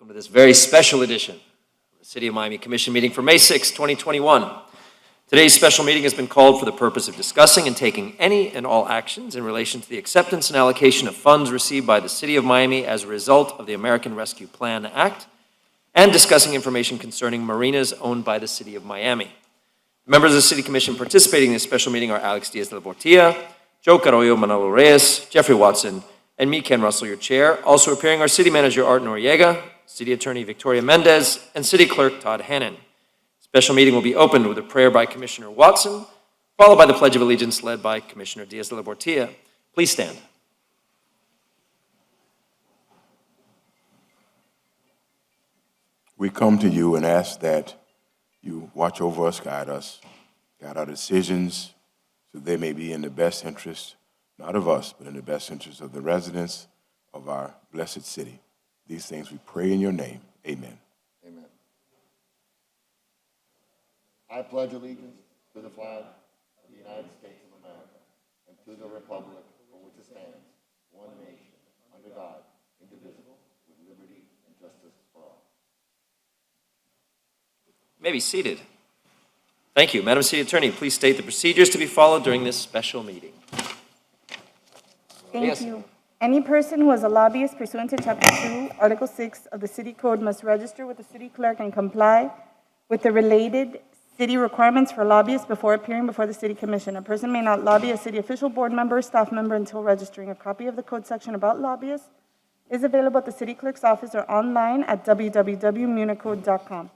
Welcome to this very special edition of the City of Miami Commission meeting for May 6, 2021. Today's special meeting has been called for the purpose of discussing and taking any and all actions in relation to the acceptance and allocation of funds received by the City of Miami as a result of the American Rescue Plan Act, and discussing information concerning marinas owned by the City of Miami. Members of the City Commission participating in this special meeting are Alex Diaz de la Portilla, Joe Carollo, Manolo Reyes, Jeffrey Watson, and me, Ken Russell, your chair. Also appearing are City Manager Art Noriega, City Attorney Victoria Mendez, and City Clerk Todd Hannon. Special meeting will be opened with a prayer by Commissioner Watson, followed by the Pledge of Allegiance led by Commissioner Diaz de la Portilla. Please stand. We come to you and ask that you watch over us, guide our decisions, so they may be in the best interest, not of us, but in the best interest of the residents of our blessed city. These things we pray in your name. Amen. Amen. I pledge allegiance to the flag of the United States of America and to the republic for which it stands, one nation, under God, indivisible, with liberty and justice for all. You may be seated. Thank you. Madam City Attorney, please state the procedures to be followed during this special meeting. Thank you. Any person who is a lobbyist pursuant to Chapter 2, Article 6 of the City Code must register with the City Clerk and comply with the related city requirements for lobbyists before appearing before the City Commission. A person may not lobby a city official, board member, or staff member until registering. A copy of the code section about lobbyists is available at the City Clerk's office or online at www.municode.com.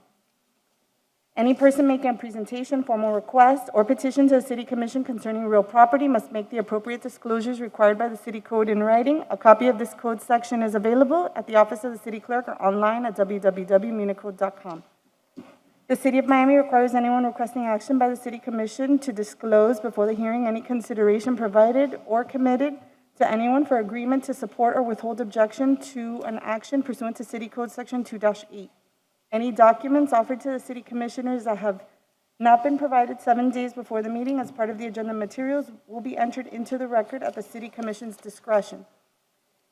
Any person making a presentation, formal request, or petition to the City Commission concerning real property must make the appropriate disclosures required by the City Code in writing. A copy of this code section is available at the office of the City Clerk or online at www.municode.com. The City of Miami requires anyone requesting action by the City Commission to disclose before the hearing any consideration provided or committed to anyone for agreement to support or withhold objection to an action pursuant to City Code Section 2-8. Any documents offered to the City Commissioners that have not been provided 7 days before the meeting as part of the agenda materials will be entered into the record at the City Commission's discretion.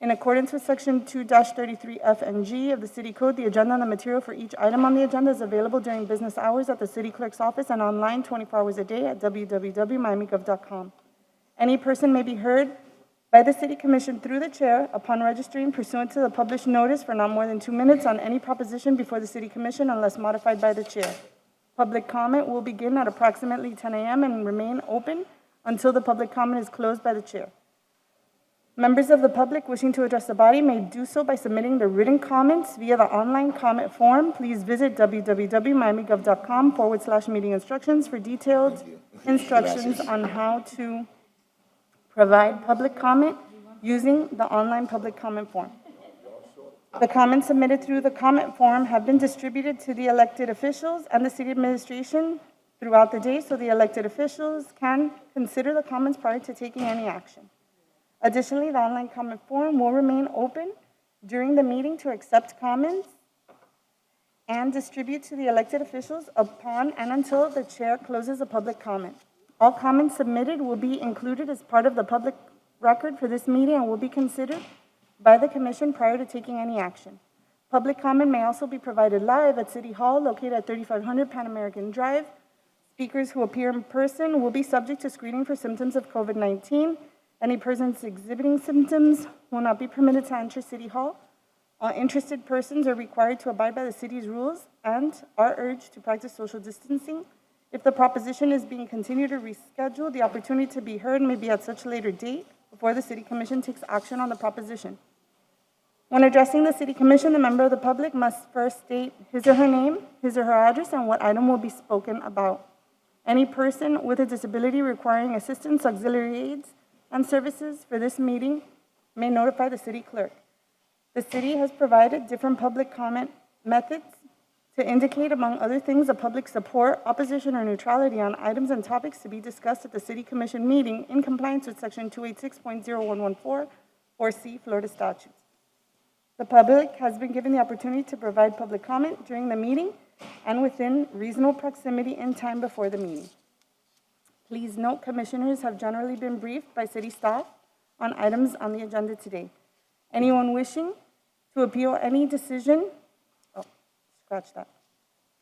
In accordance with Section 2-33F and G of the City Code, the agenda and the material for each item on the agenda is available during business hours at the City Clerk's office and online 24 hours a day at www.miamigov.com. Any person may be heard by the City Commission through the chair upon registering pursuant to the published notice for not more than 2 minutes on any proposition before the City Commission unless modified by the chair. Public comment will begin at approximately 10 a.m. and remain open until the public comment is closed by the chair. Members of the public wishing to address the body may do so by submitting their written comments via the online comment form. Please visit www.miamigov.com/meeting instructions for detailed instructions on how to provide public comment using the online public comment form. The comments submitted through the comment form have been distributed to the elected officials and the city administration throughout the day so the elected officials can consider the comments prior to taking any action. Additionally, the online comment form will remain open during the meeting to accept comments and distribute to the elected officials upon and until the chair closes the public comment. All comments submitted will be included as part of the public record for this meeting and will be considered by the Commission prior to taking any action. Public comment may also be provided live at City Hall, located at 3500 Pan American Drive. Speakers who appear in person will be subject to screening for symptoms of COVID-19. Any persons exhibiting symptoms will not be permitted to enter City Hall. All interested persons are required to abide by the city's rules and are urged to practice social distancing. If the proposition is being continued or rescheduled, the opportunity to be heard may be at such a later date before the City Commission takes action on the proposition. When addressing the City Commission, the member of the public must first state his or her name, his or her address, and what item will be spoken about. Any person with a disability requiring assistance, auxiliary aids, and services for this meeting may notify the City Clerk. The City has provided different public comment methods to indicate, among other things, the public support, opposition, or neutrality on items and topics to be discussed at the City Commission meeting in compliance with Section 286.0114 or C Florida statutes. The public has been given the opportunity to provide public comment during the meeting and within reasonable proximity in time before the meeting. Please note, commissioners have generally been briefed by city staff on items on the agenda today. Anyone wishing to appeal any decision scratch that.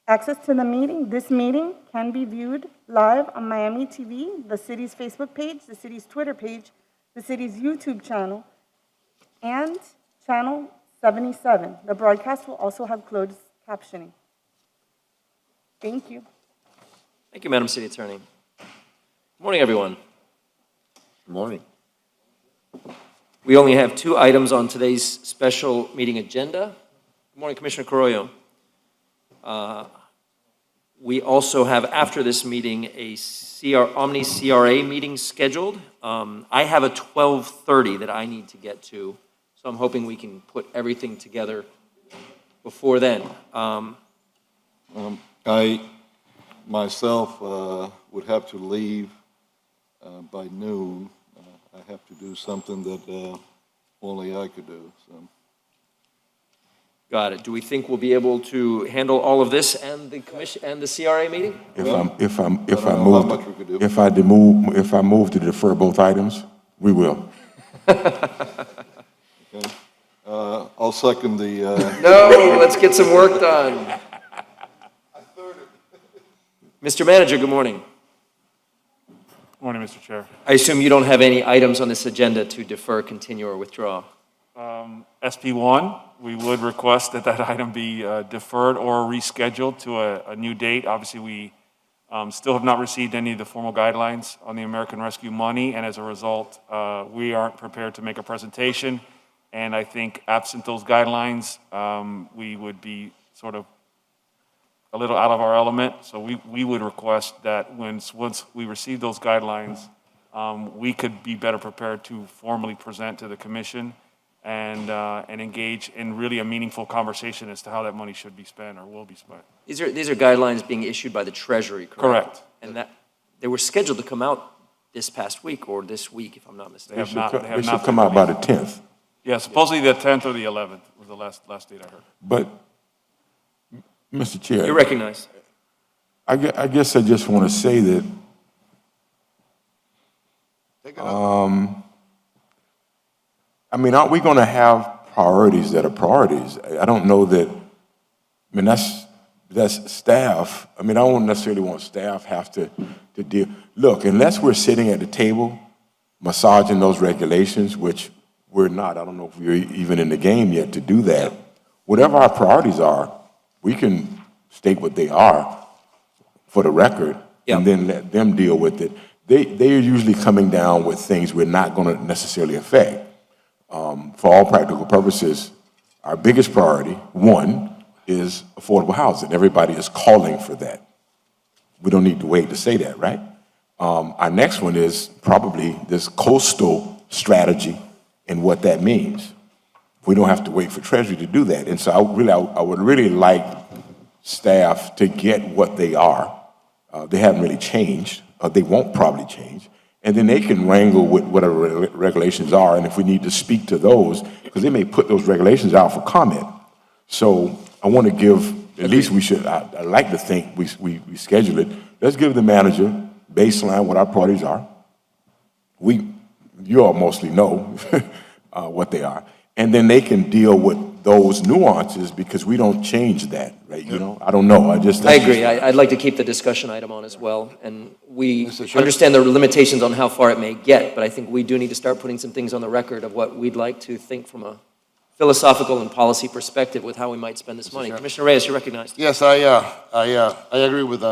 Access to the meeting, this meeting can be viewed live on Miami TV, the city's Facebook page, the city's Twitter page, the city's YouTube channel, and channel 77. The broadcast will also have closed captioning. Thank you. Thank you, Madam City Attorney. Good morning, everyone. Good morning. We only have 2 items on today's special meeting agenda. Good morning, Commissioner Carollo. We also have, after this meeting, a Omni CRA meeting scheduled. I have a 12:30 that I need to get to, so I'm hoping we can put everything together before then. I myself would have to leave by noon. I have to do something that only I could do, so. Got it. Do we think we'll be able to handle all of this and the commission and the CRA meeting? If I know move, how much we could do. if I move to defer both items, we will. Okay. I'll second the, No, let's get some work done. Mr. Manager, good morning. Morning, Mr. Chair. I assume you don't have any items on this agenda to defer, continue, or withdraw? SP1, we would request that that item be deferred or rescheduled to a new date. Obviously, we still have not received any of the formal guidelines on the American Rescue money, and as a result, we aren't prepared to make a presentation. And I think absent those guidelines, we would be sort of a little out of our element. So we would request that once we receive those guidelines, we could be better prepared to formally present to the commission and engage in really a meaningful conversation as to how that money should be spent or will be spent. These are guidelines being issued by the Treasury, correct? Correct. And that, they were scheduled to come out this past week or this week, if I'm not They mistaken. have not. They They have should not come been out by the released. 10th. Yeah, supposedly the 10th or the 11th was the last date I heard. But, Mr. Chair. You're recognized. I guess I just want to say that, I mean, aren't we going to have priorities that are priorities? I don't know that, I mean, that's staff. I mean, I don't necessarily want staff have to deal. Look, unless we're sitting at the table massaging those regulations, which we're not, I don't know if we're even in the game yet to do that. Whatever our priorities are, we can state what they are for the record, Yeah. and then let them deal with it. They are usually coming down with things we're not going to necessarily affect. For all practical purposes, our biggest priority, one, is affordable housing. Everybody is calling for that. We don't need to wait to say that, right? Our next one is probably this coastal strategy and what that means. We don't have to wait for Treasury to do that. And so I would really like staff to get what they are. They haven't really changed. They won't probably change. And then they can wrangle with whatever regulations are, and if we need to speak to those, because they may put those regulations out for comment. So I want to give, at least we should, I like to think we schedule it. Let's give the manager baseline what our priorities are. You all mostly know what they are. And then they can deal with those nuances because we don't change that, right? You know, I don't know. I agree. I'd like to keep the discussion item on as well. And we Mr. Chair? understand the limitations on how far it may get, but I think we do need to start putting some things on the record of what we'd like to think from a philosophical and policy perspective with how we might spend this money. Commissioner Reyes, you're recognized. Yes, I agree with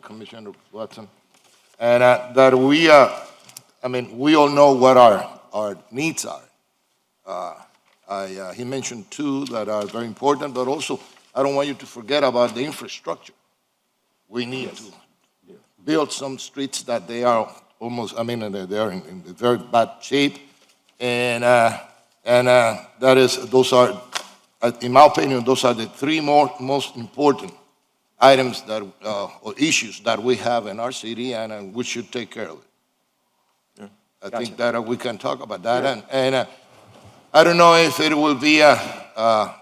Commissioner Watson. And that we, I mean, we all know what our needs are. He mentioned two that are very important, but also I don't want you to forget about the infrastructure. We need to build some streets that they are almost, I mean, they are in very bad shape. And that is, those are, in my opinion, those are the three most important items that, or issues that we have in our city, and we should take care of it. I think that we can talk about that. And I don't know if it will be a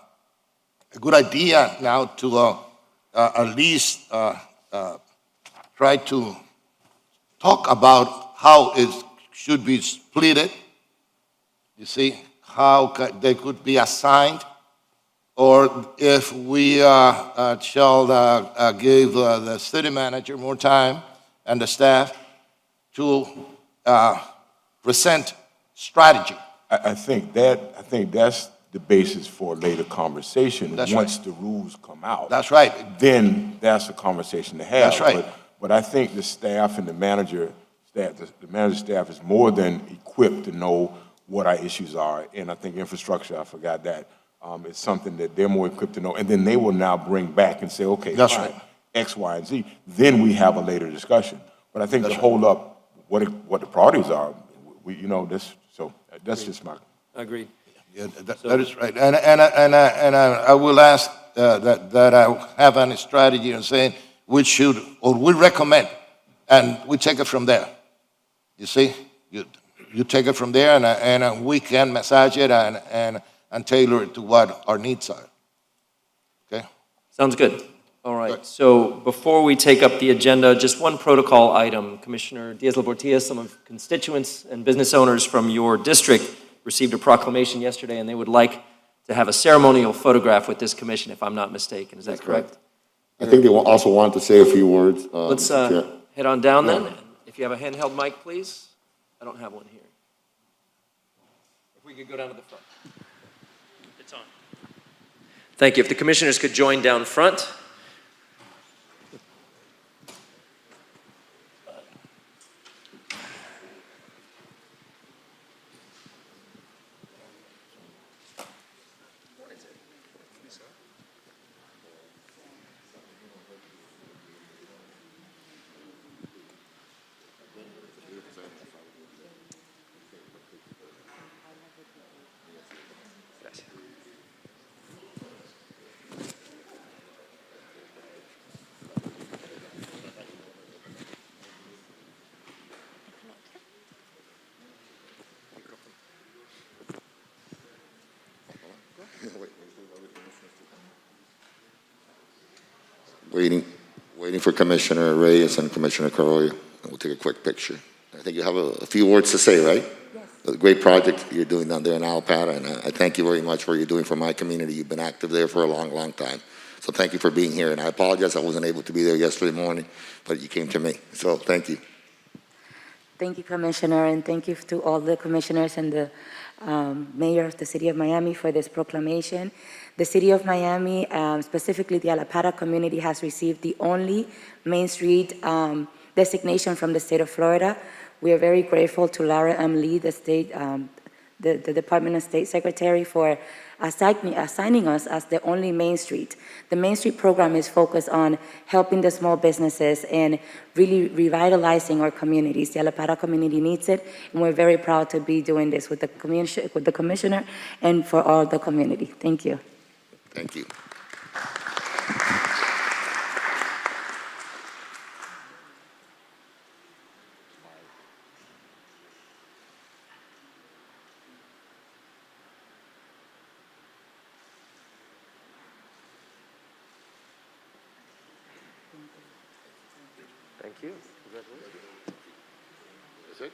good idea now to at least try to talk about how it should be split. You see, how they could be assigned or if we shall give the city manager more time and the staff to present strategy. I think that's the basis for later conversation. That's right. Once the rules come out. That's right. Then that's a conversation to have. That's right. But I think the staff and the manager staff, the manager staff is more than equipped to know what our issues are. And I think infrastructure, I forgot that, it's something that they're more equipped to know. And then they will now bring back and say, okay, That's fine, right. X, Y, and Z. Then we have a later discussion. But I think to hold up what the priorities are, so that's just my. Agreed. Yeah, that is right. And I will ask that I have any strategy in saying we should, or we recommend, and we take it from there. You see? You take it from there, and we can massage it and tailor it to what our needs are. Okay? Sounds good. All right, Good. so before we take up the agenda, just one protocol item. Commissioner Diaz-Labortia, some of constituents and business owners from your district received a proclamation yesterday, and they would like to have a ceremonial photograph with this commission, if I'm not mistaken. Is that correct? I think they also want to say a few words. Let's Mr. Chair. head on down then. If you have a handheld mic, please. I don't have one here. If we could go down to the front. It's on. Thank you. If the commissioners could join down front. Waiting for Commissioner Reyes and Commissioner Carollo. We'll take a quick picture. I think you have a few words to say, right? Yes. A great project you're doing down there in Alpata, and I thank you very much for what you're doing for my community. You've been active there for a long, long time. So thank you for being here, and I apologize I wasn't able to be there yesterday morning, but you came to me. So thank you. Thank you, Commissioner, and thank you to all the commissioners and the mayor of the city of Miami for this proclamation. The city of Miami, specifically the Alapata community, has received the only Main Street designation from the state of Florida. We are very grateful to Laura M. Lee, the Department of State Secretary, for assigning us as the only Main Street. The Main Street program is focused on helping the small businesses and really revitalizing our communities. The Alapata community needs it, and we're very proud to be doing this with the commissioner and for all the community. Thank you. Thank you. Thank you. Congratulations. That's it?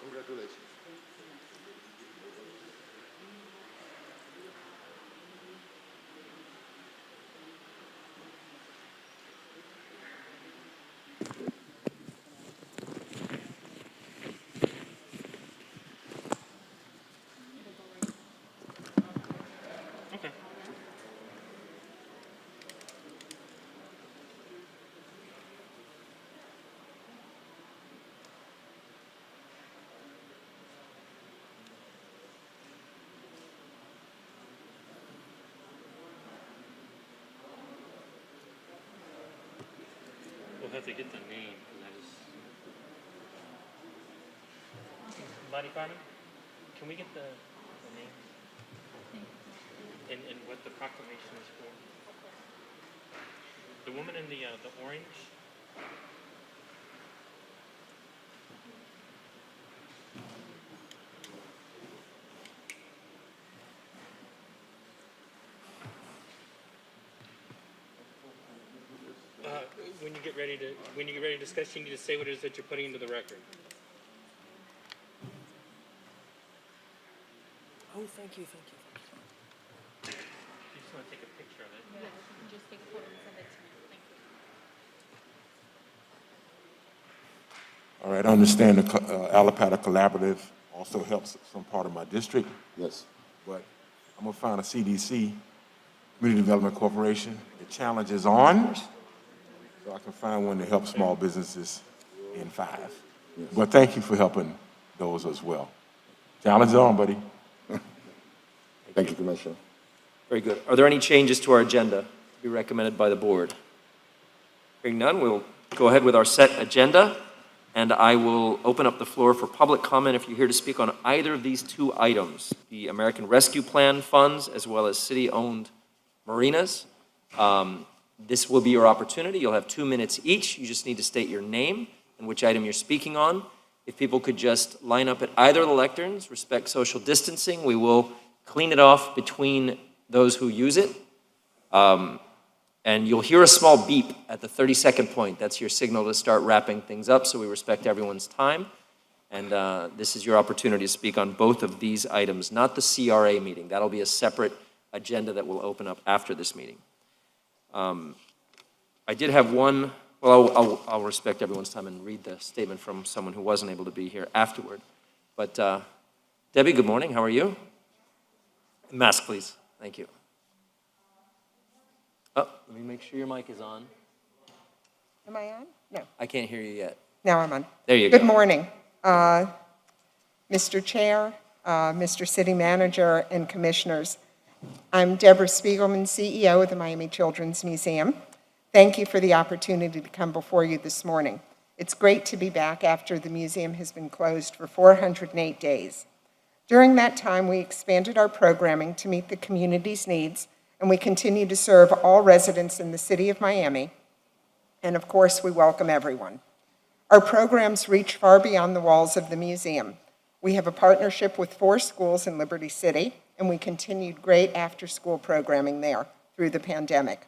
Congratulations. We'll have to get the name, because I just... Bonnie, can we get the name? And what the proclamation is for? The woman in the orange? When you get ready to discuss, you need to say what it is that you're putting into the record. thank you, thank you. You just want to take a picture of it. All right, I understand the Alapata Collaborative also helps some part of my district, Yes. but I'm gonna find a CDC, Community Development Corporation. The challenge is on, so I can find one to help small businesses in 5. But thank you for helping those as well. Challenge is on, buddy. Thank you, Commissioner. Very good. Are there any changes to our agenda to be recommended by the board? Hearing none, we'll go ahead with our set agenda, and I will open up the floor for public comment if you're here to speak on either of these 2 items, the American Rescue Plan funds as well as city-owned marinas. This will be your opportunity. You'll have 2 minutes each. You just need to state your name and which item you're speaking on. If people could just line up at either of the lecterns, respect social distancing, we will clean it off between those who use it. And you'll hear a small beep at the 30-second point. That's your signal to start wrapping things up, so we respect everyone's time. And this is your opportunity to speak on both of these items, not the CRA meeting. That'll be a separate agenda that will open up after this meeting. I did have one, well, I'll respect everyone's time and read the statement from someone who wasn't able to be here afterward. But Debbie, good morning. How are you? Mask, please. Thank you. Oh, let me make sure your mic is on. Am I on? No. I can't hear you yet. Now I'm on. There you go. Good morning, Mr. Chair, Mr. City Manager, and Commissioners. I'm Deborah Spiegelman, CEO of the Miami Children's Museum. Thank you for the opportunity to come before you this morning. It's great to be back after the museum has been closed for 408 days. During that time, we expanded our programming to meet the community's needs, and we continue to serve all residents in the city of Miami. And of course, we welcome everyone. Our programs reach far beyond the walls of the museum. We have a partnership with 4 schools in Liberty City, and we continued great after-school programming there through the pandemic.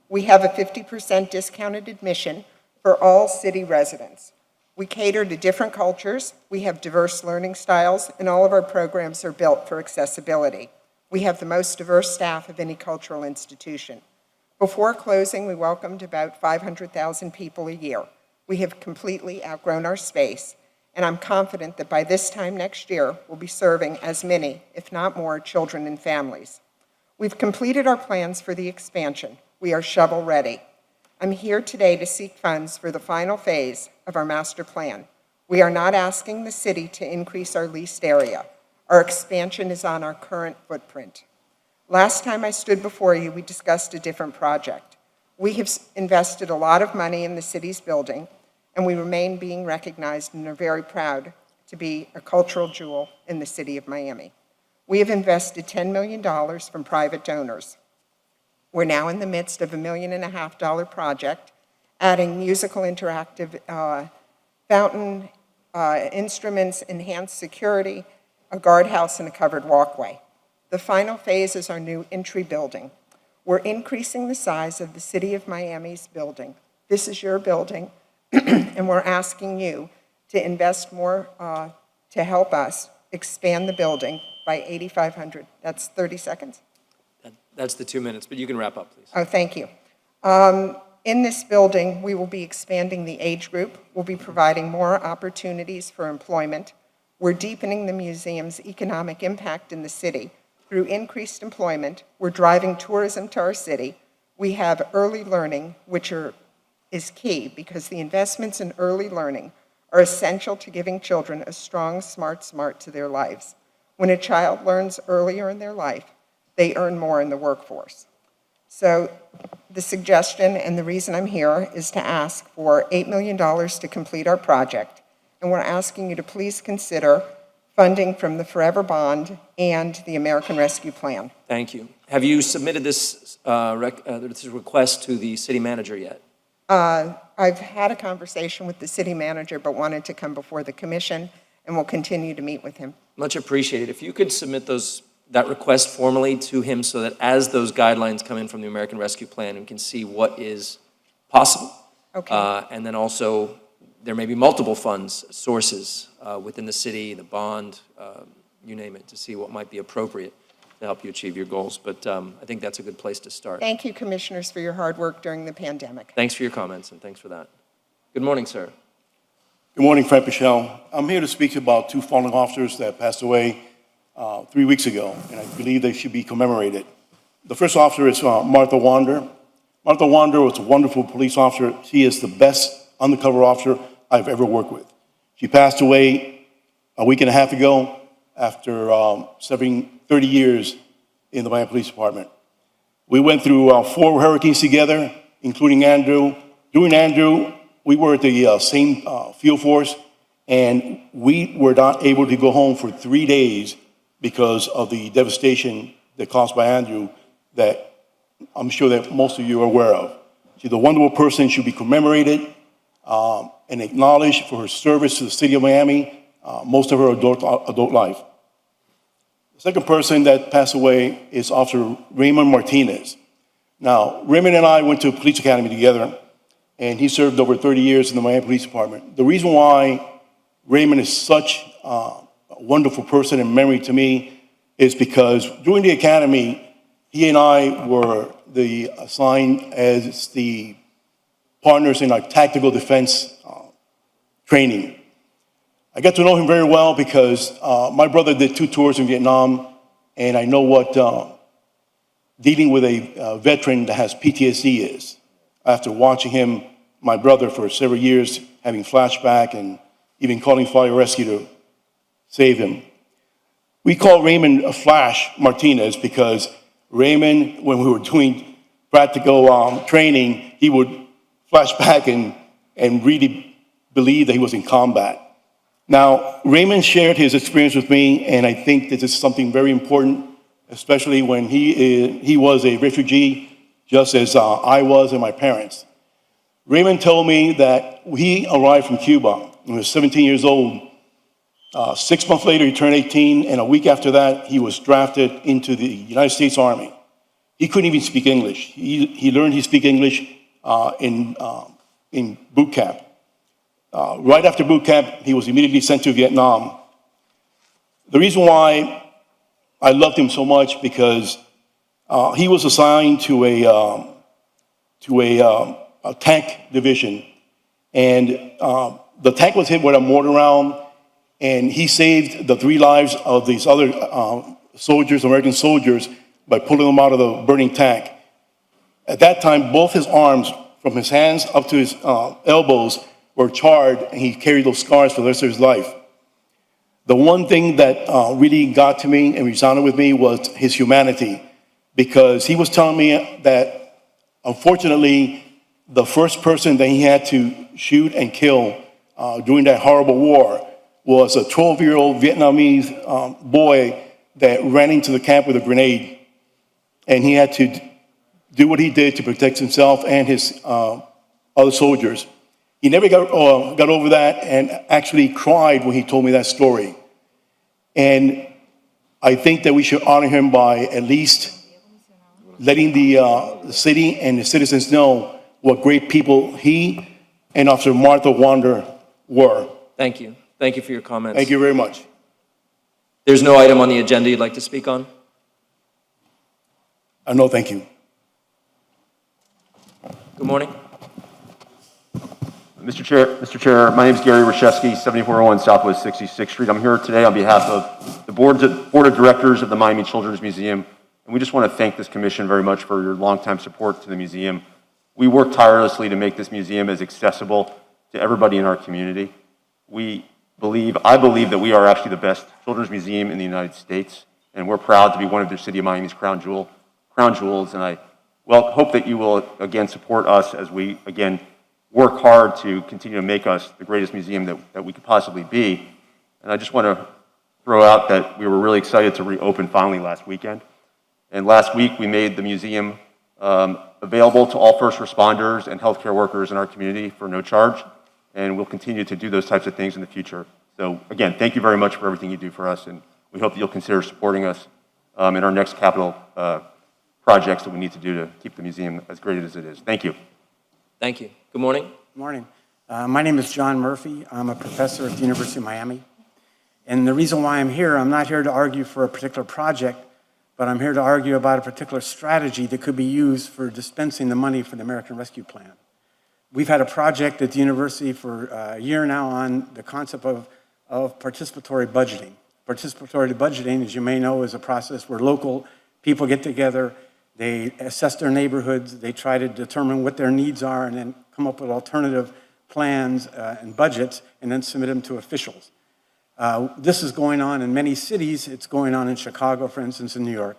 We have a 50% discounted admission for all city residents. We cater to different cultures, we have diverse learning styles, and all of our programs are built for accessibility. We have the most diverse staff of any cultural institution. Before closing, we welcomed about 500,000 people a year. We have completely outgrown our space, and I'm confident that by this time next year, we'll be serving as many, if not more, children and families. We've completed our plans for the expansion. We are shovel-ready. I'm here today to seek funds for the final phase of our master plan. We are not asking the city to increase our leased area. Our expansion is on our current footprint. Last time I stood before you, we discussed a different project. We have invested a lot of money in the city's building, and we remain being recognized and are very proud to be a cultural jewel in the city of Miami. We have invested $10 million from private donors. We're now in the midst of a $1.5 million project, adding musical interactive fountain, instruments, enhanced security, a guardhouse, and a covered walkway. The final phase is our new entry building. We're increasing the size of the City of Miami's building. This is your building, and we're asking you to invest more to help us expand the building by 8,500. That's 30 seconds? That's the 2 minutes, but you can wrap up, please. Oh, thank you. In this building, we will be expanding the age group. We'll be providing more opportunities for employment. We're deepening the museum's economic impact in the city. Through increased employment, we're driving tourism to our city. We have early learning, which is key because the investments in early learning are essential to giving children a strong, smart to their lives. When a child learns earlier in their life, they earn more in the workforce. So the suggestion and the reason I'm here is to ask for $8 million to complete our project. And we're asking you to please consider funding from the Forever Bond and the American Rescue Plan. Thank you. Have you submitted this request to the city manager yet? I've had a conversation with the city manager, but wanted to come before the commission, and will continue to meet with him. Much appreciated. If you could submit that request formally to him so that as those guidelines come in from the American Rescue Plan, we can see what is possible. Okay. And then also, there may be multiple funds, sources within the city, the bond, you name it, to see what might be appropriate to help you achieve your goals. But I think that's a good place to start. Thank you, Commissioners, for your hard work during the pandemic. Thanks for your comments, and thanks for that. Good morning, sir. Good morning, Frank Michelle. I'm here to speak about two fallen officers that passed away 3 weeks ago, and I believe they should be commemorated. The first officer is Martha Wander. Martha Wander was a wonderful police officer. She is the best undercover officer I've ever worked with. She passed away a week and a half ago after serving 30 years in the Miami Police Department. We went through 4 hurricanes together, including Andrew. During Andrew, we were at the same field force, and we were not able to go home for 3 days because of the devastation that caused by Andrew that I'm sure that most of you are aware of. She's a wonderful person, should be commemorated and acknowledged for her service to the city of Miami, most of her adult life. The second person that passed away is Officer Raymond Martinez. Now, Raymond and I went to police academy together, and he served over 30 years in the Miami Police Department. The reason why Raymond is such a wonderful person and memory to me is because during the academy, he and I were assigned as the partners in our tactical defense training. I got to know him very well because my brother did 2 tours in Vietnam, and I know what dealing with a veteran that has PTSD is. After watching him, my brother, for several years, having flashback and even calling fire rescue to save him. We call Raymond Flash Martinez because Raymond, when we were doing practical training, he would flash back and really believe that he was in combat. Now, Raymond shared his experience with me, and I think this is something very important, especially when he was a refugee, just as I was and my parents. Raymond told me that he arrived from Cuba when he was 17 years old. 6 months later, he turned 18, and a week after that, he was drafted into the United States Army. He couldn't even speak English. He learned to speak English in boot camp. Right after boot camp, he was immediately sent to Vietnam. The reason why I loved him so much because he was assigned to a tank division, and the tank was hit with a mortar round, and he saved the 3 lives of these other soldiers, American soldiers, by pulling them out of the burning tank. At that time, both his arms, from his hands up to his elbows, were charred, and he carried those scars for the rest of his life. The one thing that really got to me and resounded with me was his humanity, because he was telling me that, unfortunately, the first person that he had to shoot and kill during that horrible war was a 12-year-old Vietnamese boy that ran into the camp with a grenade. And he had to do what he did to protect himself and his other soldiers. He never got over that and actually cried when he told me that story. And I think that we should honor him by at least letting the city and the citizens know what great people he and Officer Martha Wander were. Thank you. Thank you for your comments. Thank you very much. There's no item on the agenda you'd like to speak on? No, thank you. Good morning. Mr. Chair, my name is Gary Rashevsky, 7401 Southwest 66th Street. I'm here today on behalf of the Board of Directors of the Miami Children's Museum, and we just want to thank this commission very much for your longtime support to the museum. We work tirelessly to make this museum as accessible to everybody in our community. I believe that we are actually the best children's museum in the United States, and we're proud to be one of the City of Miami's crown jewels, and I hope that you will again support us as we again work hard to continue to make us the greatest museum that we could possibly be. And I just want to throw out that we were really excited to reopen finally last weekend. And last week we made the museum available to all first responders and healthcare workers in our community for no charge. And we'll continue to do those types of things in the future. So again, thank you very much for everything you do for us, and we hope that you'll consider supporting us in our next capital projects that we need to do to keep the museum as great as it is. Thank you. Thank you. Good morning. Good morning. My name is John Murphy. I'm a professor at the University of Miami. And the reason why I'm here, I'm not here to argue for a particular project, but I'm here to argue about a particular strategy that could be used for dispensing the money for the American Rescue Plan. We've had a project at the university for a year now on the concept of participatory budgeting. Participatory budgeting, as you may know, is a process where local people get together, they assess their neighborhoods, they try to determine what their needs are, and then come up with alternative plans and budgets, and then submit them to officials. This is going on in many cities. It's going on in Chicago, for instance, in New York.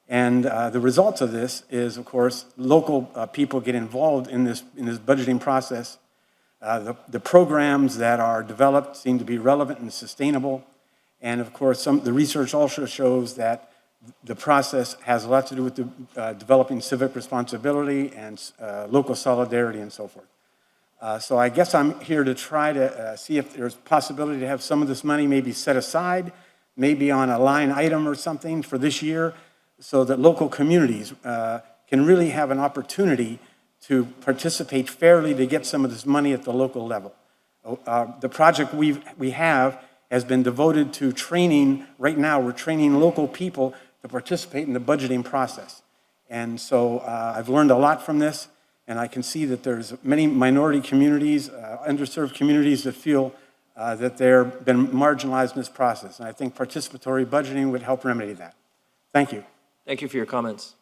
And the results of this is, of course, local people get involved in this budgeting process. The programs that are developed seem to be relevant and sustainable. And of course, the research also shows that the process has a lot to do with developing civic responsibility and local solidarity and so forth. So I guess I'm here to try to see if there's possibility to have some of this money maybe set aside, maybe on a line item or something for this year, so that local communities can really have an opportunity to participate fairly to get some of this money at the local level. The project we have has been devoted to training. Right now, we're training local people to participate in the budgeting process. And so I've learned a lot from this, and I can see that there's many minority communities, underserved communities that feel that they've been marginalized in this process. And I think participatory budgeting would help remedy that. Thank you. Thank you for your comments.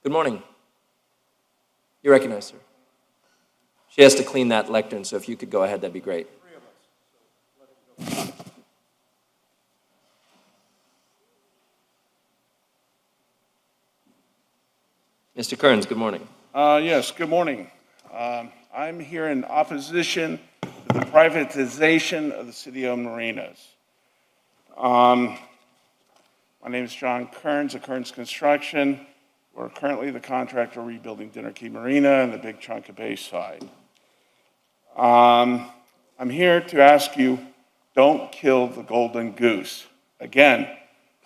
Good morning. You're recognized, sir. She has to clean that lectern, so if you could go ahead, that'd be great. Mr. Kearns, good morning. Yes, good morning. I'm here in opposition to the privatization of the city of Marinas. My name is John Kearns of Kearns Construction. We're currently the contractor rebuilding Dinner Key Marina and the big chunk of Bayside. I'm here to ask you, don't kill the golden goose. Again,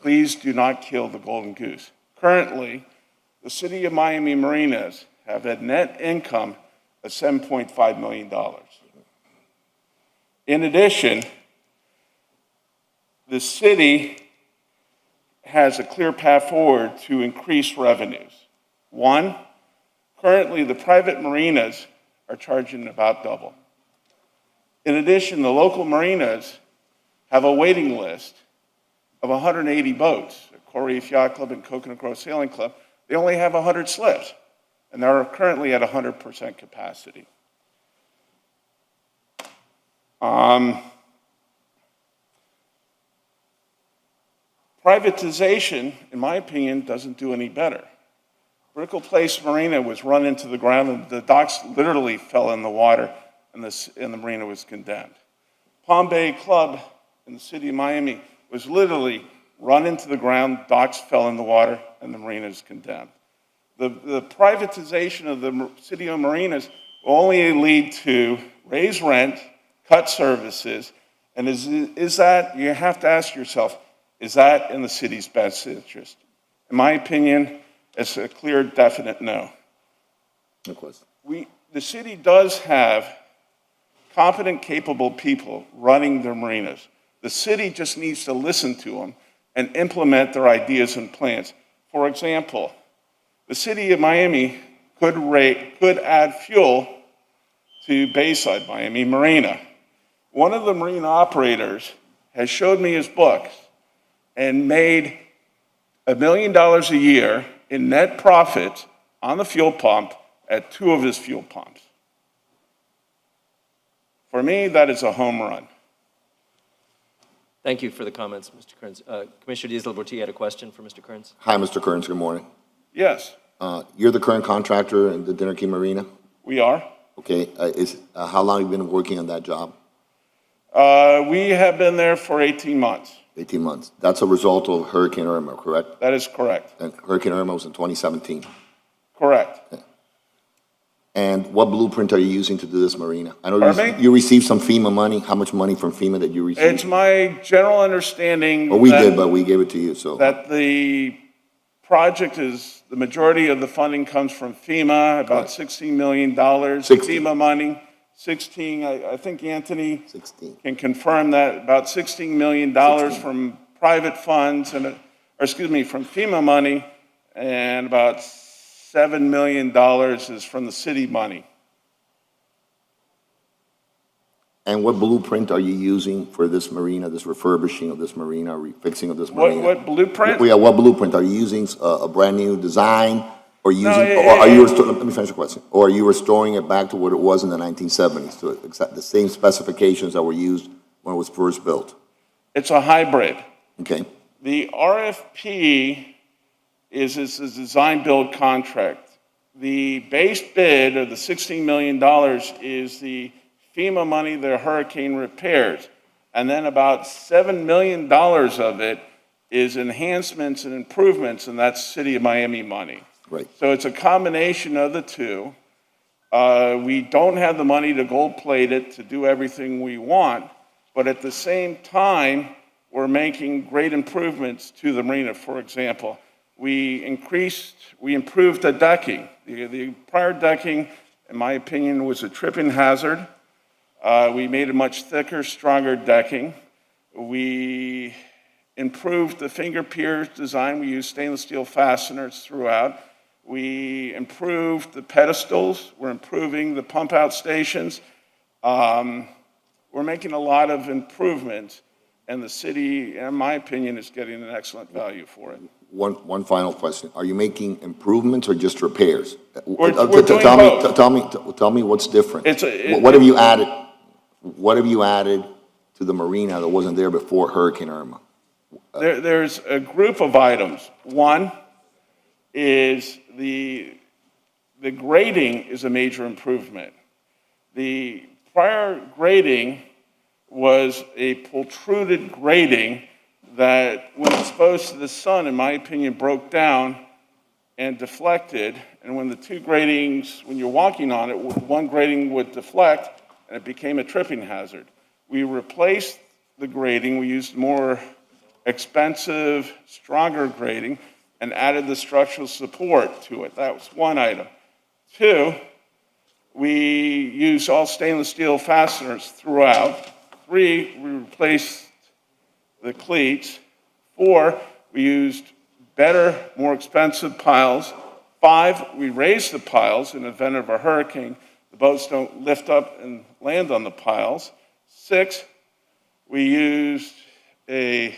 please do not kill the golden goose. Currently, the city of Miami Marinas have a net income of $7.5 million. In addition, the city has a clear path forward to increase revenues. One, currently the private marinas are charging about double. In addition, the local marinas have a waiting list of 180 boats. Coral Reef Yacht Club and Coconut Grove Sailing Club, they only have 100 slips, and they're currently at 100% capacity. Privatization, in my opinion, doesn't do any better. Brickell Place Marina was run into the ground, and the docks literally fell in the water, and the marina was condemned. Palm Bay Club in the city of Miami was literally run into the ground, docks fell in the water, and the marina is condemned. The privatization of the city of marinas will only lead to raise rent, cut services, and is that, you have to ask yourself, is that in the city's best interest? In my opinion, it's a clear, definite no. The city does have competent, capable people running their marinas. The city just needs to listen to them and implement their ideas and plans. For example, the city of Miami could add fuel to Bayside Miami Marina. One of the marina operators has showed me his books and made $1 million a year in net profit on the fuel pump at 2 of his fuel pumps. For me, that is a home run. Thank you for the comments, Mr. Kearns. Commissioner Diaz-Liborti had a question for Mr. Kearns. Hi, Mr. Kearns, good morning. Yes, You're the current contractor in the Dinner Key Marina? we are. Okay, how long have you been working on that job? We have been there for 18 months. 18 months. That's a result of Hurricane Irma, correct? That is correct. And Hurricane Irma was in 2017. Correct. And what blueprint are you using to do this marina? I know Pardon me? you received some FEMA money. How much money from FEMA did you receive? It's my general understanding Well, we did, but we gave it to you, so. that the project is, the majority of the funding comes from FEMA, about $16 million. 60. FEMA money, 16, I think Anthony 16. can confirm that, about $16 million from private funds and, or excuse me, from FEMA money, and about $7 million is from the city money. And what blueprint are you using for this marina, this refurbishing of this marina, refixing of this marina? What blueprint? Yeah, what blueprint? Are you using a brand-new design, or using, No, or are you, let me finish the question. Or are you restoring it back to what it was in the 1970s, to exact the same specifications that were used when it was first built? It's a hybrid. Okay? The RFP is a design-build contract. The base bid of the $16 million is the FEMA money, the hurricane repairs. And then about $7 million of it is enhancements and improvements, and that's City of Miami money. Right. So it's a combination of the two. We don't have the money to gold plate it, to do everything we want, but at the same time, we're making great improvements to the marina. For example, we improved the decking. The prior decking, in my opinion, was a tripping hazard. We made a much thicker, stronger decking. We improved the finger piers design. We used stainless steel fasteners throughout. We improved the pedestals. We're improving the pump out stations. We're making a lot of improvements, and the city, in my opinion, is getting an excellent value for it. One final question. Are you making improvements or just repairs? We're doing both. Tell me what's different. It's What have you added? What have you added to the marina that wasn't there before Hurricane Irma? There's a group of items. One is the grading is a major improvement. The prior grading was a protruded grading that, when exposed to the sun, in my opinion, broke down and deflected. And when the two gratings, when you're walking on it, one grating would deflect, and it became a tripping hazard. We replaced the grating. We used more expensive, stronger grating and added the structural support to it. That was one item. Two, we used all stainless steel fasteners throughout. Three, we replaced the cleats. Four, we used better, more expensive piles. Five, we raised the piles in the event of a hurricane. The boats don't lift up and land on the piles. Six, we used a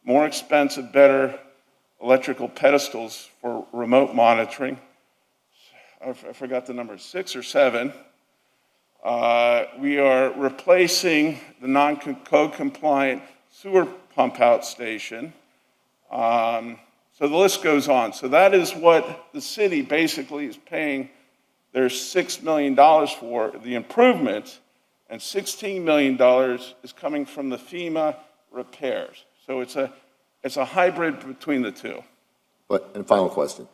more expensive, better electrical pedestals for remote monitoring. I forgot the number, 6 or 7. We are replacing the non-code compliant sewer pump out station. So the list goes on. So that is what the city basically is paying their $6 million for, the improvements, and $16 million is coming from the FEMA repairs. So it's a hybrid between the two. And final question.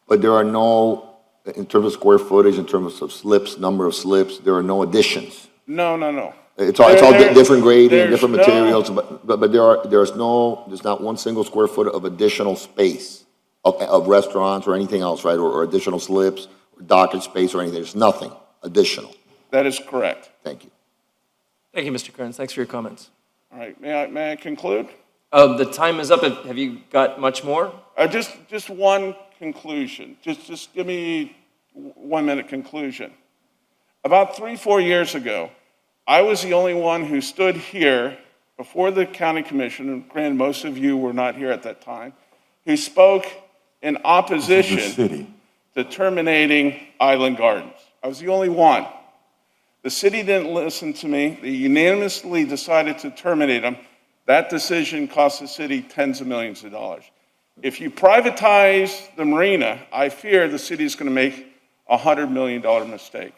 But there are no, in terms of square footage, in terms of slips, number of slips, there are no additions. No, no, no. It's all different grading, different materials, but there's not one single square foot of additional space of restaurants or anything else, right? Or additional slips, or docket space or anything. There's nothing additional. That is correct. Thank you. Thank you, Mr. Kearns. Thanks for your comments. All right, may I conclude? The time is up. Have you got much more? Just one conclusion. Just give me 1 minute conclusion. About 3-4 years ago, I was the only one who stood here before the county commission, and granted, most of you were not here at that time, who spoke in opposition to terminating Island Gardens. I was the only one. The city didn't listen to me. They unanimously decided to terminate them. That decision cost the city tens of millions of dollars. If you privatize the marina, I fear the city is going to make a $100 million mistake.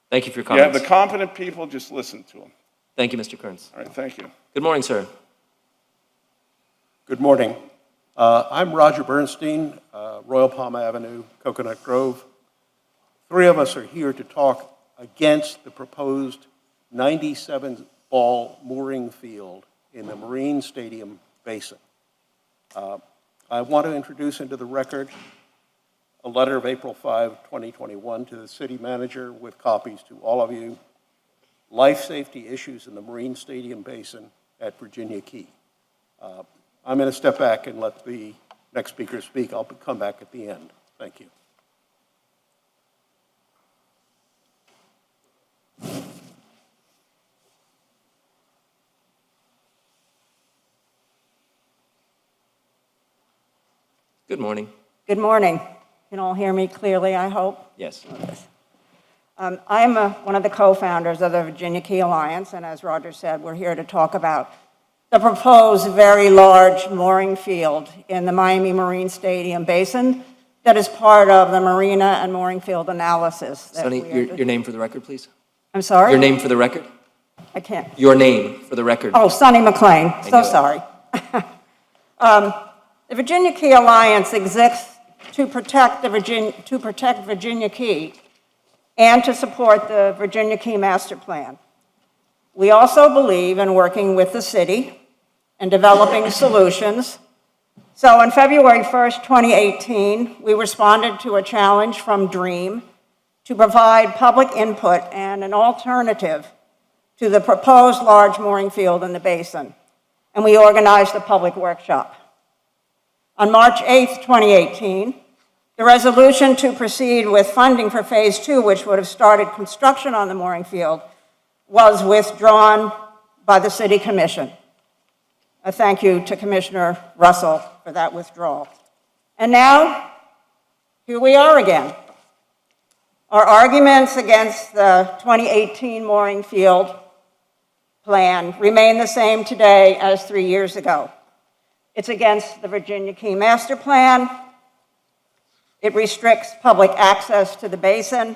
Thank you for your You have comments. the competent people, just listen to them. Thank you, Mr. Kearns. All right, thank you. Good morning, sir. Good morning. I'm Roger Bernstein, Royal Palm Avenue, Coconut Grove. 3 of us are here to talk against the proposed 97-ball mooring field in the Marine Stadium Basin. I want to introduce into the record a letter of April 5, 2021 to the city manager with copies to all of you. life safety issues in the Marine Stadium Basin at Virginia Key. I'm going to step back and let the next speaker speak. I'll come back at the end. Thank you. Good morning. Good morning. You can all hear me clearly, I hope. Yes. I'm one of the co-founders of the Virginia Key Alliance, and as Roger said, we're here to talk about the proposed very large mooring field in the Miami Marine Stadium Basin that is part of the marina and mooring field analysis. that Sonny, we are your name for the record, please? I'm sorry? Your name for the record? I can't. Your name for the record. Oh, Sonny McLean. I So knew it. sorry. The Virginia Key Alliance exists to protect Virginia Key and to support the Virginia Key Master Plan. We also believe in working with the city and developing solutions. So on February 1st, 2018, we responded to a challenge from DREAM to provide public input and an alternative to the proposed large mooring field in the basin, and we organized a public workshop. On March 8th, 2018, the resolution to proceed with funding for Phase 2, which would have started construction on the mooring field, was withdrawn by the City Commission. A thank you to Commissioner Russell for that withdrawal. And now, here we are again. Our arguments against the 2018 mooring field plan remain the same today as 3 years ago. It's against the Virginia Key Master Plan. It restricts public access to the basin,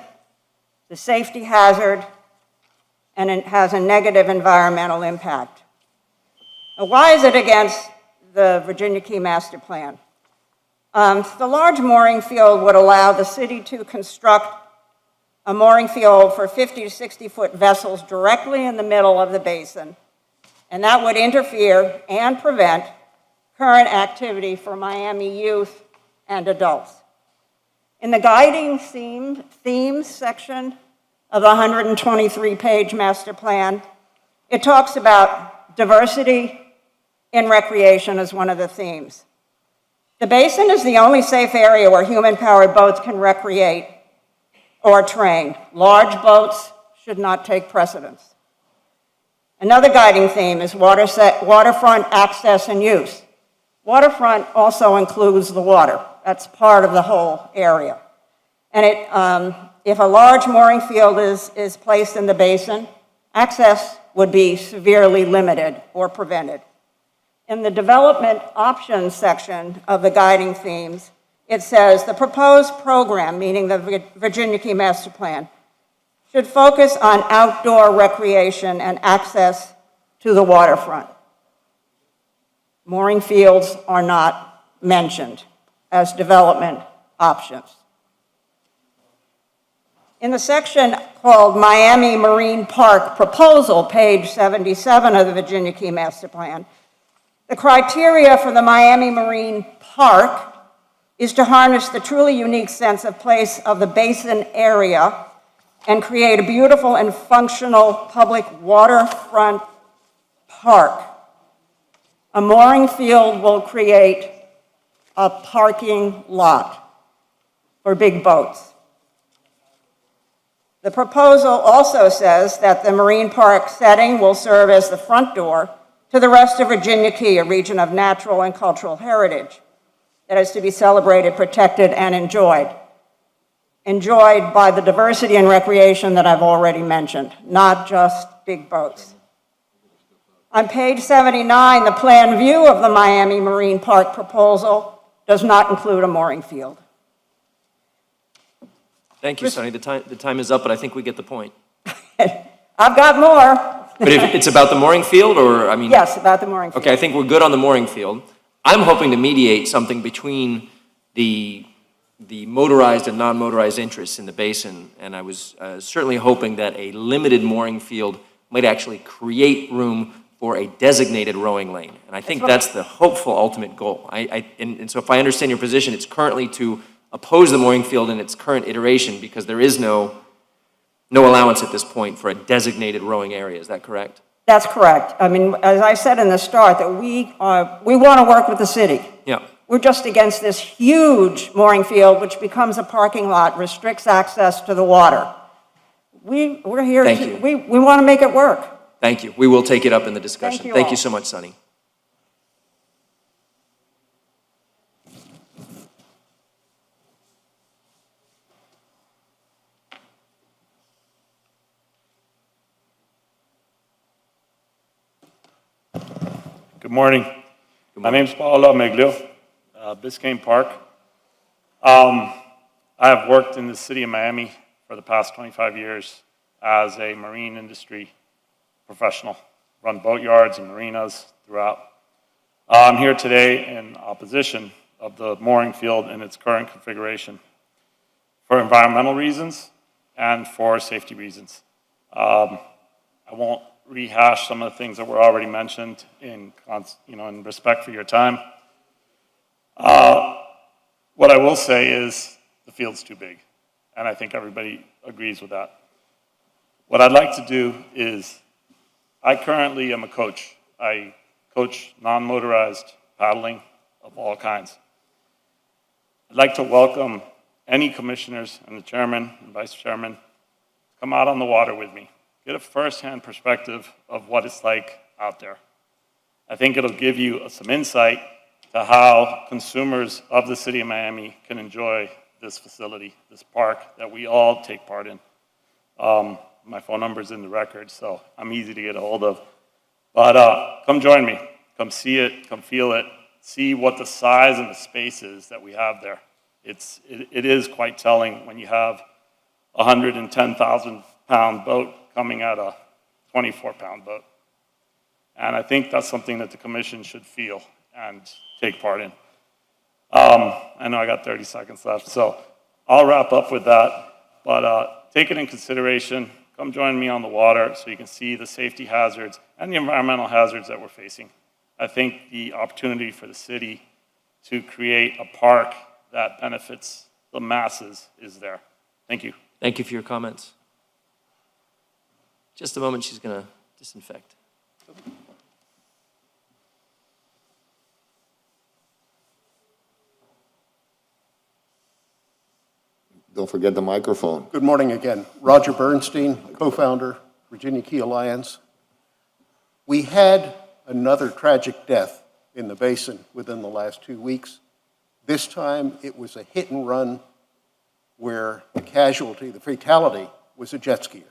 the safety hazard, and it has a negative environmental impact. Now, why is it against the Virginia Key Master Plan? The large mooring field would allow the city to construct a mooring field for 50 to 60-foot vessels directly in the middle of the basin, and that would interfere and prevent current activity for Miami youth and adults. In the guiding themes section of the 123-page master plan, it talks about diversity in recreation as one of the themes. The basin is the only safe area where human-powered boats can recreate or train. Large boats should not take precedence. Another guiding theme is waterfront access and use. Waterfront also includes the water. That's part of the whole area. And if a large mooring field is placed in the basin, access would be severely limited or prevented. In the development options section of the guiding themes, it says the proposed program, meaning the Virginia Key Master Plan, should focus on outdoor recreation and access to the waterfront. Mooring fields are not mentioned as development options. In the section called Miami Marine Park Proposal, page 77 of the Virginia Key Master Plan, the criteria for the Miami Marine Park is to harness the truly unique sense of place of the basin area and create a beautiful and functional public waterfront park. A mooring field will create a parking lot for big boats. The proposal also says that the marine park setting will serve as the front door to the rest of Virginia Key, a region of natural and cultural heritage that is to be celebrated, protected, and enjoyed by the diversity and recreation that I've already mentioned, not just big boats. On page 79, the plan view of the Miami Marine Park proposal does not include a mooring field. Thank you, Sonny. The time is up, but I think we get the point. I've got more. But if it's about the mooring field, or, I mean... Yes, about the mooring field. Okay, I think we're good on the mooring field. I'm hoping to mediate something between the motorized and non-motorized interests in the basin, and I was certainly hoping that a limited mooring field might actually create room for a designated rowing lane. And I think that's the hopeful ultimate goal. And so if I understand your position, it's currently to oppose the mooring field in its current iteration because there is no No allowance at this point for a designated rowing area, is that correct? That's correct. I mean, as I said in the start, that we want to work with the city. Yeah. We're just against this huge mooring field, which becomes a parking lot, restricts access to the water. We're here Thank to, you. we want to make it work. Thank you. We will take it up in the discussion. Thank you Thank all. you so much, Sunny. Good morning. My name's Paolo Meglio, Biscayne Park. I have worked in the city of Miami for the past 25 years as a marine industry professional, run boat yards and marinas throughout. I'm here today in opposition of the mooring field in its current configuration for environmental reasons and for safety reasons. I won't rehash some of the things that were already mentioned in respect for your time. What I will say is the field's too big, and I think everybody agrees with that. What I'd like to do is, I currently am a coach. I coach non-motorized paddling of all kinds. I'd like to welcome any commissioners and the chairman and vice chairman to come out on the water with me. Get a first-hand perspective of what it's like out there. I think it'll give you some insight to how consumers of the city of Miami can enjoy this facility, this park that we all take part in. My phone number's in the record, so I'm easy to get a hold of. But come join me, come see it, come feel it, see what the size and the space is that we have there. It is quite telling when you have a 110,000-pound boat coming at a 24-pound boat. And I think that's something that the commission should feel and take part in. I know I got 30 seconds left, so I'll wrap up with that. But take it in consideration. Come join me on the water so you can see the safety hazards and the environmental hazards that we're facing. I think the opportunity for the city to create a park that benefits the masses is there. Thank you. Thank you for your comments. Just a moment, she's going to disinfect. Don't forget the microphone. Good morning again. Roger Bernstein, co-founder, Virginia Key Alliance. We had another tragic death in the basin within the last 2 weeks. This time it was a hit and run where the casualty, the fatality, was a jet skier.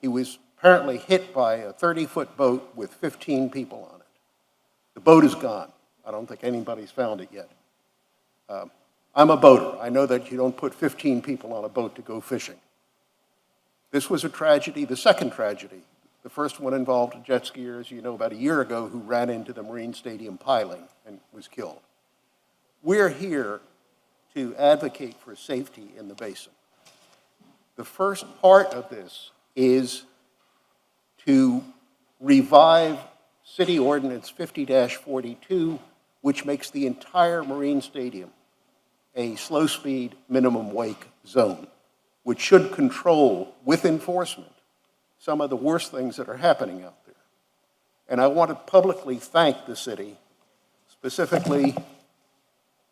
He was apparently hit by a 30-foot boat with 15 people on it. The boat is gone. I don't think anybody's found it yet. I'm a boater. I know that you don't put 15 people on a boat to go fishing. This was a tragedy, the second tragedy. The first one involved a jet skier, as you know, about a year ago, who ran into the Marine Stadium piling and was killed. We're here to advocate for safety in the basin. The first part of this is to revive City Ordinance 50-42, which makes the entire Marine Stadium a slow-speed minimum wake zone, which should control, with enforcement, some of the worst things that are happening out there. And I want to publicly thank the city, specifically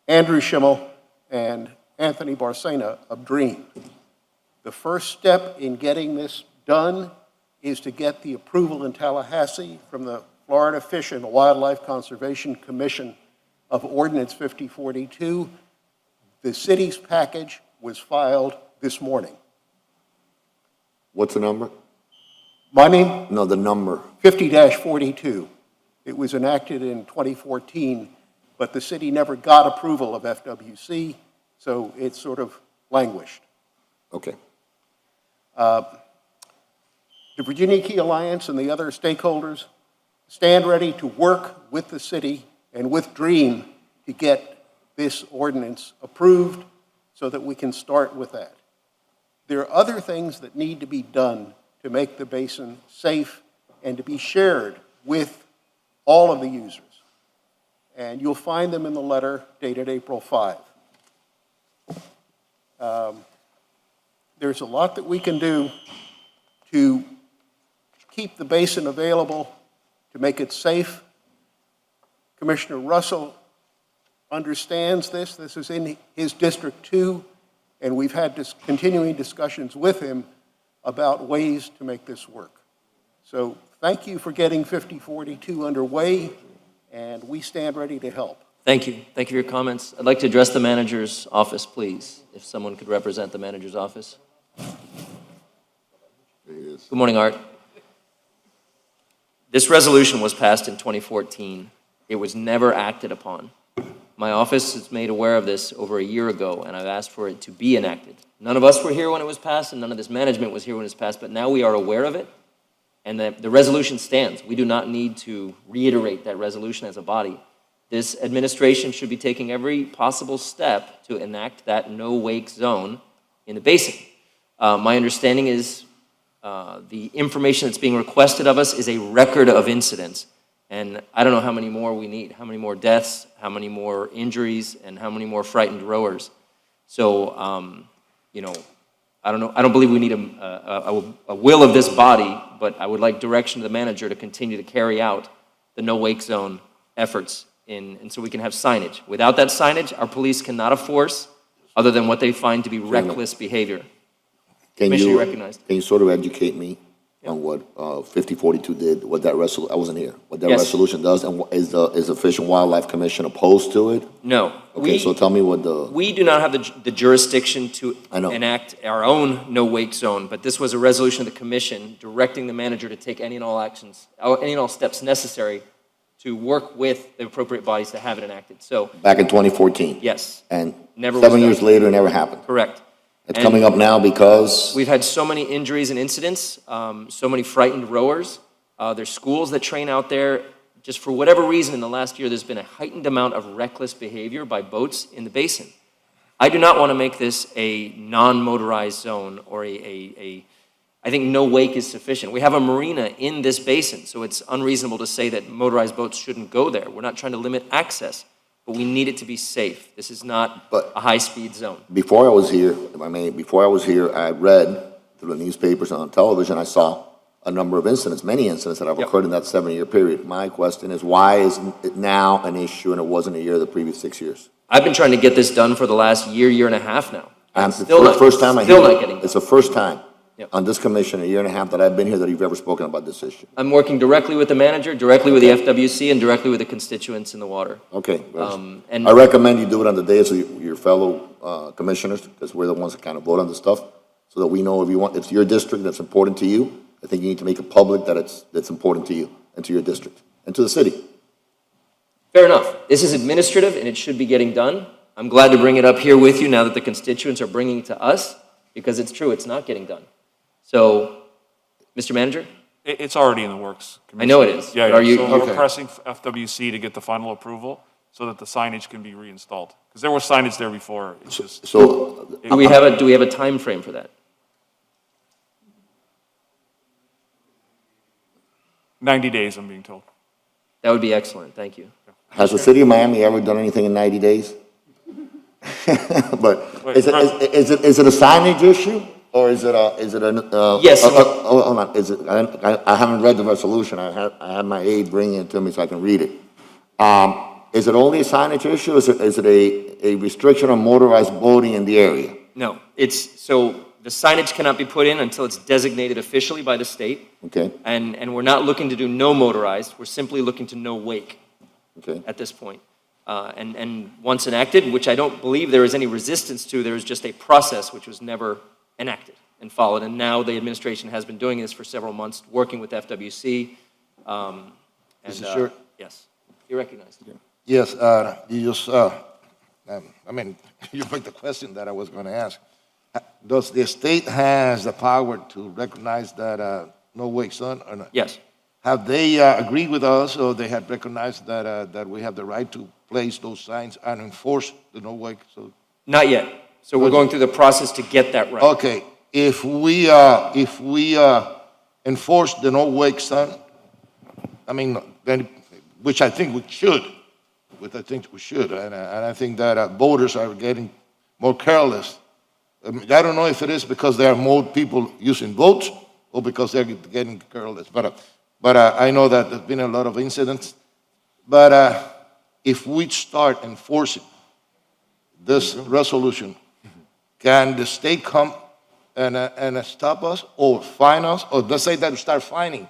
Andrew Schimmel and Anthony Barcena of DREAM. The first step in getting this done is to get the approval in Tallahassee from the Florida Fish and Wildlife Conservation Commission of Ordinance 5042. The city's package was filed this morning. What's the number? My name? No, the number. 50-42. It was enacted in 2014, but the city never got approval of FWC, so it sort of languished. Okay. The Virginia Key Alliance and the other stakeholders stand ready to work with the city and with DREAM to get this ordinance approved so that we can start with that. There are other things that need to be done to make the basin safe and to be shared with all of the users. And you'll find them in the letter dated April 5. there's a lot that we can do to keep the basin available, to make it safe. Commissioner Russell understands this. This is in his district too, and we've had continuing discussions with him about ways to make this work. So thank you for getting 5042 underway, and we stand ready to help. Thank you. Thank you for your comments. I'd like to address the manager's office, please, if someone could represent the manager's office. Good morning, Art. This resolution was passed in 2014. It was never acted upon. My office is made aware of this over a year ago, and I've asked for it to be enacted. None of us were here when it was passed, and none of this management was here when it was passed, but now we are aware of it, and the resolution stands. We do not need to reiterate that resolution as a body. This administration should be taking every possible step to enact that no-wake zone in the basin. My understanding is the information that's being requested of us is a record of incidents. And I don't know how many more we need, how many more deaths, how many more injuries, and how many more frightened rowers. So, you know, I don't believe we need a will of this body, but I would like direction to the manager to continue to carry out the no-wake zone efforts and so we can have signage. Without that signage, our police cannot enforce other than what they find to be reckless behavior. Commissioner, you're recognized. Can you sort of educate me on what 5042 did, what that I wasn't here, what that Yes. resolution does, and is the Fish and Wildlife Commission opposed to it? No. Okay, so tell me what We do not have the jurisdiction to I know. enact our own no-wake zone, but this was a resolution of the commission directing the manager to take any and all actions, any and all steps necessary to work with the appropriate bodies to have it enacted. So, back in 2014? yes, And Never was 7 done. years later, it never happened? correct. It's And coming up now because? We've had so many injuries and incidents, so many frightened rowers. There's schools that train out there. Just for whatever reason, in the last year, there's been a heightened amount of reckless behavior by boats in the basin. I do not want to make this a non-motorized zone or I think no wake is sufficient. We have a marina in this basin, so it's unreasonable to say that motorized boats shouldn't go there. We're not trying to limit access, but we need it to be safe. This is not a high-speed zone. Before I was here, if I may, before I was here, I read through the newspapers and on television, I saw a number of incidents, many incidents that have occurred in that 7-year period. My question is, why is it now an issue and it wasn't a year the previous 6 years? I've been trying to get this done for the last year and a half now. It's Still the not- first time I still hear not getting it. It's the first time on this commission, a year and a half that I've been here, that you've ever spoken about this issue. I'm working directly with the manager, directly with the FWC, and directly with the constituents in the water. Okay. And I recommend you do it on the days of your fellow commissioners, because we're the ones that kind of vote on this stuff, so that we know if it's your district that's important to you, I think you need to make it public that that's important to you and to your district and to the city. Fair enough. This is administrative, and it should be getting done. I'm glad to bring it up here with you now that the constituents are bringing it to us, because it's true, it's not getting done. So, Mr. Manager? It's already in the works. I know it is. Yeah, But are you- so we're okay. pressing FWC to get the final approval so that the signage can be reinstalled. Because there was signage there before. It's just. So, Do we have a time frame for that? 90 days, I'm being told. That would be excellent, thank you. Has the city of Miami ever done anything in 90 days? But is it a signage issue, or is it a? Yes. Hold on, I haven't read the resolution, I had my aide bring it to me so I can read it. Is it only a signage issue, is it a restriction on motorized boating in the area? No, so the signage cannot be put in until it's designated officially by the state. Okay, And we're not looking to do no motorized, we're simply looking to no wake okay. at this point. And once enacted, which I don't believe there is any resistance to, there is just a process which was never enacted and followed. And now the administration has been doing this for several months, working with FWC. Mr. Chair? Yes, you're recognized. Yes, you just, you put the question that I was going to ask. Does the state has the power to recognize that no-wake zone or not? Yes. Have they agreed with us, or they have recognized that we have the right to place those signs and enforce the no-wake zone? Not yet. So we're going through the process to get that right. Okay, if we enforce the no-wake zone, then, which I think we should, and I think that voters are getting more careless I don't know if it is because there are more people using boats or because they're getting careless, but I know that there's been a lot of incidents. But if we start enforcing this resolution, can the state come and stop us or fine us? Or let's say that we start fining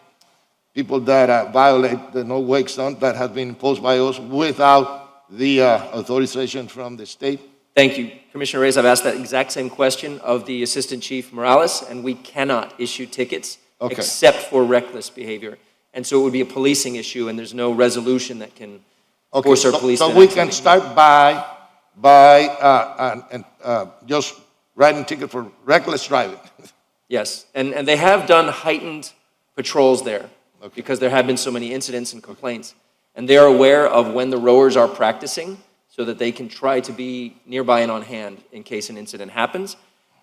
people that violate the no-wake zone that has been imposed by us without the authorization from the state? Thank you. Commissioner Reyes, I've asked that exact same question of the Assistant Chief Morales, and we cannot issue tickets except for reckless behavior. And so it would be a policing issue, and there's no resolution that can force our police to So we act. can start just writing ticket for reckless driving. Yes, and they have done heightened patrols there because there have been so many incidents and complaints. And they are aware of when the rowers are practicing so that they can try to be nearby and on hand in case an incident happens.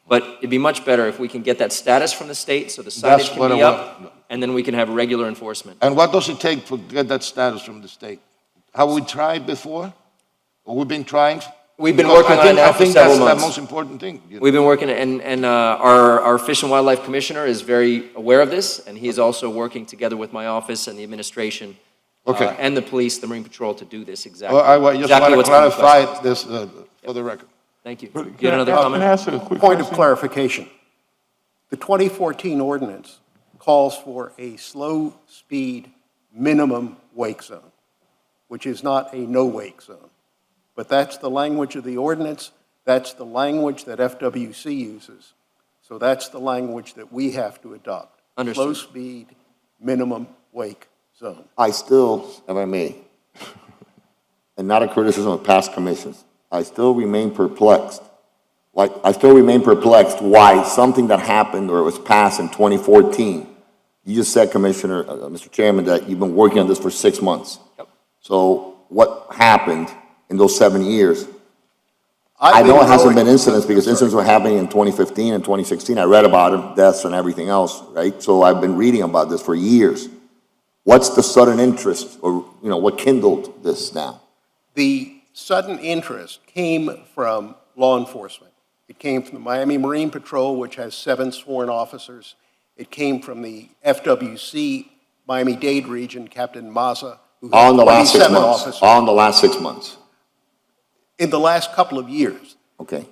But it'd be much better if we can get that status from the state so the signage can be up, and then we can have regular enforcement. And what does it take to get that status from the state? Have we tried before? Or we've been trying? We've been working on it now for several I think that's months. the most important thing. We've been working, and our Fish and Wildlife Commissioner is very aware of this, and he is also working together with my office and the administration and the police, the Marine Patrol, to do this exactly. Well, I just exactly want to what's been clarify requested. this for the record. Thank you. You have another comment? Can I ask a quick point of clarification? The 2014 ordinance calls for a slow-speed minimum wake zone, which is not a no-wake zone. But that's the language of the ordinance. That's the language that FWC uses. So that's the language that we have to adopt. Understood. Slow-speed minimum wake zone. I still, if I may, and not a criticism of past commissions, I still remain perplexed. I still remain perplexed why something that happened or was passed in 2014, you just said, Commissioner, Mr. Chairman, that you've been working on this for 6 months. Yep. So what happened in those 7 years? I know it hasn't been incidents because incidents were happening in 2015 and 2016. I read about them, deaths and everything else, right? So I've been reading about this for years. What's the sudden interest, or what kindled this now? The sudden interest came from law enforcement. It came from the Miami Marine Patrol, which has 7 sworn officers. It came from the FWC Miami-Dade region, Captain Maza, who On has the last 6 27 months. officers. On the last 6 months. In the last couple of years, Okay.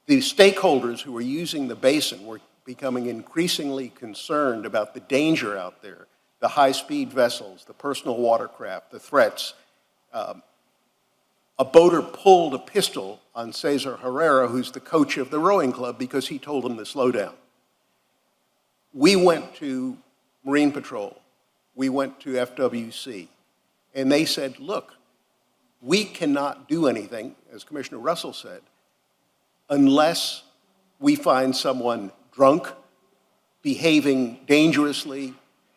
the stakeholders who are using the basin were becoming increasingly concerned about the danger out there, the high-speed vessels, the personal watercraft, the threats. A boater pulled a pistol on Cesar Herrera, who's the coach of the rowing club, because he told him to slow down. We went to Marine Patrol, we went to FWC, and they said, look, we cannot do anything, as Commissioner Russell said, unless we find someone drunk, behaving dangerously,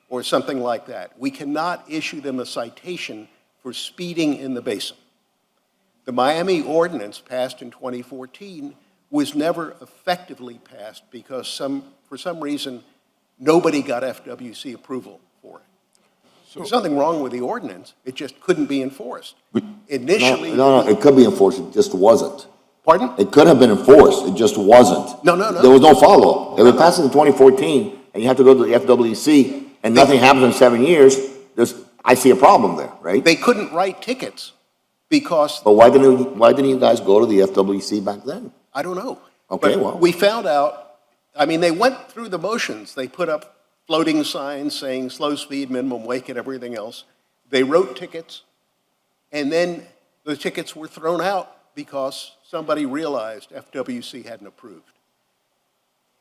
or something like that. We cannot issue them a citation for speeding in the basin. The Miami ordinance passed in 2014 was never effectively passed because for some reason, nobody got FWC approval for it. There's nothing wrong with the ordinance, it just couldn't be enforced. Initially. No, it could be enforced, it just wasn't. Pardon? It could have been enforced, it just wasn't. No. There was no follow-up. If it passes in 2014, and you have to go to the FWC, and nothing happens in 7 years, I see a problem there, right? They couldn't write tickets because. But why didn't you guys go to the FWC back then? I don't know. Okay, But well. we found out, they went through the motions. They put up floating signs saying slow speed, minimum wake, and everything else. They wrote tickets, and then the tickets were thrown out because somebody realized FWC hadn't approved.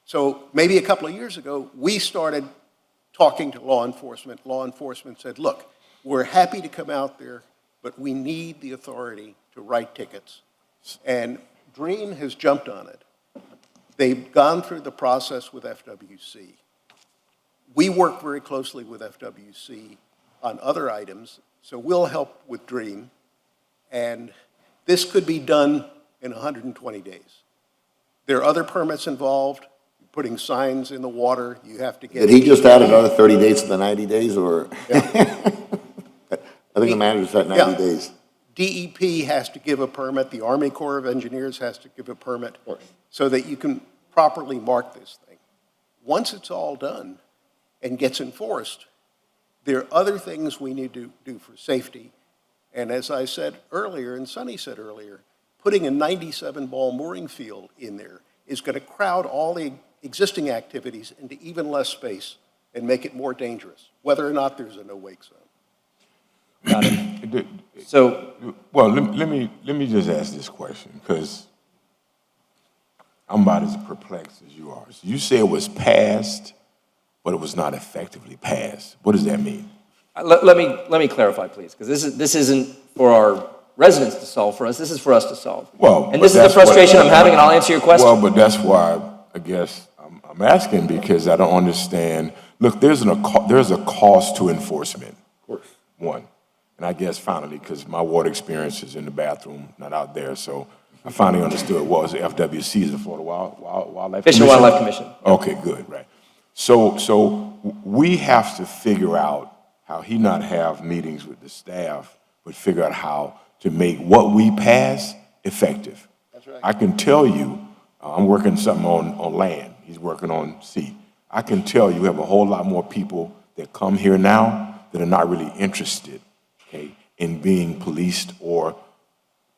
So maybe a couple of years ago, we started talking to law enforcement. Law enforcement said, look, we're happy to come out there, but we need the authority to write tickets. And Dream has jumped on it. They've gone through the process with FWC. We work very closely with FWC on other items, so we'll help with Dream. And this could be done in 120 days. There are other permits involved, putting signs in the water, you have to get. Did he just add another 30 days to the 90 days, or? I think the manager said 90 days. DEP has to give a permit, the Army Corps of Engineers has to give a permit, so that you can properly mark this thing. Once it's all done and gets enforced, there are other things we need to do for safety. And as I said earlier, and Sonny said earlier, putting a 97-ball mooring field in there is going to crowd all the existing activities into even less space and make it more dangerous, whether or not there's a no-wake zone. Got it. So, well, let me just ask this question, because I'm about as perplexed as you are. So you say it was passed, but it was not effectively passed. What does that mean? let me clarify, please, because this isn't for our residents to solve for us. This is for us to solve. Well, and this is the frustration I'm having, and I'll answer your question. Well, but that's why I guess I'm asking, because I don't understand. Look, there's a cost to enforcement. Of course. One. And I guess finally, because my water experience is in the bathroom, not out there, so I finally understood what was the FWC, is the Florida Wildlife Fish and Commission? Wildlife Commission. Okay, good, right. So we have to figure out how he not have meetings with the staff, but figure out how to make what we pass effective. That's right. I can tell you, I'm working something on land. He's working on sea. I can tell you have a whole lot more people that come here now that are not really interested, okay, in being policed or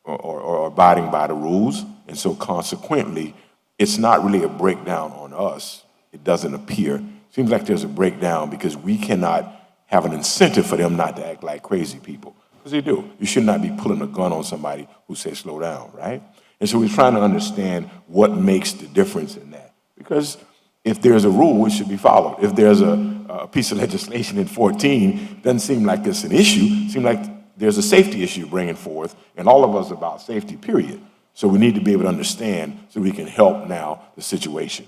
abiding by the rules. And so consequently, it's not really a breakdown on us. It doesn't appear. Seems like there's a breakdown because we cannot have an incentive for them not to act like crazy people. Because they do. You should not be pulling a gun on somebody who says slow down, right? And so we're trying to understand what makes the difference in that. Because if there's a rule, it should be followed. If there's a piece of legislation in 14, doesn't seem like it's an issue. It seems like there's a safety issue bringing forth, and all of us are about safety, period. So we need to be able to understand so we can help now the situation.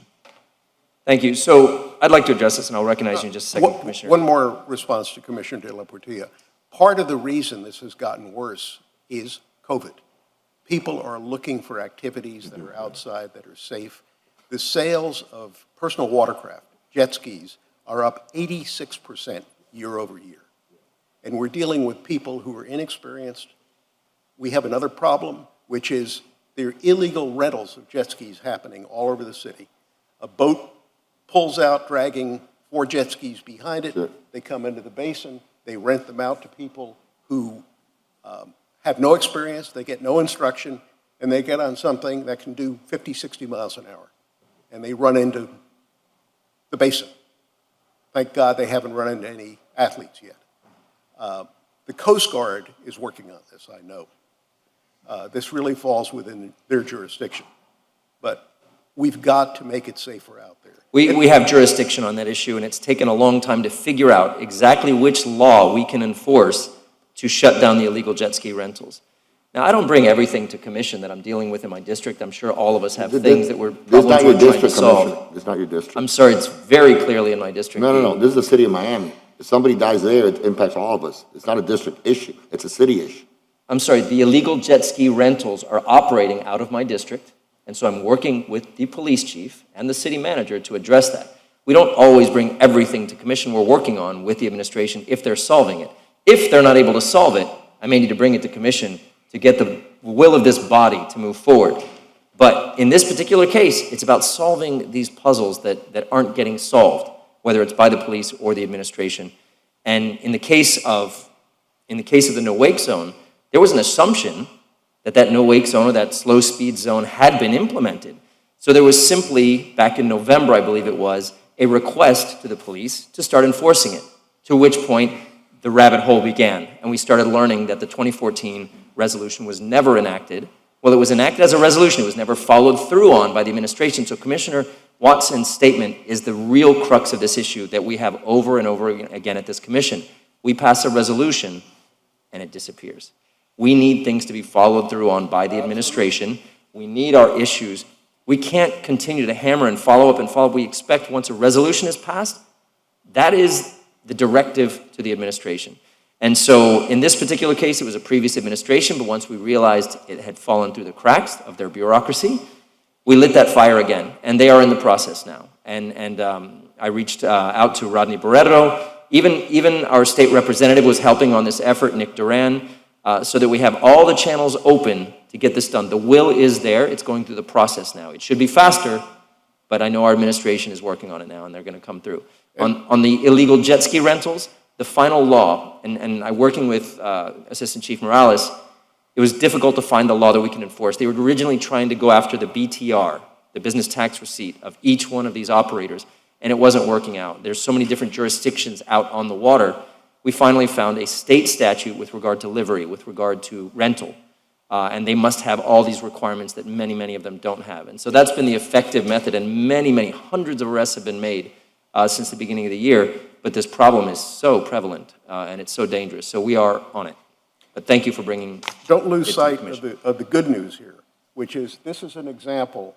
Thank you. So I'd like to address this, and I'll recognize you in just a second, Commissioner. One more response to Commissioner De La Portilla. Part of the reason this has gotten worse is COVID. People are looking for activities that are outside, that are safe. The sales of personal watercraft, jet skis, are up 86% year over year. And we're dealing with people who are inexperienced. We have another problem, which is there are illegal rentals of jet skis happening all over the city. A boat pulls out, dragging 4 jet skis behind it. Sure. They come into the basin. They rent them out to people who have no experience. They get no instruction, and they get on something that can do 50, 60 miles an hour. And they run into the basin. Thank God they haven't run into any athletes yet. The Coast Guard is working on this, I know. This really falls within their jurisdiction. But we've got to make it safer out there. We have jurisdiction on that issue, and it's taken a long time to figure out exactly which law we can enforce to shut down the illegal jet ski rentals. Now, I don't bring everything to commission that I'm dealing with in my district. I'm sure all of us have things that we're problems we're trying to solve. It's not your district. I'm sorry, it's very clearly in my district. No. This is the city of Miami. If somebody dies there, it impacts all of us. It's not a district issue. It's a city issue. I'm sorry, the illegal jet ski rentals are operating out of my district, and so I'm working with the police chief and the city manager to address that. We don't always bring everything to commission we're working on with the administration if they're solving it. If they're not able to solve it, I may need to bring it to commission to get the will of this body to move forward. But in this particular case, it's about solving these puzzles that aren't getting solved, whether it's by the police or the administration. And in the case of the no-wake zone, there was an assumption that no-wake zone or that slow-speed zone had been implemented. So there was simply, back in November, I believe it was, a request to the police to start enforcing it, to which point the rabbit hole began. And we started learning that the 2014 resolution was never enacted. Well, it was enacted as a resolution. It was never followed through on by the administration. So Commissioner Watson's statement is the real crux of this issue that we have over and over again at this commission. We pass a resolution, and it disappears. We need things to be followed through on by the administration. We need our issues. We can't continue to hammer and follow up and follow up. We expect once a resolution is passed, that is the directive to the administration. And so in this particular case, it was a previous administration, but once we realized it had fallen through the cracks of their bureaucracy, we lit that fire again, and they are in the process now. And I reached out to Rodney Barreto. Even our state representative was helping on this effort, Nick Duran, so that we have all the channels open to get this done. The will is there. It's going through the process now. It should be faster, but I know our administration is working on it now, and they're going to come through. On the illegal jet ski rentals, the final law, and I'm working with Assistant Chief Morales, it was difficult to find the law that we can enforce. They were originally trying to go after the BTR, the business tax receipt of each one of these operators, and it wasn't working out. There's so many different jurisdictions out on the water. We finally found a state statute with regard to livery, with regard to rental, and they must have all these requirements that many, many of them don't have. And so that's been the effective method, and many, many hundreds of arrests have been made since the beginning of the year, but this problem is so prevalent, and it's so dangerous. So we are on it. But thank you for bringing Don't lose it to the sight commission. of the good news here, which is this is an example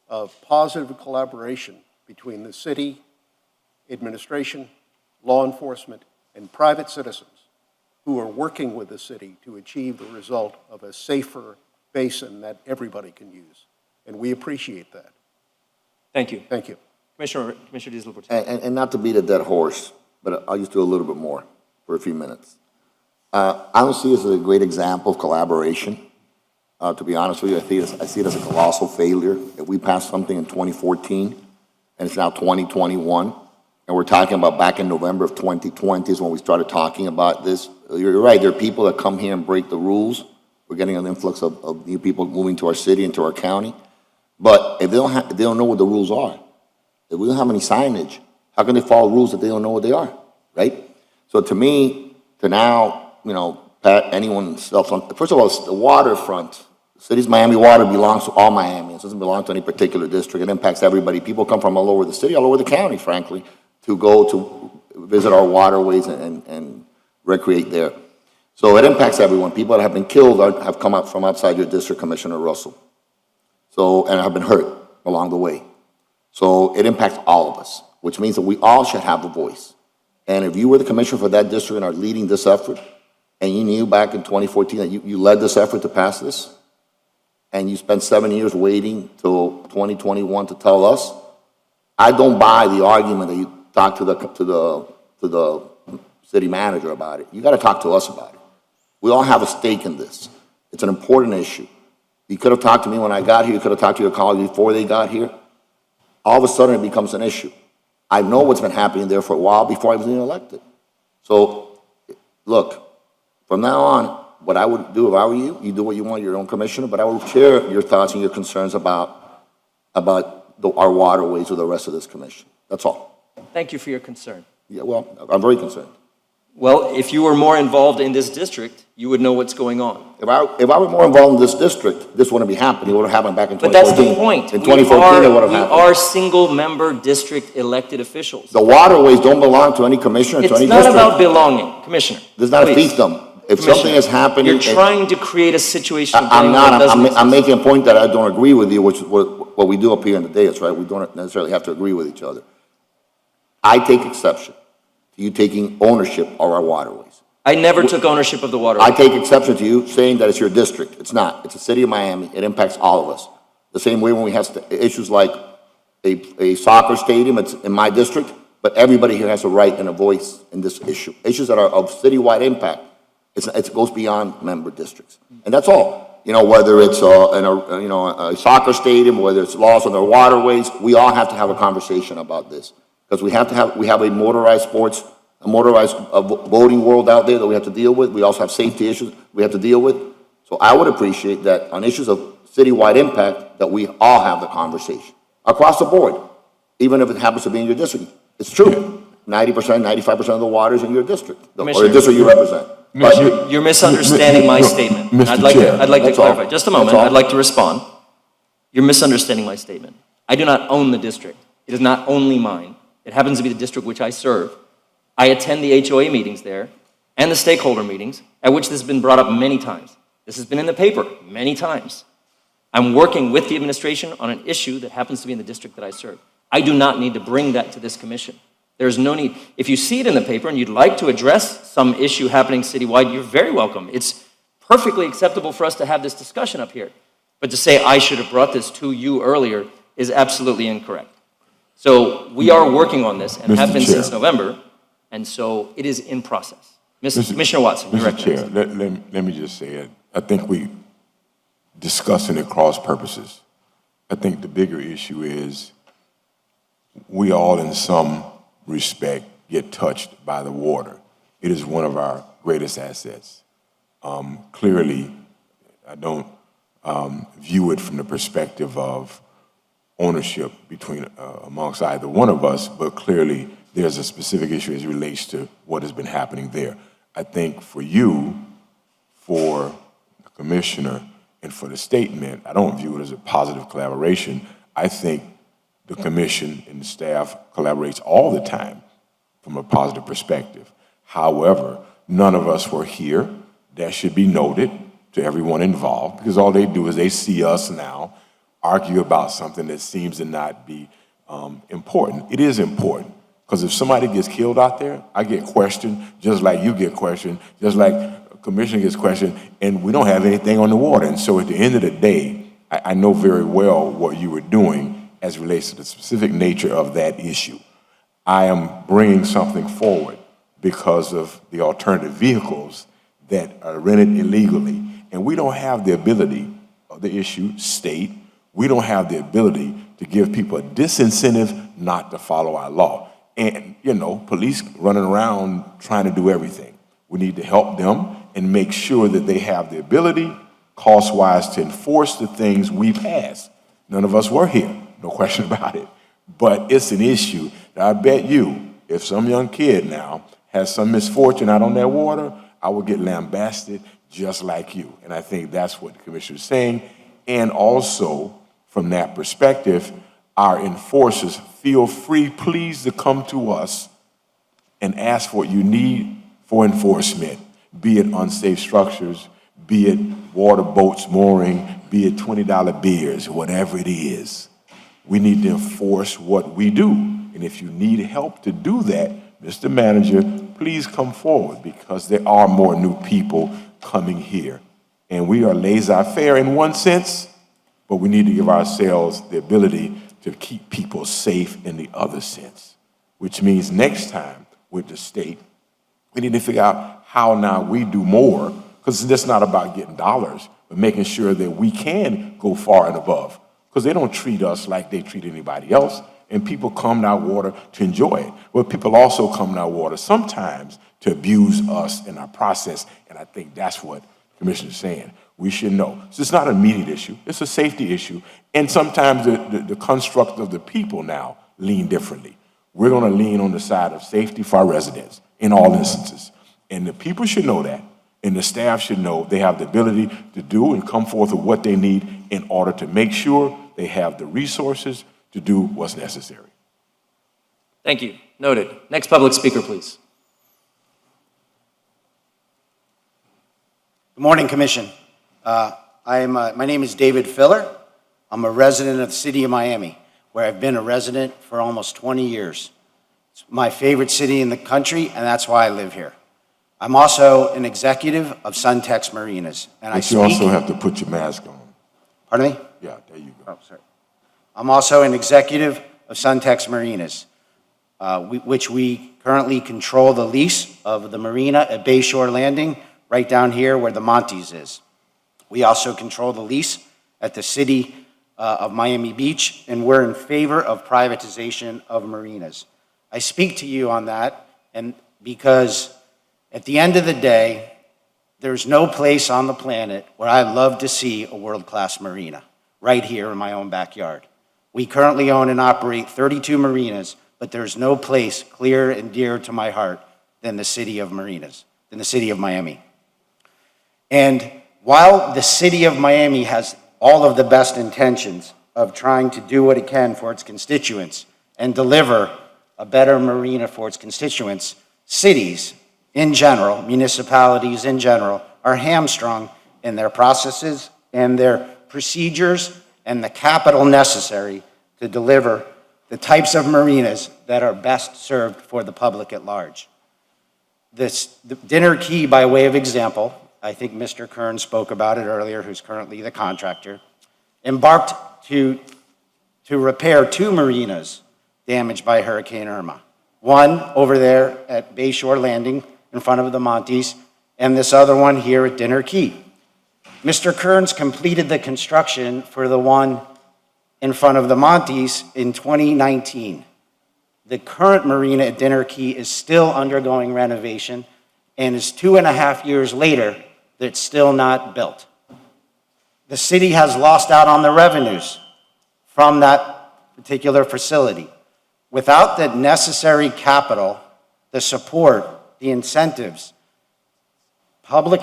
of positive collaboration between the city, administration, law enforcement, and private citizens who are working with the city to achieve the result of a safer basin that everybody can use. And we appreciate that. Thank you. Thank you. Commissioner Diesel-Portillo. And not to beat a dead horse, but I'll just do a little bit more for a few minutes. I don't see this as a great example of collaboration. To be honest with you, I see it as a colossal failure. If we passed something in 2014, and it's now 2021, and we're talking about back in November of 2020 is when we started talking about this. You're right, there are people that come here and break the rules. We're getting an influx of new people moving to our city and to our county. But if they don't know what the rules are, if we don't have any signage, how can they follow rules that they don't know what they are, right? So to me, to now, pat anyone self on, first of all, it's the waterfront. The city's Miami water belongs to all Miamians. It doesn't belong to any particular district. It impacts everybody. People come from all over the city, all over the county, frankly, to go to visit our waterways and recreate there. So it impacts everyone. People that have been killed have come out from outside your district, Commissioner Russell. So, and have been hurt along the way. So it impacts all of us, which means that we all should have a voice. And if you were the commissioner for that district and are leading this effort, and you knew back in 2014 that you led this effort to pass this, and you spent 7 years waiting till 2021 to tell us, I don't buy the argument that you talked to the city manager about it. You got to talk to us about it. We all have a stake in this. It's an important issue. You could have talked to me when I got here. You could have talked to your colleagues before they got here. All of a sudden, it becomes an issue. I know what's been happening there for a while before I was even elected. So, look, from now on, what I would do if I were you, you do what you want, your own commissioner, but I would share your thoughts and your concerns about our waterways with the rest of this commission. That's all. Thank you for your concern. Yeah, well, I'm very concerned. Well, if you were more involved in this district, you would know what's going on. If I were more involved in this district, this wouldn't be happening. It would have happened back in 2014. But that's the point. In 2014, it would have happened. We are single-member district elected officials. The waterways don't belong to any commissioner, to any It's district. not about belonging, Commissioner. There's not a Please. fiefdom. If Commissioner, something is happening. You're trying to create a situation. of I'm getting not. what doesn't I'm exist. making a point that I don't agree with you, which is what we do up here in the dais, right? We don't necessarily have to agree with each other. I take exception to you taking ownership of our waterways. I never took ownership of the water. I take exception to you saying that it's your district. It's not. It's the city of Miami. It impacts all of us. The same way when we have issues like a soccer stadium, it's in my district, but everybody here has a right and a voice in this issue. Issues that are of citywide impact, it goes beyond member districts. And that's all. Whether it's a soccer stadium, whether it's laws on their waterways, we all have to have a conversation about this. Because we have a motorized voting world out there that we have to deal with. We also have safety issues we have to deal with. So I would appreciate that on issues of citywide impact, that we all have the conversation across the board, even if it happens to be in your district. It's true. 90%, 95% of the water is in your district, or the district you represent. But You're misunderstanding my statement. Mr. I'd like to That's all. clarify. Just a moment. That's all. I'd like to respond. You're misunderstanding my statement. I do not own the district. It is not only mine. It happens to be the district which I serve. I attend the HOA meetings there and the stakeholder meetings, at which this has been brought up many times. This has been in the paper many times. I'm working with the administration on an issue that happens to be in the district that I serve. I do not need to bring that to this commission. There's no need. If you see it in the paper and you'd like to address some issue happening citywide, you're very welcome. It's perfectly acceptable for us to have this discussion up here. But to say I should have brought this to you earlier is absolutely incorrect. So we are working on this and have been since November, and so it is in process. Commissioner Watson, you're Mr. Chair, let me just say it. I think we discussing it cross purposes. I think the bigger issue is we all in some respect get touched by the water. It is one of our greatest assets. Clearly, I don't view it from the perspective of ownership between amongst either one of us, but clearly there's a specific issue as it relates to what has been happening there. I think for you, for the commissioner, and for the statement, I don't view it as a positive collaboration. I think the commission and the staff collaborates all the time from a positive perspective. However, none of us were here. That should be noted to everyone involved, because all they do is they see us now argue about something that seems to not be important. It is important, because if somebody gets killed out there, I get questioned, just like you get questioned, just like a commissioner gets questioned, and we don't have anything on the water. And so at the end of the day, I know very well what you were doing as it relates to the specific nature of that issue. I am bringing something forward because of the alternative vehicles that are rented illegally. And we don't have the ability of the issue, state, we don't have the ability to give people a disincentive not to follow our law. And, you know, police running around trying to do everything. We need to help them and make sure that they have the ability, cost-wise, to enforce the things we pass. None of us were here, no question about it. But it's an issue that I bet you, if some young kid now has some misfortune out on that water, I will get lambasted just like you. And I think that's what the commissioner is saying. And also, from that perspective, our enforcers, feel free, please, to come to us and ask for what you need for enforcement, be it unsafe structures, be it water boats mooring, be it $20 beers, whatever it is. We need to enforce what we do. And if you need help to do that, Mr. Manager, please come forward, because there are more new people coming here. And we are laissez-faire in one sense, but we need to give ourselves the ability to keep people safe in the other sense, which means next time with the state, we need to figure out how now we do more, because it's just not about getting dollars, but making sure that we can go far and above, because they don't treat us like they treat anybody else. And people come to our water to enjoy it. But people also come to our water sometimes to abuse us in our process. And I think that's what the commissioner is saying. We should know. So it's not an immediate issue. It's a safety issue. And sometimes the construct of the people now lean differently. We're going to lean on the side of safety for our residents in all instances. And the people should know that. And the staff should know they have the ability to do and come forth with what they need in order to make sure they have the resources to do what's necessary. Thank you. Noted. Next public speaker, please. Good morning, Commission. My name is David Filler. I'm a resident of the city of Miami, where I've been a resident for almost 20 years. It's my favorite city in the country, and that's why I live here. I'm also an executive of Suntex Marinas. And But you also have to put your mask on. Pardon me? Yeah, there you go. Oh, sorry. I'm also an executive of Suntex Marinas, which we currently control the lease of the marina at Bayshore Landing, right down here where the Montes is. We also control the lease at the city of Miami Beach, and we're in favor of privatization of marinas. I speak to you on that, and because at the end of the day, there's no place on the planet where I love to see a world-class marina, right here in my own backyard. We currently own and operate 32 marinas, but there's no place clear and dear to my heart than the city of marinas, than the city of Miami. And while the city of Miami has all of the best intentions of trying to do what it can for its constituents and deliver a better marina for its constituents, cities in general, municipalities in general, are hamstrung in their processes and their procedures and the capital necessary to deliver the types of marinas that are best served for the public at large. The Dinner Key, by way of example, I think Mr. Kern spoke about it earlier, who's currently the contractor, embarked to repair 2 marinas damaged by Hurricane Irma. One over there at Bayshore Landing in front of the Montes, and this other one here at Dinner Key. Mr. Kearns completed the construction for the one in front of the Montes in 2019. The current marina at Dinner Key is still undergoing renovation and is 2.5 years later that's still not built. The city has lost out on the revenues from that particular facility. Without the necessary capital, the support, the incentives, public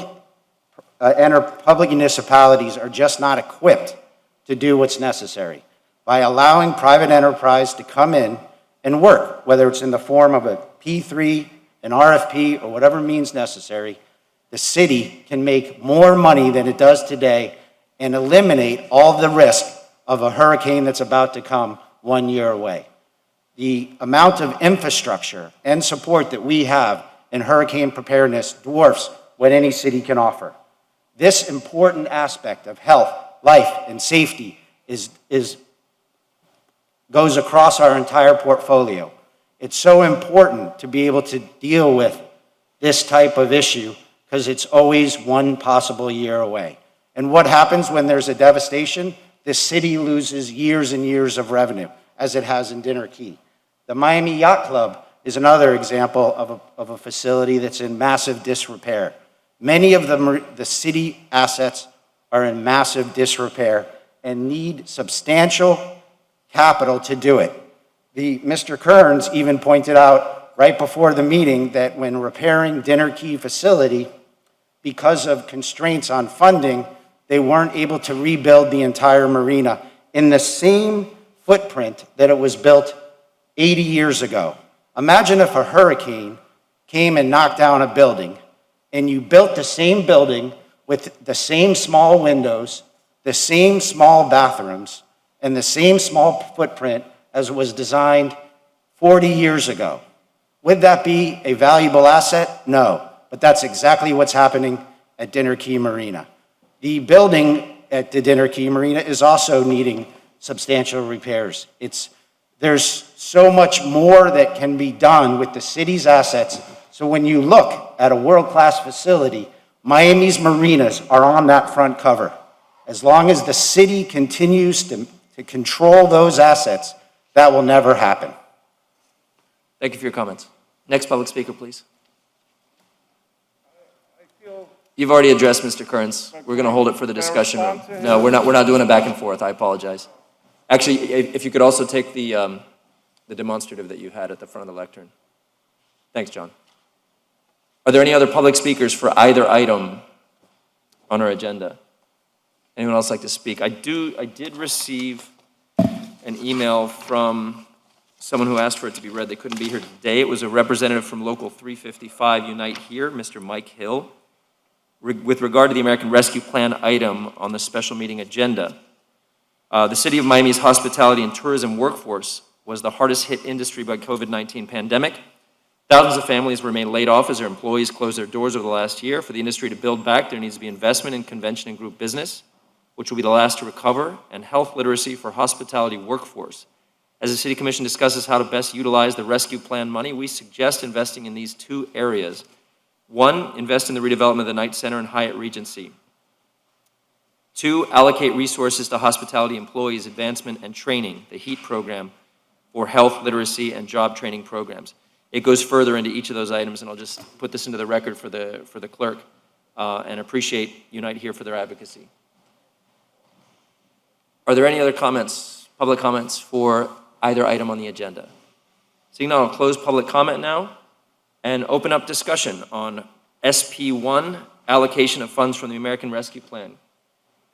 municipalities are just not equipped to do what's necessary. By allowing private enterprise to come in and work, whether it's in the form of a P3, an RFP, or whatever means necessary, the city can make more money than it does today and eliminate all the risk of a hurricane that's about to come 1 year away. The amount of infrastructure and support that we have in hurricane preparedness dwarfs what any city can offer. This important aspect of health, life, and safety goes across our entire portfolio. It's so important to be able to deal with this type of issue because it's always one possible year away. And what happens when there's a devastation? The city loses years and years of revenue, as it has in Dinner Key. The Miami Yacht Club is another example of a facility that's in massive disrepair. Many of the city assets are in massive disrepair and need substantial capital to do it. Mr. Kearns even pointed out right before the meeting that when repairing Dinner Key facility, because of constraints on funding, they weren't able to rebuild the entire marina in the same footprint that it was built 80 years ago. Imagine if a hurricane came and knocked down a building, and you built the same building with the same small windows, the same small bathrooms, and the same small footprint as was designed 40 years ago. Would that be a valuable asset? No, but that's exactly what's happening at Dinner Key Marina. The building at the Dinner Key Marina is also needing substantial repairs. There's so much more that can be done with the city's assets. So when you look at a world-class facility, Miami's marinas are on that front cover. As long as the city continues to control those assets, that will never happen. Thank you for your comments. Next public speaker, please. You've already addressed Mr. Kearns. We're going to hold it for the discussion room. No, we're not doing it back and forth. I apologize. Actually, if you could also take the demonstrative that you had at the front of the lectern. Thanks, John. Are there any other public speakers for either item on our agenda? Anyone else like to speak? I did receive an email from someone who asked for it to be read. They couldn't be here today. It was a representative from Local 355 Unite Here, Mr. Mike Hill, with regard to the American Rescue Plan item on the special meeting agenda. The City of Miami's hospitality and tourism workforce was the hardest hit industry by COVID-19 pandemic. Thousands of families remain laid off as their employees close their doors over the last year. For the industry to build back, there needs to be investment in convention and group business, which will be the last to recover, and health literacy for hospitality workforce. As the City Commission discusses how to best utilize the rescue plan money, we suggest investing in these two areas. One, invest in the redevelopment of the Knight Center and Hyatt Regency. Two, allocate resources to hospitality employees, advancement and training, the HEAT program, for health literacy and job training programs. It goes further into each of those items, and I'll just put this into the record for the clerk and appreciate Unite Here for their advocacy. Are there any other comments, public comments for either item on the agenda? Seeing none, I'll close public comment now and open up discussion on SP1, allocation of funds from the American Rescue Plan.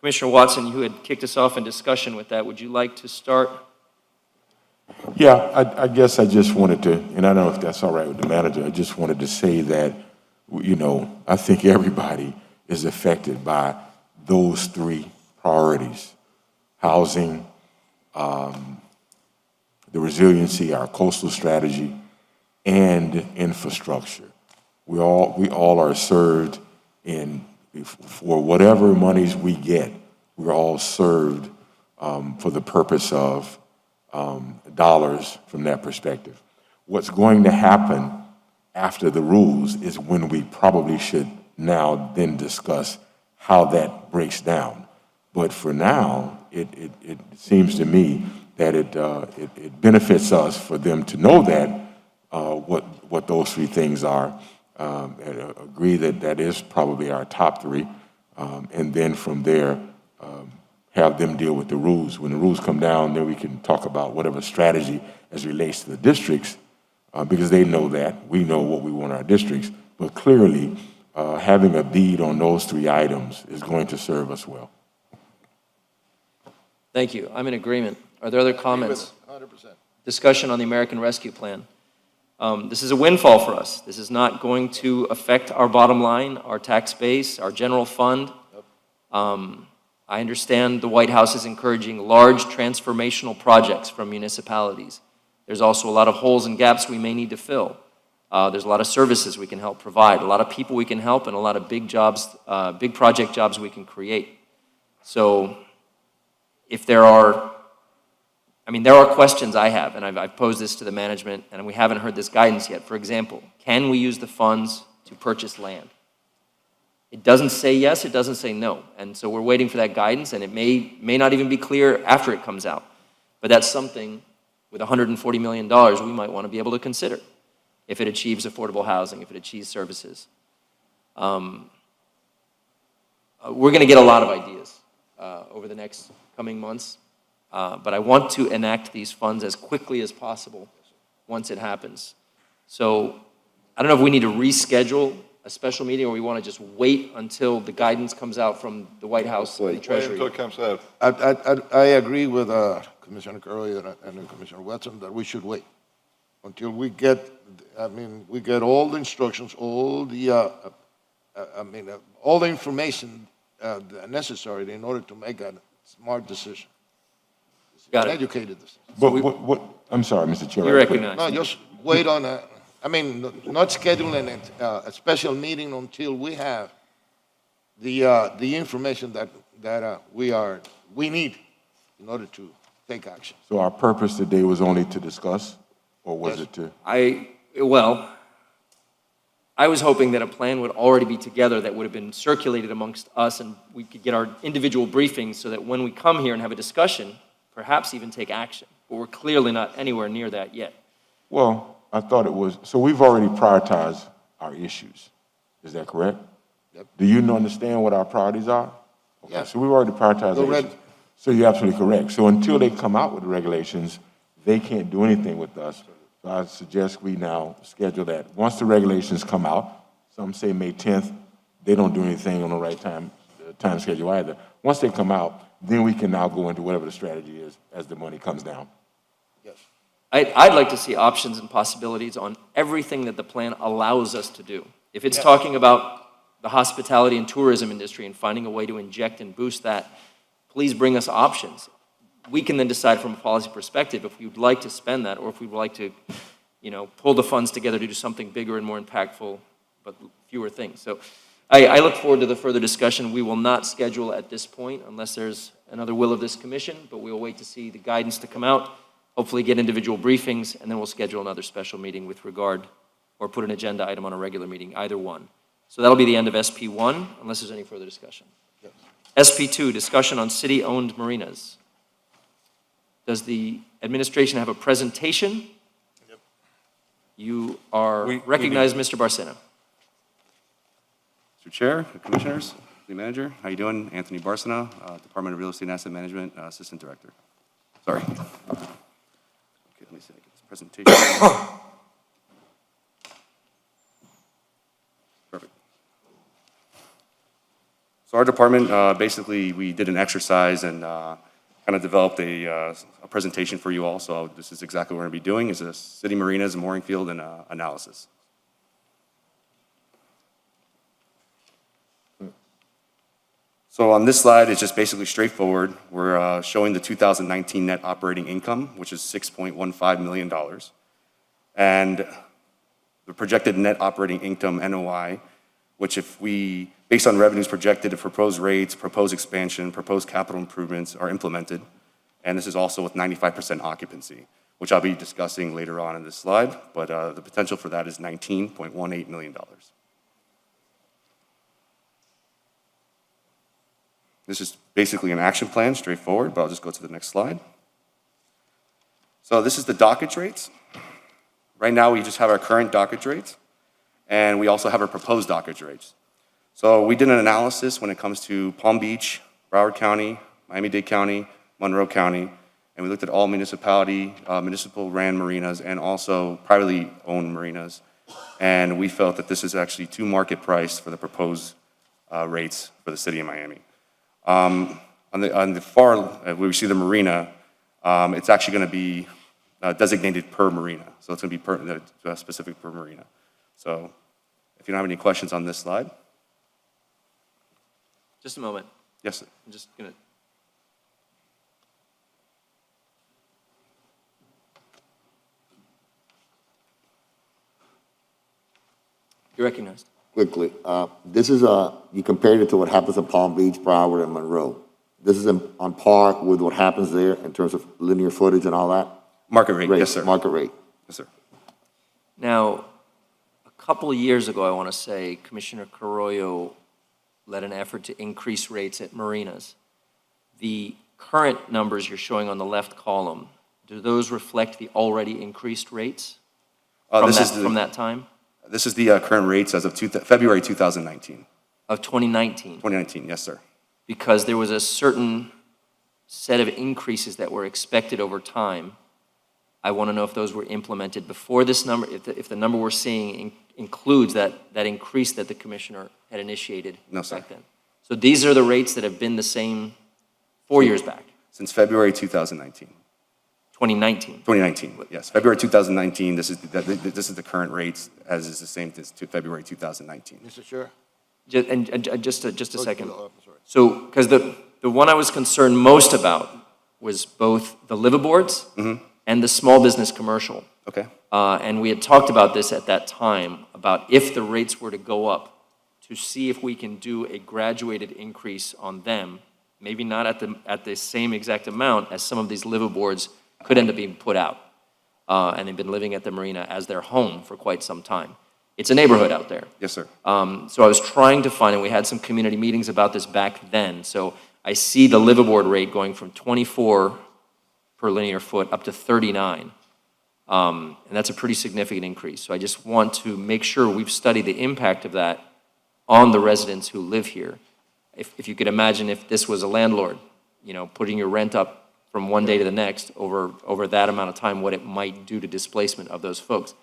Commissioner Watson, you had kicked us off in discussion with that. Would you like to start? Yeah, I guess I just wanted to, and I don't know if that's all right with the manager, I just wanted to say that, you know, I think everybody is affected by those three priorities: housing, the resiliency, our coastal strategy, and infrastructure. We all are served for whatever monies we get, we're all served for the purpose of dollars from that perspective. What's going to happen after the rules is when we probably should now then discuss how that breaks down. But for now, it seems to me that it benefits us for them to know that, what those three things are. And agree that that is probably our top three. And then from there, have them deal with the rules. When the rules come down, then we can talk about whatever strategy as relates to the districts, because they know that. We know what we want our districts. But clearly, having a lead on those three items is going to serve us well. Thank you. I'm in agreement. Are there other comments? 100%. Discussion on the American Rescue Plan. This is a windfall for us. This is not going to affect our bottom line, our tax base, our general fund. I understand the White House is encouraging large transformational projects from municipalities. There's also a lot of holes and gaps we may need to fill. There's a lot of services we can help provide, a lot of people we can help, and a lot of big jobs, big project jobs we can create. So if there are, there are questions I have, and I've posed this to the management, and we haven't heard this guidance yet. For example, can we use the funds to purchase land? It doesn't say yes, it doesn't say no. And so we're waiting for that guidance, and it may not even be clear after it comes out. But that's something, with $140 million, we might want to be able to consider if it achieves affordable housing, if it achieves services. We're going to get a lot of ideas over the next coming months. But I want to enact these funds as quickly as possible once it happens. So I don't know if we need to reschedule a special meeting or we want to just wait until the guidance comes out from the White House and the Treasury. Wait until it comes out. I agree with Commissioner Curley and Commissioner Watson that we should wait until we get, we get all the instructions, all the, all the information necessary in order to make a smart decision. Got it. Educated decision. But I'm sorry, Mr. Chair. You recognize. No, just wait on not scheduling a special meeting until we have the information that we need in order to take action. So our purpose today was only to discuss, or was it to? I was hoping that a plan would already be together that would have been circulated amongst us and we could get our individual briefings so that when we come here and have a discussion, perhaps even take action. But we're clearly not anywhere near that yet. Well, I thought it was, so we've already prioritized our issues. Is that correct? Yep. Do you understand what our priorities are? Okay, Yeah. so we've already prioritized Go our red. issues. So you're absolutely correct. So until they come out with the regulations, they can't do anything with us. So I suggest we now schedule that. Once the regulations come out, some say May 10th, they don't do anything on the right time schedule either. Once they come out, then we can now go into whatever the strategy is as the money comes down. Yes. I'd like to see options and possibilities on everything that the plan allows us to do. If it's talking about the hospitality and tourism industry and finding a way to inject and boost that, please bring us options. We can then decide from a policy perspective if we would like to spend that or if we would like to, pull the funds together to do something bigger and more impactful, but fewer things. So I look forward to the further discussion. We will not schedule at this point unless there's another will of this commission, but we will wait to see the guidance to come out, hopefully get individual briefings, and then we'll schedule another special meeting with regard, or put an agenda item on a regular meeting, either one. So that'll be the end of SP1, unless there's any further discussion. Yes. SP2, discussion on city-owned marinas. Does the administration have a presentation? Yep. You are We recognized, Mr. Barcena. Mr. Chair, Commissioners, City Manager, how you doing? Anthony Barcena, Department of Real Estate and Asset Management, Assistant Director. Sorry. Okay, let me see. I get this presentation. Perfect. So our department, basically, we did an exercise and kind of developed a presentation for you all. So this is exactly what we're going to be doing, is a city marinas and mooring field and analysis. So on this slide, it's just basically straightforward. We're showing the 2019 net operating income, which is $6.15 million. And the projected net operating income, NOI, which if we, based on revenues projected, if proposed rates, proposed expansion, proposed capital improvements are implemented, and this is also with 95% occupancy, which I'll be discussing later on in this slide, but the potential for that is $19.18 million. This is basically an action plan, straightforward, but I'll just go to the next slide. So this is the dockage rates. Right now, we just have our current dockage rates, and we also have our proposed dockage rates. So we did an analysis when it comes to Palm Beach, Broward County, Miami-Dade County, Monroe County, and we looked at all municipal ran marinas and also privately owned marinas. And we felt that this is actually too market priced for the proposed rates for the city of Miami. On the far, where we see the marina, it's actually going to be designated per marina. So it's going to be specific per marina. So if you don't have any questions on this slide. Just a moment. Yes, sir. I'm just going to. You're recognized. Quickly, this is you compared it to what happens in Palm Beach, Broward, and Monroe. This is on par with what happens there in terms of linear footage and all that? Market rate, yes, sir. Market rate. Yes, sir. Now, a couple of years ago, I want to say, Commissioner Carollo led an effort to increase rates at marinas. The current numbers you're showing on the left column, do those reflect the already increased rates from that time? This is the current rates as of February 2019. Of 2019? 2019, yes, sir. Because there was a certain set of increases that were expected over time. I want to know if those were implemented before this number, if the number we're seeing includes that increase that the commissioner had initiated back then. So these are the rates that have been the same 4 years back? Since February 2019. 2019? 2019, yes. February 2019, this is the current rates, as is the same as to February 2019. Mr. Chair? Just a second. So, because the one I was concerned most about was both the liveaboards and the small business commercial. Okay. And we had talked about this at that time, about if the rates were to go up, to see if we can do a graduated increase on them, maybe not at the same exact amount as some of these liveaboards could end up being put out. And they've been living at the marina as their home for quite some time. It's a neighborhood out there. Yes, sir. So I was trying to find, and we had some community meetings about this back then. So I see the liveaboard rate going from 24 per linear foot up to 39. And that's a pretty significant increase. So I just want to make sure we've studied the impact of that on the residents who live here. If you could imagine if this was a landlord, putting your rent up from one day to the next over that amount of time, what it might do to displacement of those folks.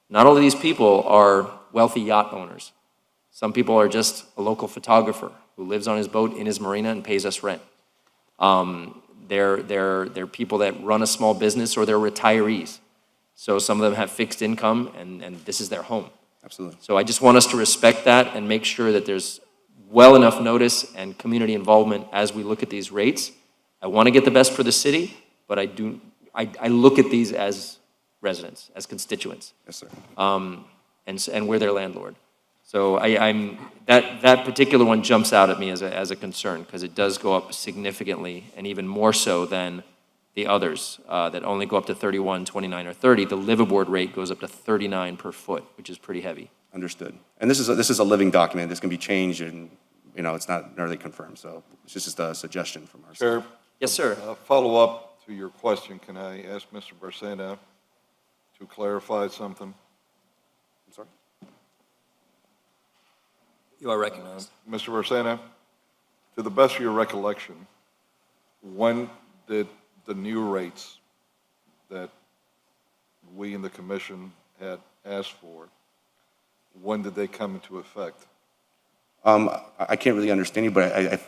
Not all of these people are wealthy yacht owners. Some people are just a local photographer who lives on his boat in his marina and pays us rent. They're people that run a small business, or they're retirees. So some of them have fixed income, and this is their home. Absolutely. So I just want us to respect that and make sure that there's well enough notice and community involvement as we look at these rates. I want to get the best for the city, but I look at these as residents, as constituents. Yes, sir. And we're their landlord. So that particular one jumps out at me as a concern, because it does go up significantly, and even more so than the others that only go up to 31, 29, or 30. The liveaboard rate goes up to 39 per foot, which is pretty heavy. Understood. And this is a living document. This can be changed, and it's not nearly confirmed. So it's just a suggestion from our side. Chair? Yes, sir. Follow up to your question, can I ask Mr. Barcena to clarify something? I'm sorry? You are recognized. Mr. Barcena, to the best of your recollection, when did the new rates that we in the commission had asked for, when did they come into effect? I can't really understand you, but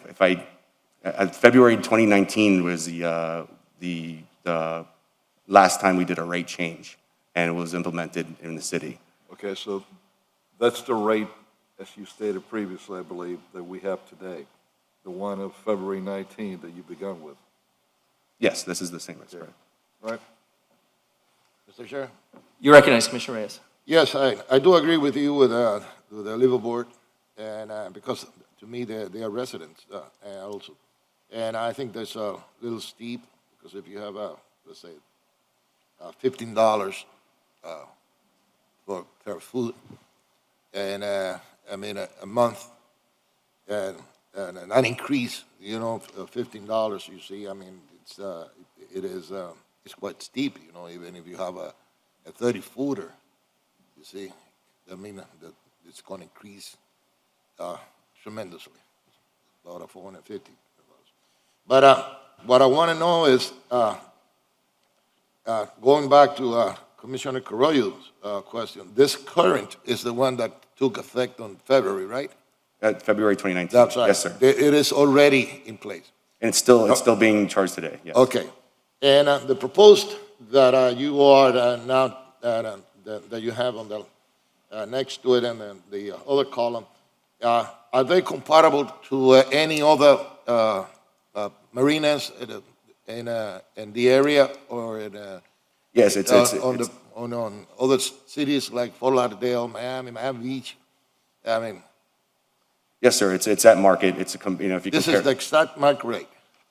February 2019 was the last time we did a rate change, and it was implemented in the city. Okay, so that's the rate, as you stated previously, I believe, that we have today, the one of February 19 that you begun with. Yes, this is the same. That's correct. Right? Mr. Chair? You recognize Commissioner Reyes. Yes, I do agree with you with the liveaboard, and because to me they are residents also, and I think that's a little steep, because if you have let's say $15 for their food, and a month, and an increase, of $15, you see, it is it's quite steep, you know, even if you have a 30-footer, you see, I mean, that it's going to increase tremendously, about 450. But what I want to know is, going back to Commissioner Carollo's question, this current is the one that took effect on February, right? February 2019. That's right. Yes, sir. It is already in place. And it's still being charged today, yes. Okay. And the proposed that you are now, that you have on the next to it and then the other column, are they comparable to any other marinas in the area or in Yes, it's on other cities like Fort Lauderdale, Miami Beach? I mean, yes, sir, it's at market. It's if you this compare. is the exact market rate.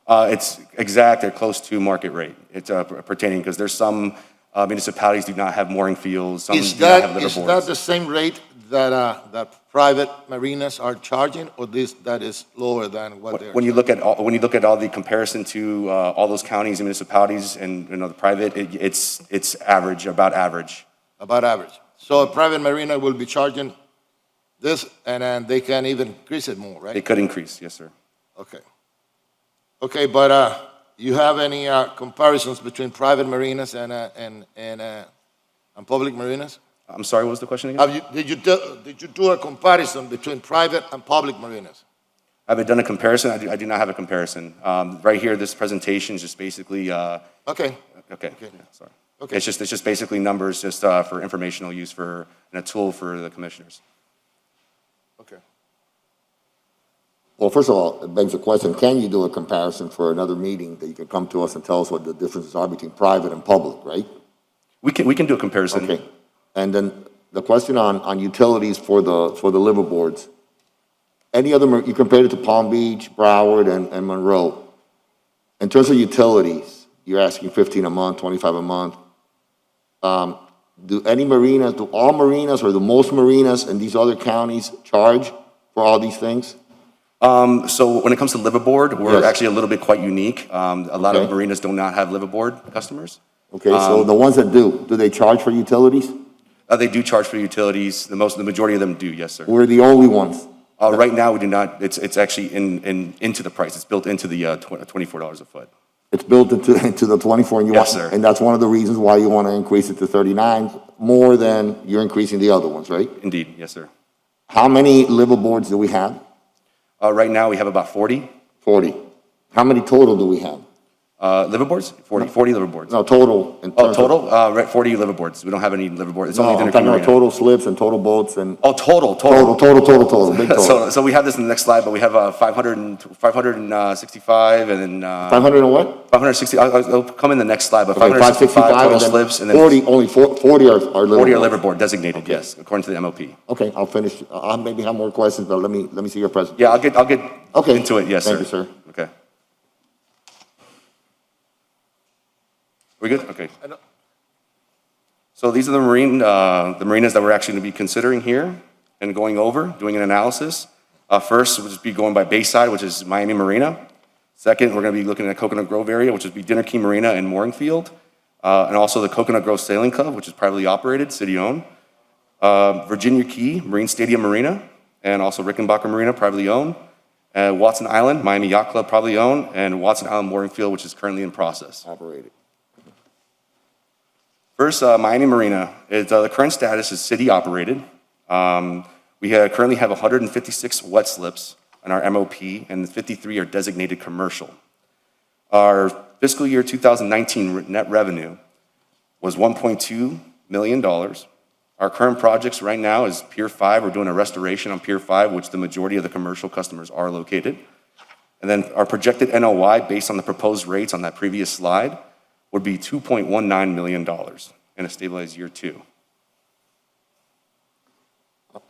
It's exact or close to market rate. It's pertaining, because there's some municipalities do not have mooring fields, some do not have Is liverboards. that the same rate that private marinas are charging, or that is lower than what they're? When you look at all the comparison to all those counties and municipalities and the private, it's average, about average. About average. So a private marina will be charging this, and then they can even increase it more, right? It could increase, yes, sir. Okay. Okay, but you have any comparisons between private marinas and public marinas? I'm sorry, what was the question again? Did you do a comparison between private and public marinas? Have I done a comparison? I do not have a comparison. Right here, this presentation is just basically. Okay. Okay. Yeah, sorry. Okay. It's just basically numbers, just for informational use and a tool for the commissioners. Okay. Well, first of all, it begs the question, can you do a comparison for another meeting that you can come to us and tell us what the differences are between private and public, right? We can do a comparison. Okay. And then the question on utilities for the liverboards. Any other, you compared it to Palm Beach, Broward, and Monroe. In terms of utilities, you're asking 15 a month, 25 a month. Do all marinas or the most marinas in these other counties charge for all these things? So when it comes to liverboard, we're Yes. actually a little bit quite unique. A lot of Okay. marinas do not have liverboard customers. Okay, so the ones that do they charge for utilities? They do charge for utilities. The majority of them do, yes, sir. We're the only ones. Right now, we do not. It's actually into the price. It's built into the $24 a foot. It's built into the 24, and Yes, sir. and that's one of the reasons why you want to increase it to 39, more than you're increasing the other ones, right? Indeed, yes, sir. How many liverboards do we have? Right now, we have about 40. 40. How many total do we have? Liverboards? 40 liverboards. No, total. In terms of- Total? 40 liverboards. We don't have any liverboards. It's No, only I'm Dinner talking King about Marina. total slips and total boats and. Total. Total, big total. So we have this in the next slide, but we have 565 and then. 500 and what? 560, I'll come in the next slide, but Okay, 565 total and then slips and then 40, only 40 are liverboards. 40 are liverboard designated, yes, according to the MOP. Okay, I'll finish. I'll maybe have more questions, but let me see your presentation. Yeah, I'll get Okay. into it, yes, sir. Thank you, sir. Okay. We good? Okay. So these are the marinas that we're actually going to be considering here and going over, doing an analysis. First, we'll just be going by Bayside, which is Miami Marina. Second, we're going to be looking at Coconut Grove area, which would be Dinner Key Marina and Mooring Field. And also the Coconut Grove Sailing Club, which is privately operated, city-owned. Virginia Key, Marine Stadium Marina, and also Rickenbacker Marina, privately owned. Watson Island, Miami Yacht Club, privately owned, and Watson Island Mooring Field, which is currently in process. Operated. First, Miami Marina. The current status is city-operated. We currently have 156 wet slips on our MOP, and 53 are designated commercial. Our fiscal year 2019 net revenue was $1.2 million. Our current projects right now is Pier 5. We're doing a restoration on Pier 5, which the majority of the commercial customers are located. And then our projected NOI, based on the proposed rates on that previous slide, would be $2.19 million in a stabilized year 2.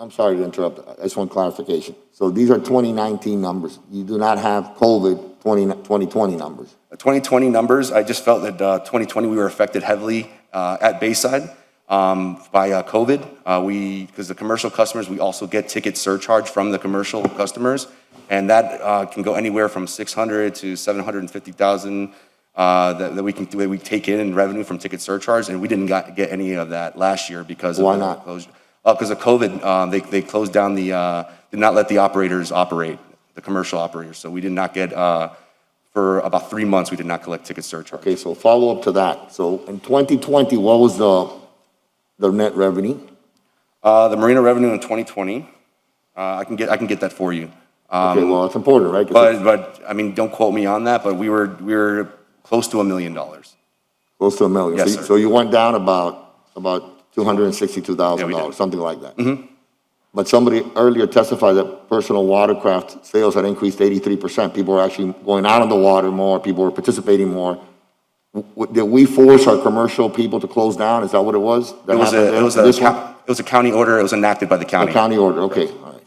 I'm sorry to interrupt. I just want clarification. So these are 2019 numbers. You do not have COVID 2020 numbers. 2020 numbers, I just felt that 2020 we were affected heavily at Bayside by COVID. Because the commercial customers, we also get ticket surcharge from the commercial customers, and that can go anywhere from $600,000 to $750,000 that we take in revenue from ticket surcharge, and we didn't get any of that last year because of Why the not? closure. Because of COVID, they closed down did not let the operators operate, the commercial operators. So we did not get, for about 3 months, we did not collect ticket surcharge. Okay, so follow up to that. So in 2020, what was the net revenue? The marina revenue in 2020, I can get that for you. Okay, well, it's important, right? 'Cause But, I mean, don't quote me on that, but we were close to $1 million. Close to $1 million. Yes, So sir. so you went down about $262,000, something like that. Mm-hmm. But somebody earlier testified that personal watercraft sales had increased 83%. People were actually going out on the water more, people were participating more. Did we force our commercial people to close down? Is that what it was? That happened there? It was a county order, it was enacted by the county. A county order, okay, all right.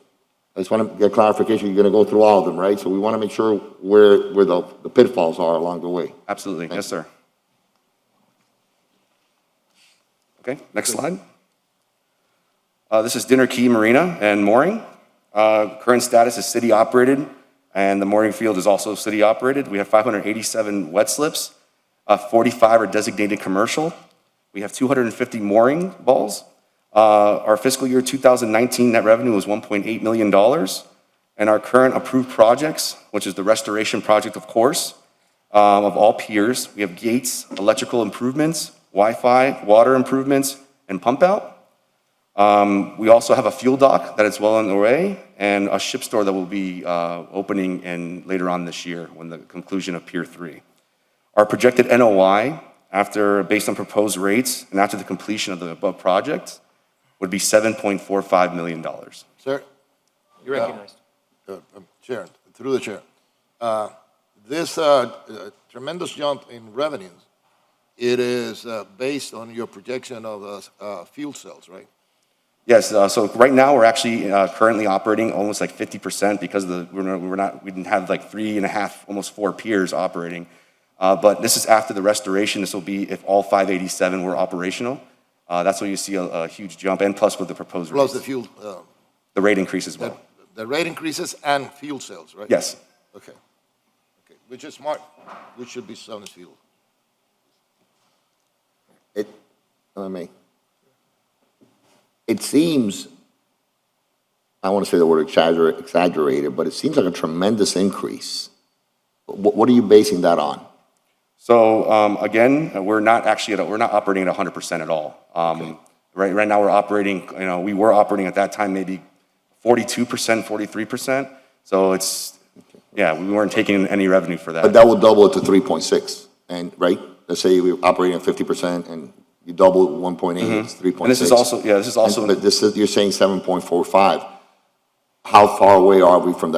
I just want to get clarification, you're going to go through all of them, right? So we want to make sure where the pitfalls are along the way. Absolutely, yes, sir. Okay, next slide. This is Dinner Key Marina and mooring. Current status is city operated, and the mooring field is also city operated. We have 587 wet slips, 45 are designated commercial. We have 250 mooring balls. Our fiscal year 2019 net revenue was $1.8 million. And our current approved projects, which is the restoration project, of course, of all piers, we have gates, electrical improvements, Wi-Fi, water improvements, and pump out. We also have a fuel dock that is well on the way, and a ship store that will be opening later on this year when the conclusion of Pier 3. Our projected NOI, based on proposed rates and after the completion of the above projects, would be $7.45 million. Sir? You're recognized. Chair, through the chair. This tremendous jump in revenues, it is based on your projection of fuel cells, right? Yes, so right now we're actually currently operating almost like 50% because we didn't have like 3.5, almost 4 piers operating. But this is after the restoration. This will be if all 587 were operational. That's where you see a huge jump, and plus with the proposed rates. Plus the fuel. The rate increase as well. The rate increases and fuel cells, right? Yes. Okay. Okay, which is smart, which should be selling fuel. It seems, I want to say the word exaggerated, but it seems like a tremendous increase. What are you basing that on? So again, we're not operating at 100% at all. Right now we're operating, we were operating at that time maybe 42%, 43%. So we weren't taking any revenue for that. But that will double it to 3.6, and right? Let's say we're operating at 50%, and you double 1.8, it's 3.6. And this is also, But you're saying 7.45. How far away are we from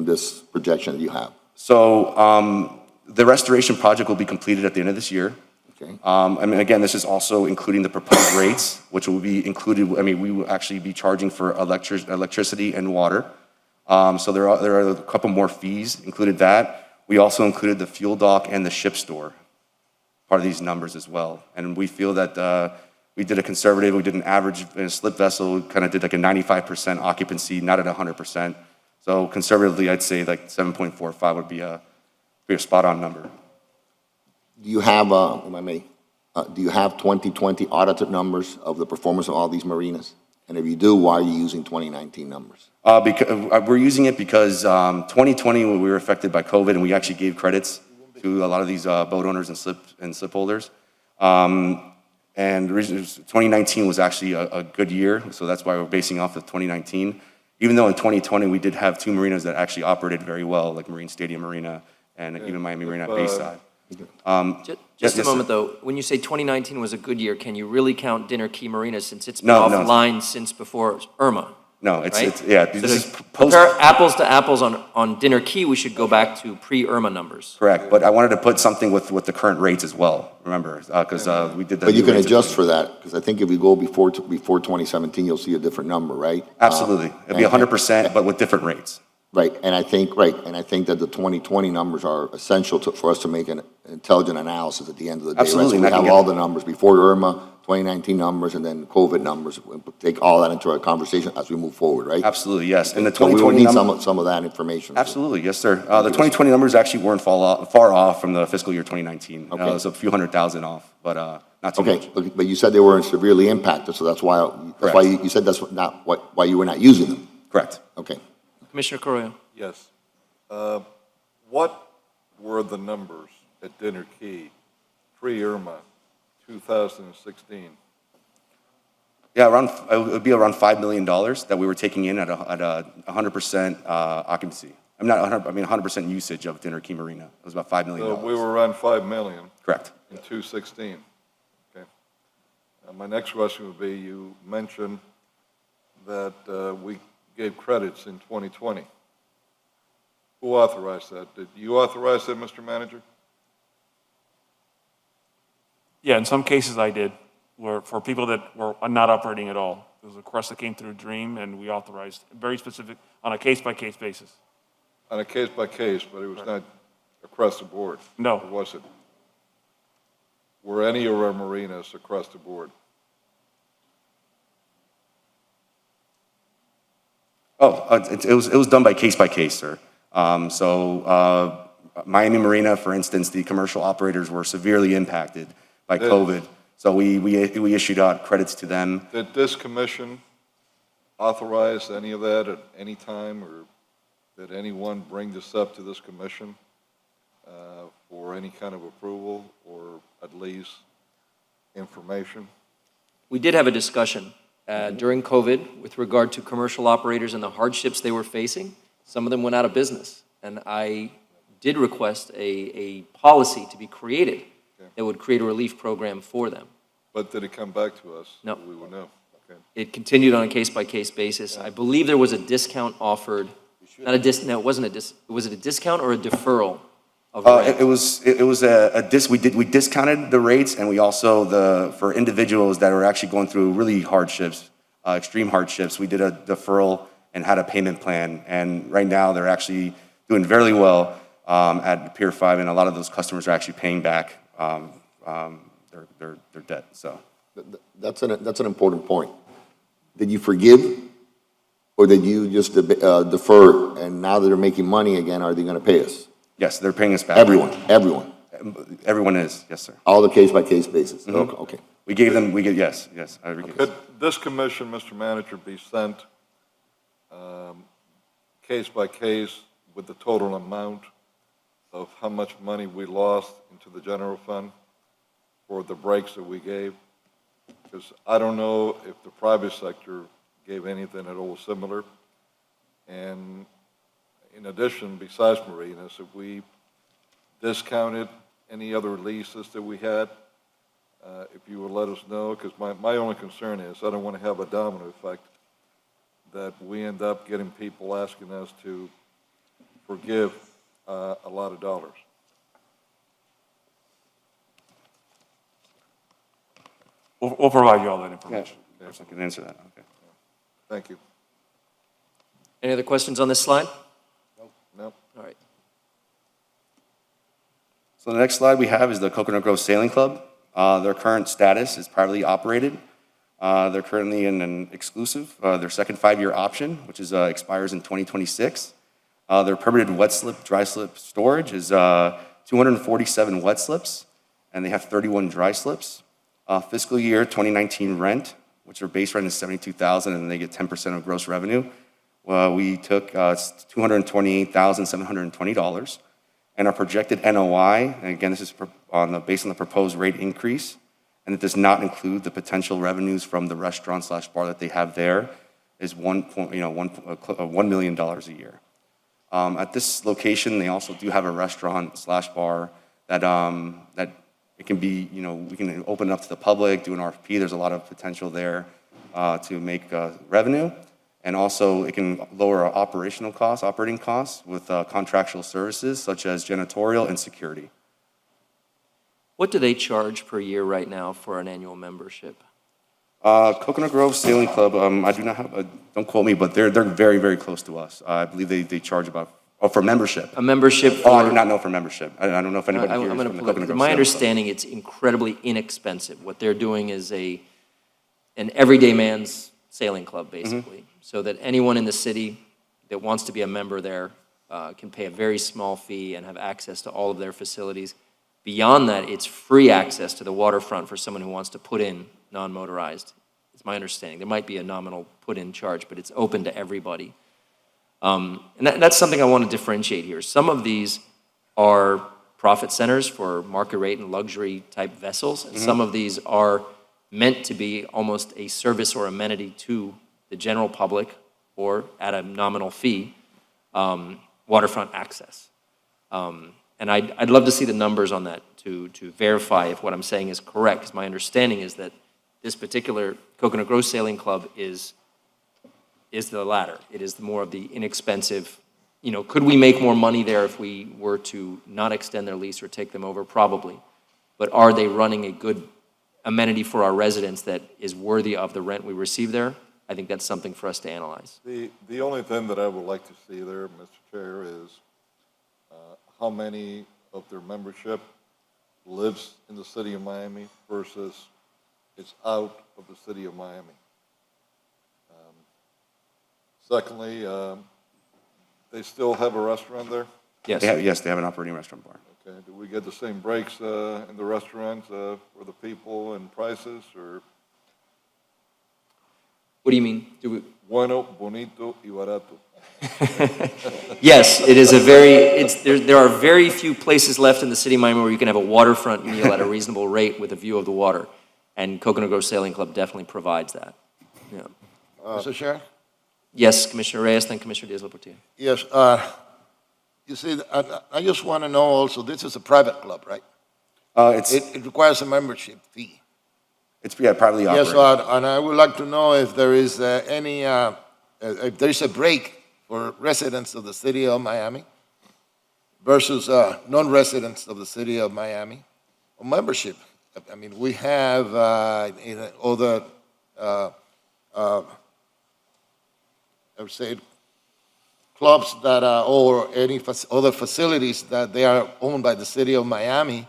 this projection that you have? So the restoration project will be completed at the end of this year. Okay. I mean, again, this is also including the proposed rates, which will be included. I mean, we will actually be charging for electricity and water. So there are a couple more fees included that. We also included the fuel dock and the ship store, part of these numbers as well. And we feel that we did an average in a slip vessel, kind of did like a 95% occupancy, not at 100%. So conservatively, I'd say like 7.45 would be a spot on number. Do you have, if I may, do you have 2020 audited numbers of the performance of all these marinas? And if you do, why are you using 2019 numbers? Because we're using it because 2020 we were affected by COVID, and we actually gave credits to a lot of these boat owners and slip holders. And 2019 was actually a good year, so that's why we're basing off of 2019. Even though in 2020 we did have 2 marinas that actually operated very well, like Marine Stadium Marina and even Miami Marina at Bayside. Just a moment, though. When you say 2019 was a good year, can you really count Dinner Key Marina since it's been offline since before Irma? No, right? This is post. post. Apples to apples on Dinner Key, we should go back to pre-Irma numbers. Correct, but I wanted to put something with the current rates as well, remember, because we did that. But you can adjust for that, because I think if we go before 2017, you'll see a different number, right? Absolutely. It'll be 100%, but with different rates. Right, and I think that the 2020 numbers are essential for us to make an intelligent analysis at the end of the day. right? Absolutely, So and we I can have get- all the numbers before Irma, 2019 numbers, and then COVID numbers. We take all that into our conversation as we move forward, right? Absolutely, yes. And the So we will 2020 need number. some of that information. Absolutely, yes, sir. The 2020 numbers actually weren't far off from the fiscal year 2019. Okay. It was a few $100,000 off, but not too much. Okay, but you said they were severely impacted, so that's why you said that's not why you were not using them. Correct. Okay. Commissioner Correa. Yes. What were the numbers at Dinner Key pre-Irma 2016? Yeah, it would be around $5 million that we were taking in at a 100% occupancy. I'm not 100, I mean 100% usage of Dinner Key Marina. It was about $5 million. So we were around 5 million. Correct. In 2016. Okay. My next question would be, you mentioned that we gave credits in 2020. Who authorized that? Did you authorize that, Mr. Manager? Yeah, in some cases I did, where for people that were not operating at all. There was a request that came through Dream, and we authorized, very specific, on a case-by-case basis. On a case-by-case, but it was not across the board? No. Or was it? Were any of our marinas across the board? It was done by case, sir. Miami Marina, for instance, the commercial operators were severely impacted by COVID. So we issued out credits to them. Did this commission authorize any of that at any time, or did anyone bring this up to this commission for any kind of approval or at least information? We did have a discussion during COVID with regard to commercial operators and the hardships they were facing. Some of them went out of business, and I did request a policy to be created that would create a relief program for them. But did it come back to us? No. We will know. Okay. It continued on a case-by-case basis. I believe there was a discount offered, not a no, it wasn't was it a discount or a deferral of rent? We discounted the rates, and we also, for individuals that were actually going through really hardships, extreme hardships, we did a deferral and had a payment plan. And right now, they're actually doing very well at Pier 5, and a lot of those customers are actually paying back their debt, so. That's an important point. Did you forgive, or did you just defer, and now that they're making money again, are they going to pay us? Yes, they're paying us back. Everyone. Everyone is, yes, sir. All the case-by-case basis? Mhm. Okay. Yes, I agree. Could this commission, Mr. Manager, be sent case by case with the total amount of how much money we lost into the general fund for the breaks that we gave? Because I don't know if the private sector gave anything at all similar. And in addition, besides marinas, if we discounted any other leases that we had, if you would let us know, because my only concern is I don't want to have a domino effect that we end up getting people asking us to forgive a lot of dollars. We'll provide you all that information. Yes, I can answer that, okay. Thank you. Any other questions on this slide? No. All right. So the next slide we have is the Coconut Grove Sailing Club. Their current status is privately operated. They're currently in an exclusive, their second 5-year option, which expires in 2026. Their permitted wet slip, dry slip storage is 247 wet slips, and they have 31 dry slips. Fiscal year 2019 rent, which their base rent is $72,000, and they get 10% of gross revenue. We took $228,720, and our projected NOI, and again, this is based on the proposed rate increase, and it does not include the potential revenues from the restaurant/bar that they have there, is $1 million a year. At this location, they also do have a restaurant/bar that it can be, we can open it up to the public, do an RFP. There's a lot of potential there to make revenue. And also, it can lower our operating costs with contractual services such as janitorial and security. What do they charge per year right now for an annual membership? Coconut Grove Sailing Club, I do not have, don't quote me, but they're very, very close to us. I believe they charge about, for membership. A membership for... Oh, I do not know for membership. I don't know if anybody here is I'm going from to the pull it. Coconut Grove My Sailing Club. understanding, it's incredibly inexpensive. What they're doing is an everyday man's sailing club, basically, so that anyone in the city that wants to be a member there can pay a very small fee and have access to all of their facilities. Beyond that, it's free access to the waterfront for someone who wants to put in non-motorized. It's my understanding. There might be a nominal put-in charge, but it's open to everybody. And that's something I want to differentiate here. Some of these are profit centers for market rate and luxury type vessels, and some of these are meant to be almost a service or amenity to the general public or at a nominal fee, waterfront access. And I'd love to see the numbers on that to verify if what I'm saying is correct, because my understanding is that this particular Coconut Grove Sailing Club is the latter. It is more of the inexpensive, could we make more money there if we were to not extend their lease or take them over? Probably. But are they running a good amenity for our residents that is worthy of the rent we receive there? I think that's something for us to analyze. The only thing that I would like to see there, Mr. Chair, is how many of their membership lives in the city of Miami versus it's out of the city of Miami. Secondly, they still have a restaurant there? Yes. Yes, they have an operating restaurant bar. Okay, do we get the same breaks in the restaurant for the people and prices, or? What do you mean? Bueno, bonito y barato. Yes, it is there are very few places left in the city of Miami where you can have a waterfront meal at a reasonable rate with a view of the water, and Coconut Grove Sailing Club definitely provides that. Yeah. Mr. Chair? Yes, Commissioner Reyes, then Commissioner Diaz-Portillo. Yes, you see, I just want to know also, this is a private club, right? It requires a membership fee. It's privately operated. Yes, and I would like to know if there is if there is a break for residents of the city of Miami versus non-residents of the city of Miami on membership. I mean, we have other, I would say, clubs that or any other facilities that they are owned by the city of Miami,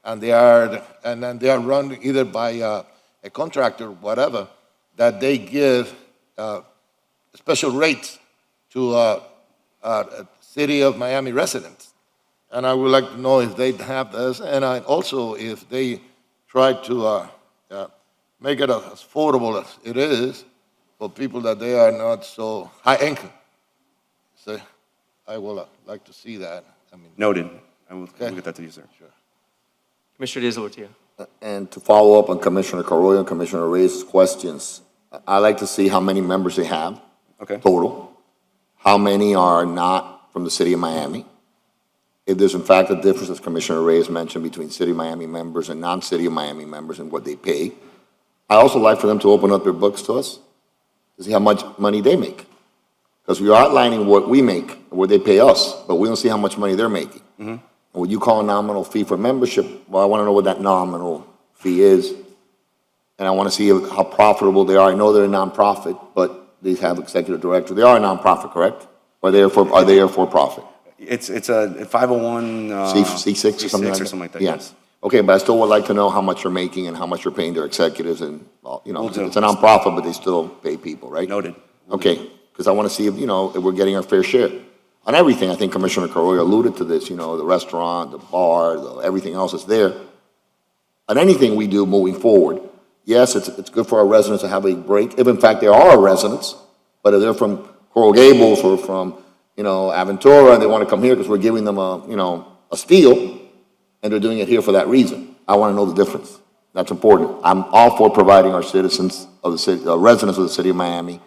and then they are run either by a contractor, whatever, that they give special rates to city of Miami residents. And I would like to know if they have this, and also if they try to make it as affordable as it is for people that they are not so high income. So I would like to see that. Noted. I will get that to you, sir. Sure. Commissioner Diaz-Portillo. And to follow up on Commissioner Carollo and Commissioner Reyes' questions, I'd like to see how many members they have total, how many are not from the city of Miami, if there's in fact a difference, as Commissioner Reyes mentioned, between city of Miami members and non-city of Miami members and what they pay. I also like for them to open up their books to us to see how much money they make. Because we are outlining what we make, what they pay us, but we don't see how much money they're making. And what you call a nominal fee for membership, well, I want to know what that nominal fee is. And I want to see how profitable they are. I know they're a nonprofit, but they have executive director. They are a nonprofit, correct? Or are they a for-profit? It's a 501... C6 or something like that? Or something like that, Yeah. yes. Okay, but I still would like to know how much you're making and how much you're paying their executives and, well, Will do. it's a nonprofit, but they still pay people, right? Noted. Okay, because I want to see if, if we're getting our fair share. On everything, I think Commissioner Carollo alluded to this, the restaurant, the bar, everything else is there. On anything we do moving forward, yes, it's good for our residents to have a break, if in fact they are our residents, but if they're from Coral Gables or from, Aventura, and they want to come here because we're giving them a steal, and they're doing it here for that reason. I want to know the difference. That's important. I'm all for providing our citizens of the city, residents of the city of Miami,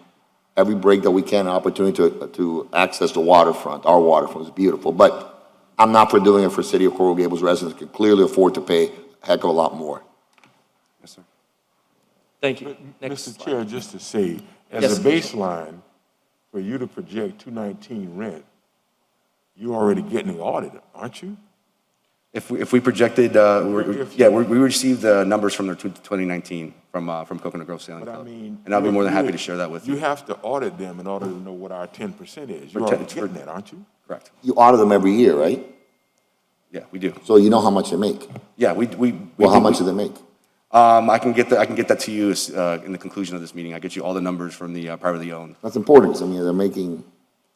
every break that we can, an opportunity to access the waterfront. Our waterfront is beautiful, but I'm not for doing it for City of Coral Gables residents who can clearly afford to pay a heck of a lot more. Yes, sir. Thank you. Mr. Chair, just to say, as Yes. a baseline, for you to project 219 rent, you're already getting audited, aren't you? If we projected, we received the numbers from their 2019 from Coconut Grove Sailing But I Club. mean. And I'll be more than happy you- to share that with you. You have to audit them in order to know what our 10% is. You're For already 10 getting that, aren't you? Correct. You audit them every year, right? Yeah, we do. So you know how much they make? Yeah, Well, how much do they make? I can get that to you in the conclusion of this meeting. I get you all the numbers from the privately owned. That's important, 'cause I mean, they're making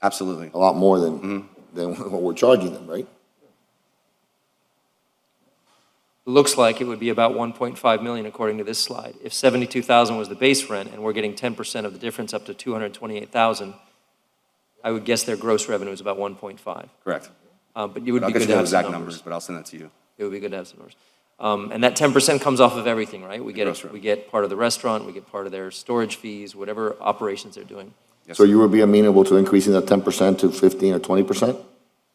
Absolutely. a lot more than what we're charging them, right? Looks like it would be about 1.5 million according to this slide. If 72,000 was the base rent and we're getting 10% of the difference up to 228,000, I would guess their gross revenue is about 1.5. Correct. But it would I'll be get good you to the have some exact numbers. numbers, but I'll send that to you. It would be good to have some numbers. And that 10% comes off of everything, right? We Gross get, revenue. we get part of the restaurant, we get part of their storage fees, whatever operations they're doing. So you would be amenable to increasing that 10% to 15 or 20%?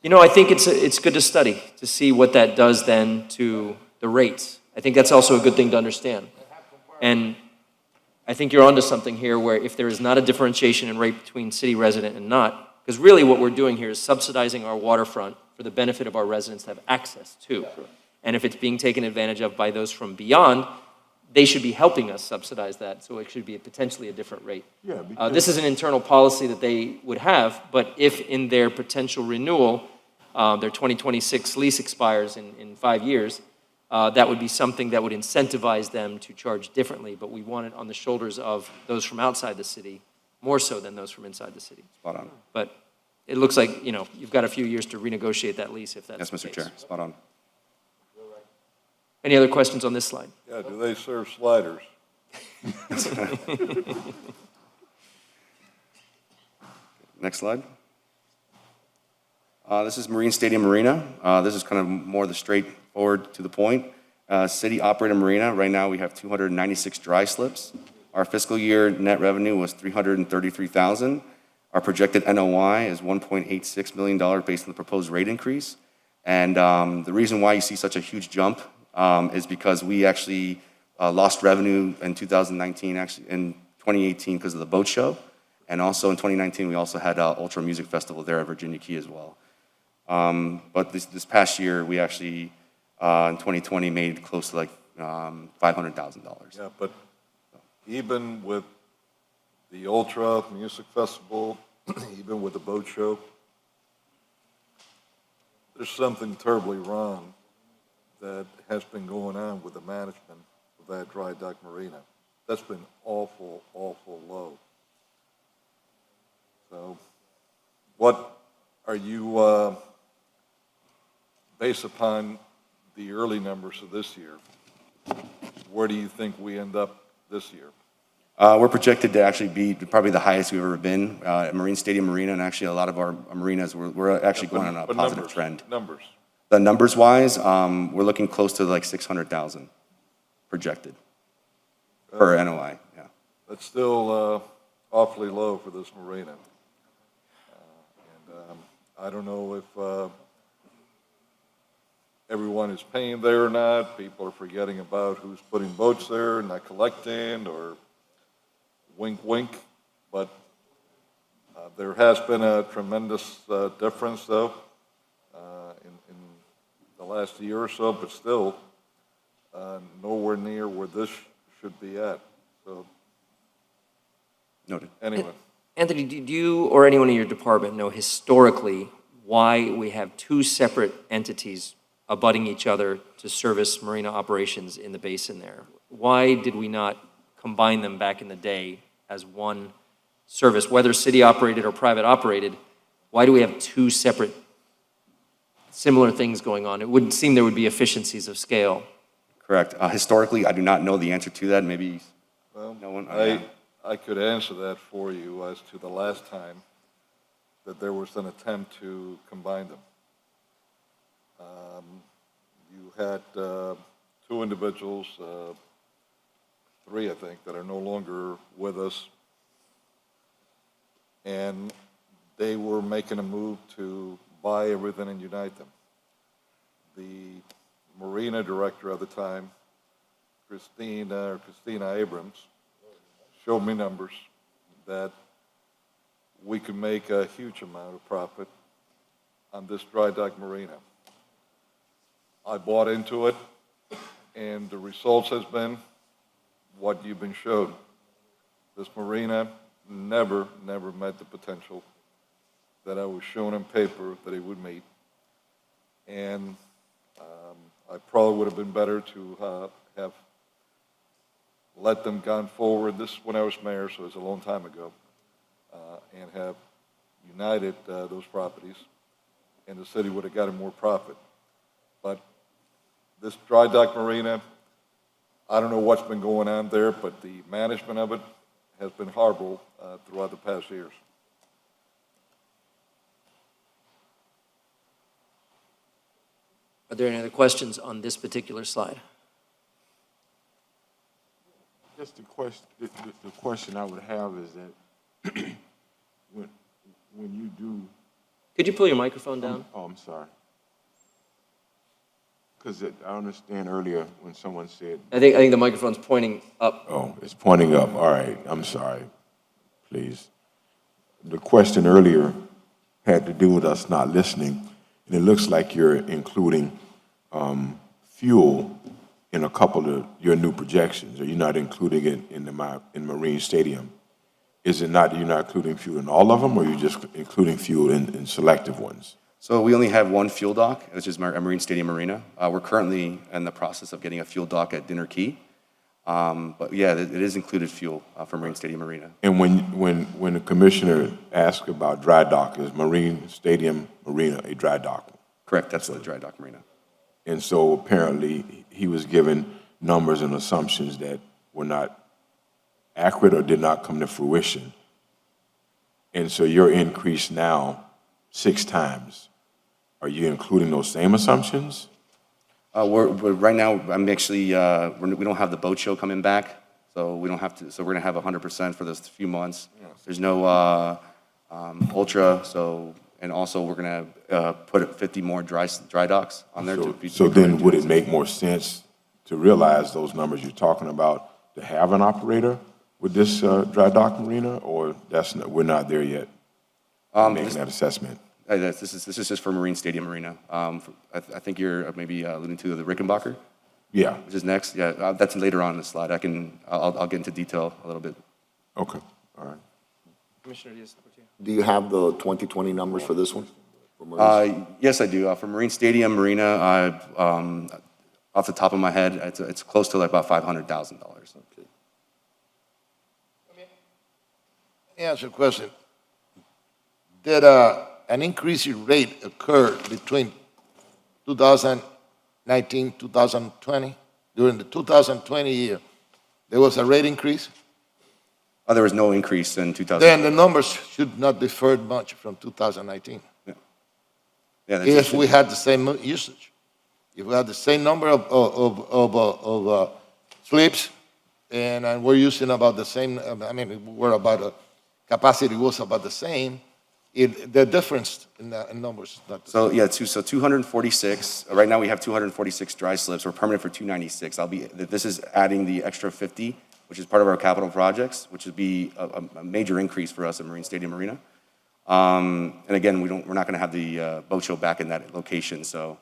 You know, I think it's good to study, to see what that does then to the rates. I think that's also a good thing to understand. And I think you're onto something here where if there is not a differentiation in rate between city resident and not, because really what we're doing here is subsidizing our waterfront for the benefit of our residents to have access to. And if it's being taken advantage of by those from beyond, they should be helping us subsidize that, so it should be potentially a different rate. Yeah, because- This is an internal policy that they would have, but if in their potential renewal, their 2026 lease expires in 5 years, that would be something that would incentivize them to charge differently, but we want it on the shoulders of those from outside the city, more so than those from inside the city. Spot on. But it looks like, you know, you've got a few years to renegotiate that lease if that's Yes, the Mr. case. Chair, spot on. Any other questions on this slide? Yeah, do they serve sliders? Next slide. This is Marine Stadium Marina. This is kind of more the straightforward to the point. City operated marina, right now we have 296 dry slips. Our fiscal year net revenue was $333,000. Our projected NOI is $1.86 million based on the proposed rate increase. And the reason why you see such a huge jump is because we actually lost revenue in 2019, actually in 2018 because of the boat show. And also in 2019, we also had Ultra Music Festival there at Virginia Key as well. But this past year, we actually, in 2020, made close to like $500,000. Yeah, but even with the Ultra Music Festival, even with the boat show, there's something terribly wrong that has been going on with the management of that dry dock marina. That's been awful, awful low. So what are you, based upon the early numbers of this year, where do you think we end up this year? We're projected to actually be probably the highest we've ever been at Marine Stadium Marina, and actually a lot of our marinas, we're actually going on a But positive numbers, trend. Numbers. The numbers-wise, we're looking close to like 600,000 projected per NOI, yeah. That's still awfully low for this marina. I don't know if everyone is paying there or not. People are forgetting about who's putting boats there, not collecting, or wink, wink. But there has been a tremendous difference, though, in the last year or so, but still nowhere near where this should be at. So, Noted. Anyway. Anthony, do you or anyone in your department know historically why we have two separate entities abutting each other to service marina operations in the basin there? Why did we not combine them back in the day as one service, whether city operated or private operated? Why do we have two separate similar things going on? It would seem there would be efficiencies of scale. Correct. Historically, I do not know the answer to that. Maybe Well, no one. I could answer that for you as to the last time that there was an attempt to combine them. You had two individuals, three I think, that are no longer with us, and they were making a move to buy everything and unite them. The marina director at the time, Christina Abrams, showed me numbers that we could make a huge amount of profit on this dry dock marina. I bought into it, and the results has been what you've been showed. This marina never met the potential that I was shown on paper that it would meet. And I probably would have been better to have let them gone forward. This when I was mayor, so it's a long time ago, and have united those properties, and the city would have gotten more profit. But this dry dock marina, I don't know what's been going on there, but the management of it has been horrible throughout the past years. Are there any other questions on this particular slide? Just the question I would have is that when you do. Could you pull your microphone down? I'm sorry. Because I understand earlier when someone said. I think the microphone's pointing up. Oh, it's pointing up. All right. I'm sorry. Please. The question earlier had to do with us not listening, and it looks like you're including fuel in a couple of your new projections. Are you not including it in Marine Stadium? Is it not, you're not including fuel in all of them, or you're just including fuel in selective ones? So we only have one fuel dock, which is Marine Stadium Marina. We're currently in the process of getting a fuel dock at Dinner Key. But yeah, it is included fuel for Marine Stadium Marina. And when the commissioner asked about dry dock, is Marine Stadium Marina a dry dock? Correct, that's the dry dock marina. And so apparently he was given numbers and assumptions that were not accurate or did not come to fruition. And so your increase now 6 times, are you including those same assumptions? We're right now, I'm actually, we don't have the boat show coming back, so we don't have to, so we're gonna have 100% for those few months. There's no ultra, so, and also we're gonna put 50 more dry docks on there. So then would it make more sense to realize those numbers you're talking about to have an operator with this dry dock marina, or we're not there yet, making that assessment? This is just for Marine Stadium Marina. I think you're maybe alluding to the Rickenbacker? Yeah. Which is next, yeah, that's later on in the slide. I'll get into detail a little bit. Okay, all right. Commissioner Diaz. Do you have the 2020 numbers for this one? Yes, I do. For Marine Stadium Marina, off the top of my head, it's close to like about $500,000. Let me ask you a question. Did an increase in rate occur between 2019, 2020? During the 2020 year, there was a rate increase? There was no increase in 2000. Then the numbers should not differ much from 2019. Yeah, if we had the same usage, if we had the same number of slips, and we're using about the same, we're about capacity was about the same. The difference in numbers. So yeah, so 246. Right now we have 246 dry slips. We're permanent for 296. This is adding the extra 50, which is part of our capital projects, which would be a major increase for us at Marine Stadium Marina. And again, we're not going to have the boat show back in that location. So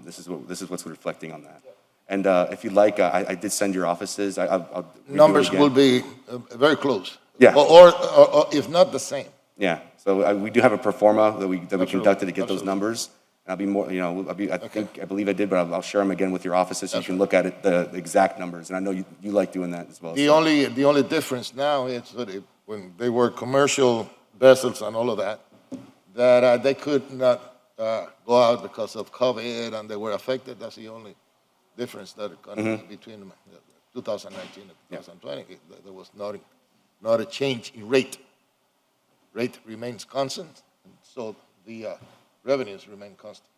this is what's reflecting on that. And if you'd like, I did send your offices. I'll numbers will be very close. Yeah. Or if not the same. Yeah. So we do have a pro forma that we conducted to get those numbers. And I'll be more, I believe I did, but I'll share them again with your offices so you can look at it, the exact numbers. And I know you like doing that as well. The only difference now is that when they were commercial vessels and all of that, that they could not go out because of COVID and they were affected. That's the only difference that between 2019 and 2020. There was not a change in rate. Rate remains constant, so the revenues remain constant.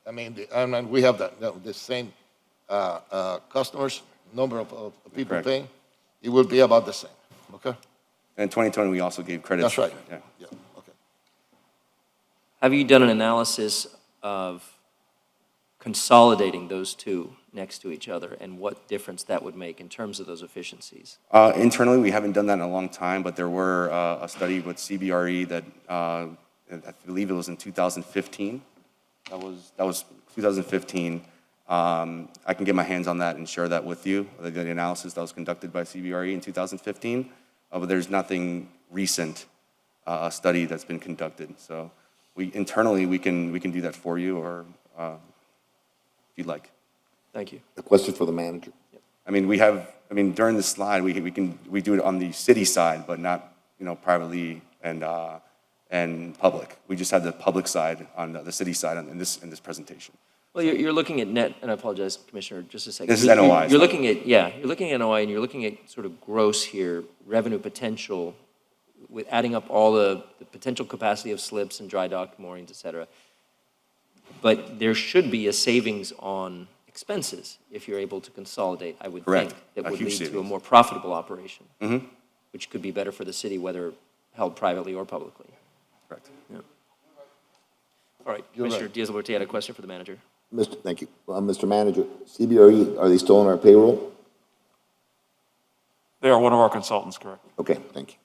And we have the same customers, number of people Correct. paying. It will be about the same, okay? And in 2020, we also gave credits. That's right. Yeah. Okay. Have you done an analysis of consolidating those two next to each other and what difference that would make in terms of those efficiencies? Internally, we haven't done that in a long time, but there were a study with CBRE that I believe it was in 2015. That was 2015, I can get my hands on that and share that with you, the analysis that was conducted by CBRE in 2015, but there's nothing recent study that's been conducted. So internally, we can do that for you, or if you'd like. Thank you. A question for the manager. I mean, during the slide, we do it on the city side, but not, privately and public. We just had the public side on the city side in this presentation. Well, you're looking at net, and I apologize, Commissioner, just a second. This is NOI. You're looking at, you're looking at NOI, and you're looking at sort of gross here, revenue potential, with adding up all the potential capacity of slips and dry dock moorings, et cetera. But there should be a savings on expenses if you're able to consolidate, I would Correct. think. That A would huge lead to a savings. more profitable operation, Mm-hmm. which could be better for the city, whether held privately or publicly. Correct. Yeah. All right, You're Commissioner right. Diaz-Liberty had a question for the manager. Thank you. Mr. Manager, CBRE, are they still on our payroll? They are one of our consultants, correct? Okay, thank you.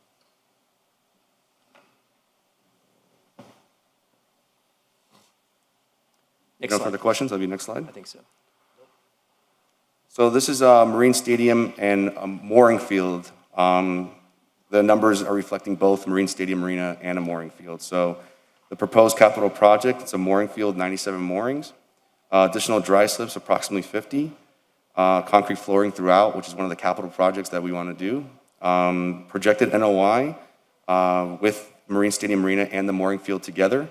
Next No slide. further questions? That'll be next slide. I think so. So this is Marine Stadium and mooring field. The numbers are reflecting both Marine Stadium Marina and a mooring field. So the proposed capital project, it's a mooring field, 97 moorings. Additional dry slips, approximately 50. Concrete flooring throughout, which is one of the capital projects that we want to do. Projected NOI with Marine Stadium Marina and the mooring field together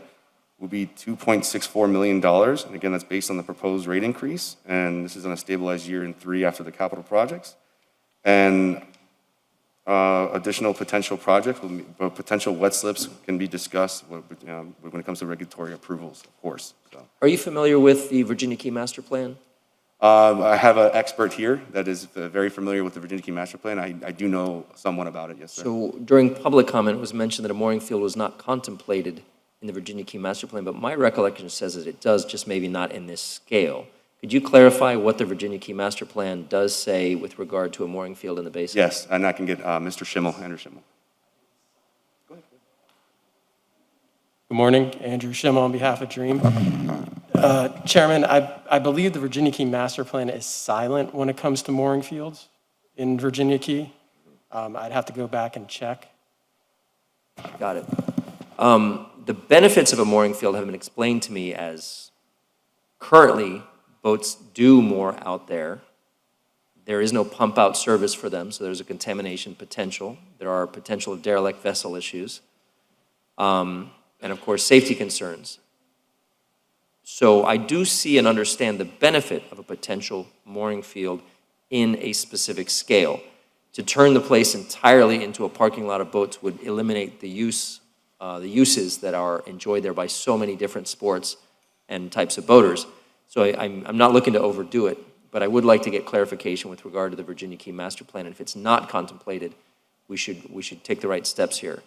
will be $2.64 million. And again, that's based on the proposed rate increase. And this is on a stabilized year in 3 after the capital projects. And additional potential projects, potential wet slips can be discussed when it comes to regulatory approvals, of course. So, Are you familiar with the Virginia Key Master Plan? I have an expert here that is very familiar with the Virginia Key Master Plan. I do know somewhat about it, yes, sir. So during public comment, it was mentioned that a mooring field was not contemplated in the Virginia Key Master Plan, but my recollection says that it does, just maybe not in this scale. Could you clarify what the Virginia Key Master Plan does say with regard to a mooring field in the basin? Yes, and I can get Mr. Schimmel, Andrew Schimmel. Good morning, Andrew Schimmel on behalf of DREAM. Chairman, I believe the Virginia Key Master Plan is silent when it comes to mooring fields in Virginia Key. I'd have to go back and check. Got it. The benefits of a mooring field have been explained to me as currently boats do moor out there. There is no pump out service for them, so there's a contamination potential. There are potential derelict vessel issues. And of course, safety concerns. So I do see and understand the benefit of a potential mooring field in a specific scale. To turn the place entirely into a parking lot of boats would eliminate the uses that are enjoyed there by so many different sports and types of boaters. So I'm not looking to overdo it, but I would like to get clarification with regard to the Virginia Key Master Plan. And if it's not contemplated, we should take the right steps here.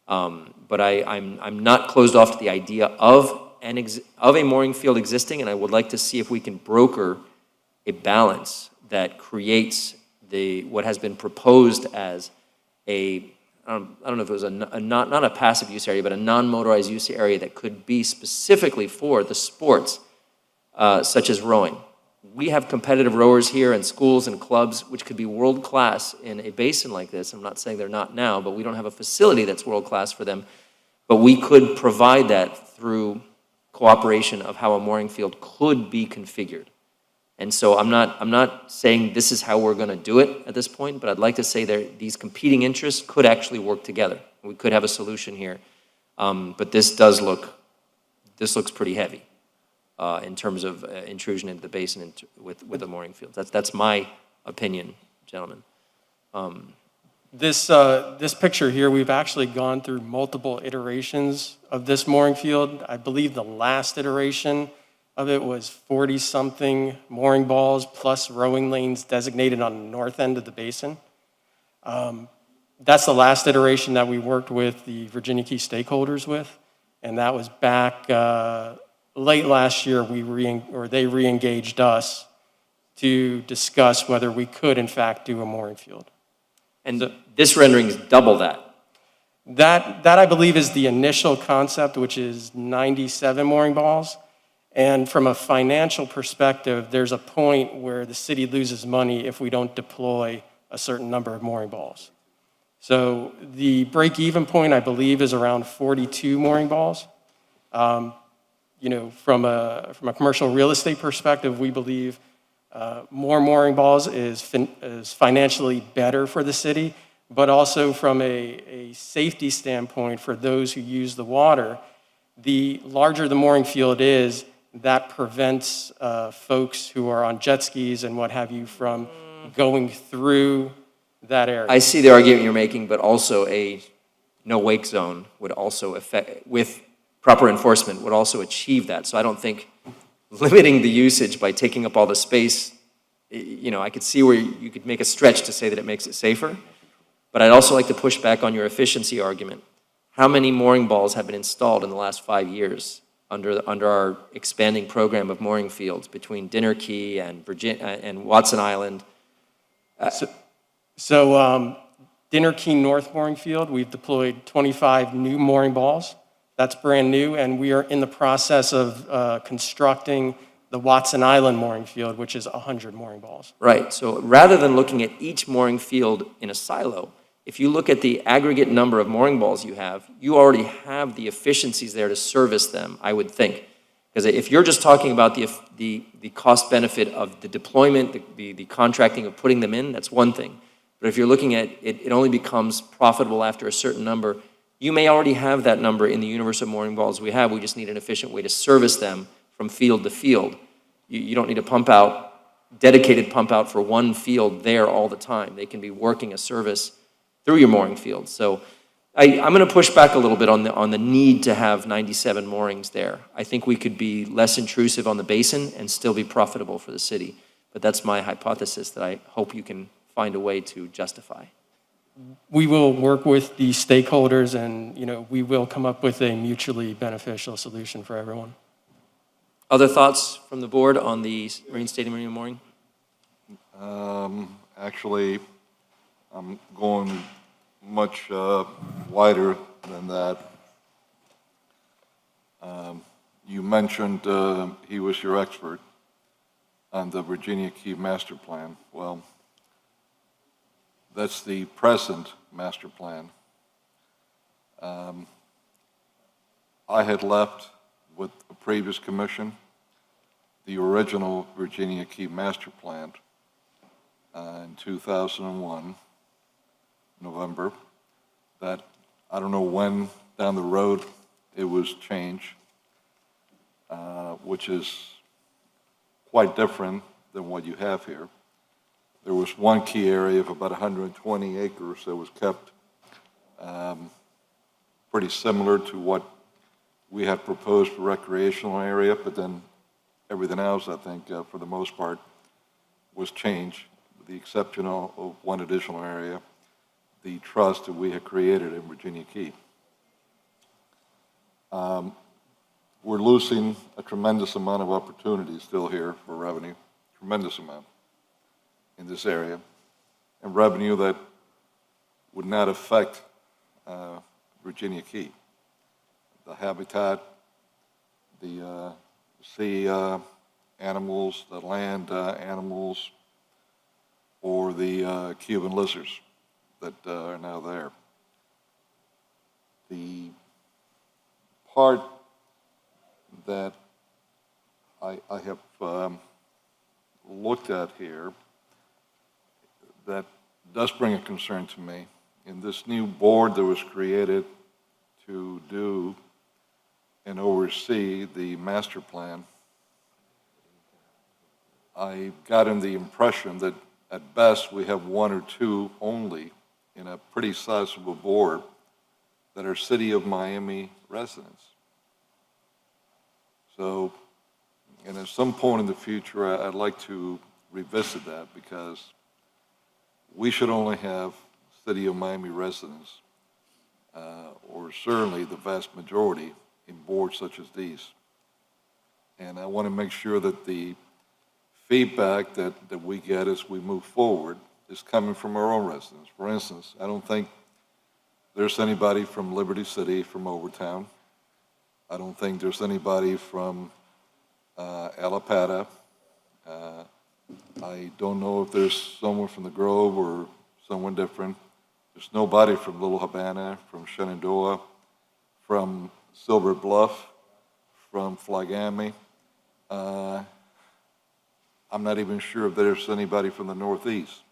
But I'm not closed off to the idea of a mooring field existing, and I would like to see if we can broker a balance that creates what has been proposed as I don't know if it was not a passive use area, but a non-motorized use area that could be specifically for the sports, such as rowing. We have competitive rowers here and schools and clubs which could be world-class in a basin like this. I'm not saying they're not now, but we don't have a facility that's world-class for them. But we could provide that through cooperation of how a mooring field could be configured. And so I'm not saying this is how we're going to do it at this point, but I'd like to say that these competing interests could actually work together. We could have a solution here. But this looks pretty heavy in terms of intrusion into the basin with the mooring fields. That's my opinion, gentlemen. This picture here, we've actually gone through multiple iterations of this mooring field. I believe the last iteration of it was 40-something mooring balls plus rowing lanes designated on the north end of the basin. That's the last iteration that we worked with the Virginia Key stakeholders with, and that was back late last year. They re-engaged us to discuss whether we could, in fact, do a mooring field. And this rendering is double that. That I believe is the initial concept, which is 97 mooring balls. And from a financial perspective, there's a point where the city loses money if we don't deploy a certain number of mooring balls. So the break-even point, I believe, is around 42 mooring balls. You know, from a commercial real estate perspective, we believe more mooring balls is financially better for the city, but also from a safety standpoint for those who use the water, the larger the mooring field is, that prevents folks who are on jet skis and what have you from going through that area. I see the argument you're making, but also a no-wake zone would also affect, with proper enforcement, would also achieve that. So I don't think limiting the usage by taking up all the space, you know, I could see where you could make a stretch to say that it makes it safer, but I'd also like to push back on your efficiency argument. How many mooring balls have been installed in the last 5 years under our expanding program of mooring fields between Dinner Key and and Watson Island? So Dinner Key North Mooring Field, we've deployed 25 new mooring balls. That's brand new, and we are in the process of constructing the Watson Island Mooring Field, which is 100 mooring balls. Right, so rather than looking at each mooring field in a silo, if you look at the aggregate number of mooring balls you already have the efficiencies there to service them, I would think. Because if you're just talking about the cost benefit of the deployment, the contracting of putting them in, that's one thing. But if you're looking at it only becomes profitable after a certain number, you may already have that number in the universe of mooring balls we have. We just need an efficient way to service them from field to field. You don't need a dedicated pump out for one field there all the time. They can be working a service through your mooring field. So I'm going to push back a little bit on the need to have 97 moorings there. I think we could be less intrusive on the basin and still be profitable for the city. But that's my hypothesis that I hope you can find a way to justify. We will work with the stakeholders and, you know, we will come up with a mutually beneficial solution for everyone. Other thoughts from the board on the Marine Stadium Marina mooring? Actually, I'm going much wider than that. You mentioned he was your expert on the Virginia Key Master Plan. Well, that's the present master plan. I had left with a previous commission the original Virginia Key Master Plan in 2001, November. That, I don't know when down the road it was changed, which is quite different than what you have here. There was one key area of about 120 acres that was kept pretty similar to what we had proposed for recreational area, but then everything else, I think, for the most part, was changed, with the exception of one additional area, the trust that we had created in Virginia Key. We're losing a tremendous amount of opportunity still here for revenue, tremendous amount in this area, and revenue that would not affect Virginia Key. The habitat, the sea animals, the land animals, or the Cuban lizards that are now there. The part that I have looked at here that does bring a concern to me, in this new board that was created to do and oversee the master plan, I've gotten the impression that at best we have one or two only in a pretty sizable board that are City of Miami residents. So, and at some point in the future, I'd like to revisit that, because we should only have City of Miami residents, or certainly the vast majority, in boards such as these. And I want to make sure that the feedback that we get as we move forward is coming from our own residents. For instance, I don't think there's anybody from Liberty City from Overtown. I don't think there's anybody from Alapata. I don't know if there's someone from the Grove or someone different. There's nobody from Little Havana, from Shenandoah, from Silver Bluff, from Flagami. I'm not even sure if there's anybody from the Northeast.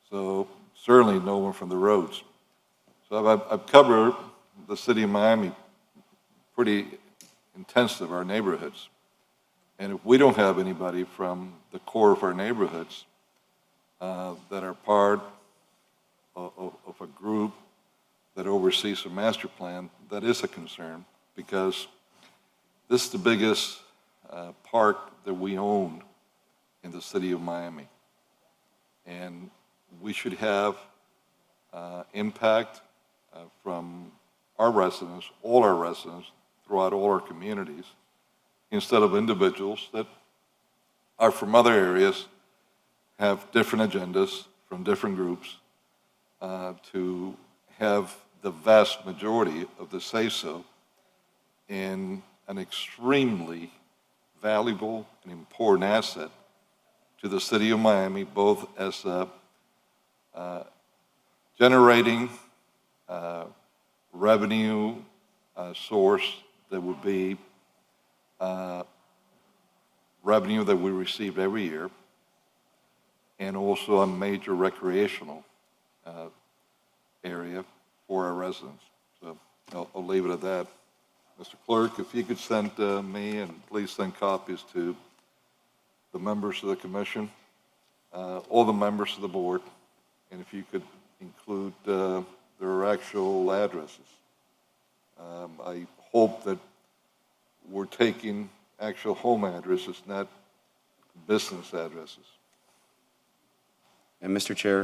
So certainly no one from the roads. So I've covered the city of Miami pretty intensive, our neighborhoods. And if we don't have anybody from the core of our neighborhoods that are part of a group that oversees a master plan, that is a concern, because this is the biggest park that we own in the city of Miami. And we should have impact from our residents, all our residents, throughout all our communities, instead of individuals that are from other areas, have different agendas from different groups, to have the vast majority of the say-so in an extremely valuable and important asset to the city of Miami, both as a generating revenue source that would be revenue that we receive every year, and also a major recreational area for our residents. So I'll leave it at that. Mr. Clerk, if you could send me, and please send copies to the members of the commission, all the members of the board, and if you could include their actual addresses. I hope that we're taking actual home addresses, not business addresses. And Mr. Chair,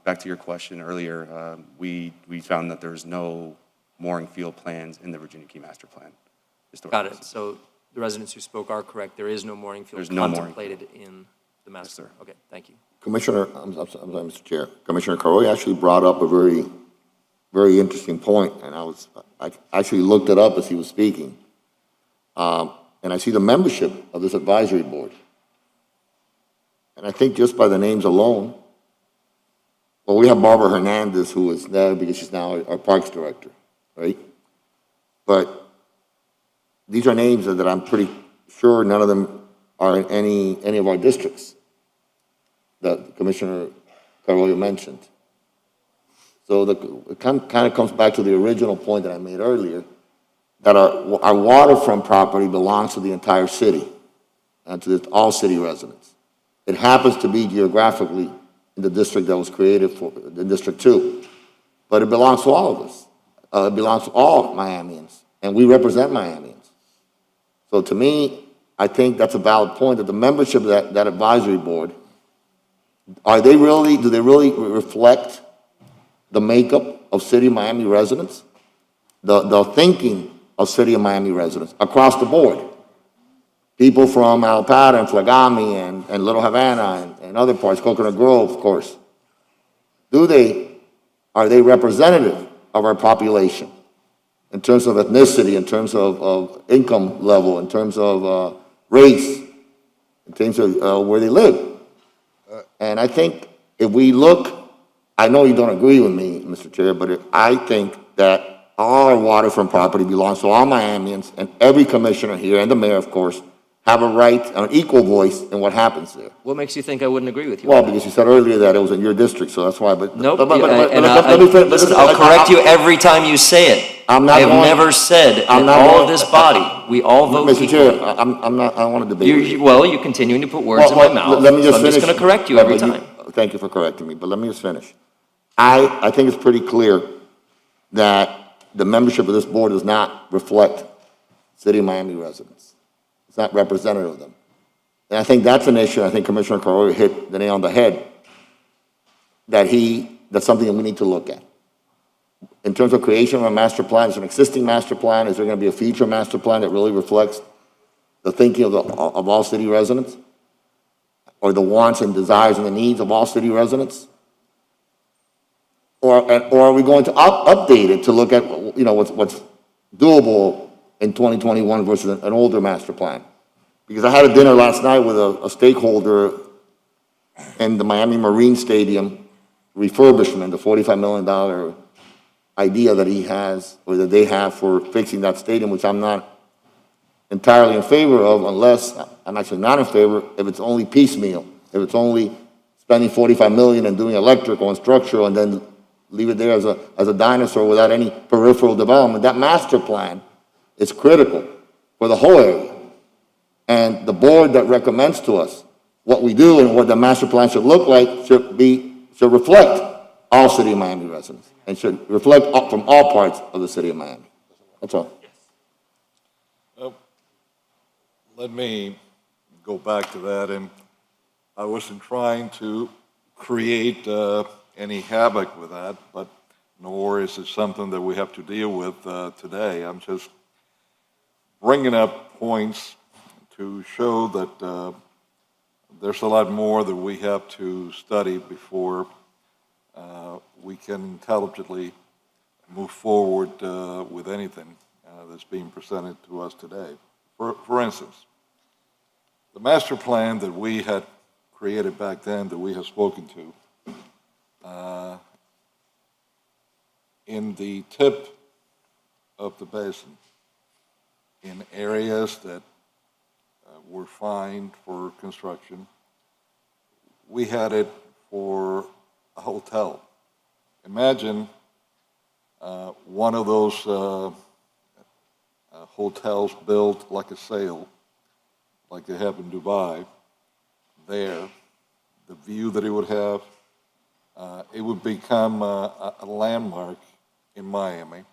back to your question earlier, we found that there's no mooring field plans in the Virginia Key Master Plan. Got it. So the residents who spoke are correct. There is no mooring field There's no mooring contemplated in the master. Yes, sir. Okay, thank you. Commissioner, I'm sorry, Mr. Chair. Commissioner Carroy actually brought up a very, very interesting point, and I actually looked it up as he was speaking. And I see the membership of this advisory board. And I think just by the names alone, well, we have Barbara Hernandez, who is there because she's now our Parks Director, right? But these are names that I'm pretty sure none of them are in any of our districts that Commissioner Carollo mentioned. So it kind of comes back to the original point that I made earlier, that our waterfront property belongs to the entire city and to all city residents. It happens to be geographically in the district that was created for the District 2, but it belongs to all of us. It belongs to all Miamians, and we represent Miamians. So to me, I think that's a valid point, that the membership of that advisory board, do they really reflect the makeup of City of Miami residents? The thinking of City of Miami residents across the board. People from Alpata and Flagami and Little Havana and other parts, Coconut Grove, of course. Are they representative of our population in terms of ethnicity, in terms of income level, in terms of race, in terms of where they live? And I think if we look, I know you don't agree with me, Mr. Chair, but I think that all our waterfront property belongs to all Miamians, and every commissioner here, and the mayor, of course, have a right, an equal voice in what happens there. What makes you think I wouldn't agree with you? Well, because you said earlier that it was in your district, so that's why, but. Nope, Listen, listen, I'll correct you every time you say it. I have never said that all of this body, we all vote Mr. equally. Chair, I don't want to debate with you. Well, you're continuing to put words in my mouth. Let me just so I'm finish. just going to correct you every time. Thank you for correcting me, but let me just finish. I think it's pretty clear that the membership of this board does not reflect City of Miami residents. It's not representative of them. And I think that's an issue. I think Commissioner Carroll hit the nail on the head, that's something that we need to look at. In terms of creation of a master plan, is an existing master plan, is there going to be a future master plan that really reflects the thinking of all city residents? Or the wants and desires and the needs of all city residents? Or are we going to update it to look at, what's doable in 2021 versus an older master plan? because I had a dinner last night with a stakeholder in the Miami Marine Stadium refurbishment, the $45 million idea that he has, or that they have for fixing that stadium, which I'm not entirely in favor of, unless, I'm actually not in favor, if it's only piecemeal, if it's only spending $45 million and doing electrical and structural and then leave it there as a dinosaur without any peripheral development. That master plan is critical for the whole area. And the board that recommends to us what we do and what the master plan should look like should reflect all City of Miami residents and should reflect from all parts of the City of Miami. That's all. Let me go back to that, and I wasn't trying to create any havoc with that, but nor is it something that we have to deal with today. I'm just bringing up points to show that there's a lot more that we have to study before we can intelligently move forward with anything that's being presented to us today. For instance, the master plan that we had created back then, that we have spoken to, in the tip of the basin, in areas that were fine for construction, we had it for a hotel. Imagine one of those hotels built like a sail, like they have in Dubai, there, the view that it would have, it would become a landmark in Miami,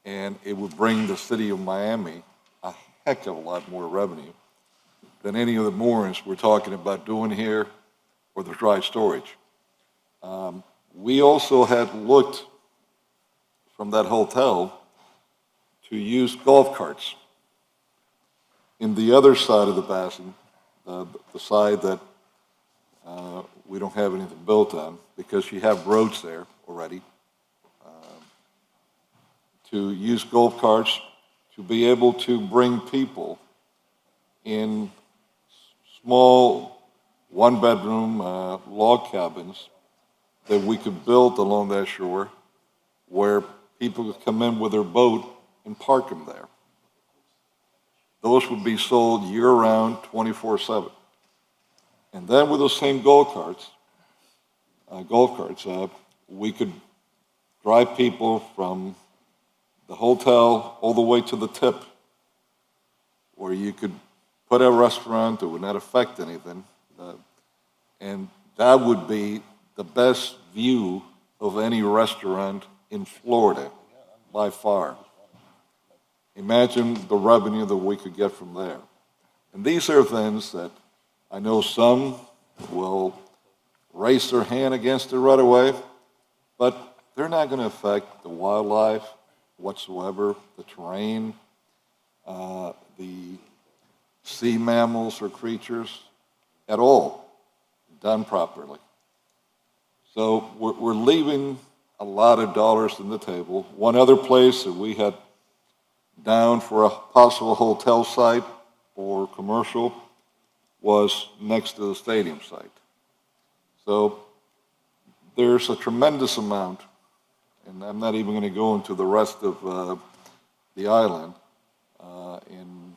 and it would bring the City of Miami a heck of a lot more revenue than any of the moorings we're talking about doing here or the dry storage. We also had looked from that hotel to use golf carts in the other side of the basin, the side that we don't have anything built on, because you have roads there already, to use golf carts to be able to bring people in small one-bedroom log cabins that we could build along that shore, where people could come in with their boat and park them there. Those would be sold year-round, 24/7. And then with those same golf carts, we could drive people from the hotel all the way to the tip, where you could put a restaurant that would not affect anything. And that would be the best view of any restaurant in Florida, by far. Imagine the revenue that we could get from there. And these are things that I know some will raise their hand against it right away, but they're not going to affect the wildlife whatsoever, the terrain, the sea mammals or creatures at all, done properly. So we're leaving a lot of dollars on the table. One other place that we had down for a possible hotel site or commercial was next to the stadium site. So there's a tremendous amount, and I'm not even going to go into the rest of the island in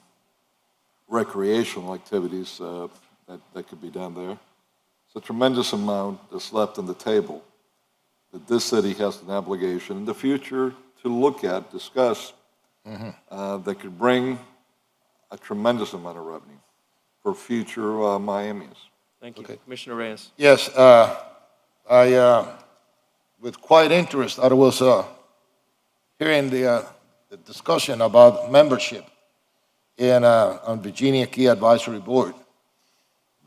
recreational activities that could be done there. It's a tremendous amount that's left on the table that this city has an obligation in the future to look at, discuss, that could bring a tremendous amount of revenue for future Miamis. Thank you. Commissioner Reyes. Yes, I, with quite interest, I was hearing the discussion about membership on Virginia Key Advisory Board.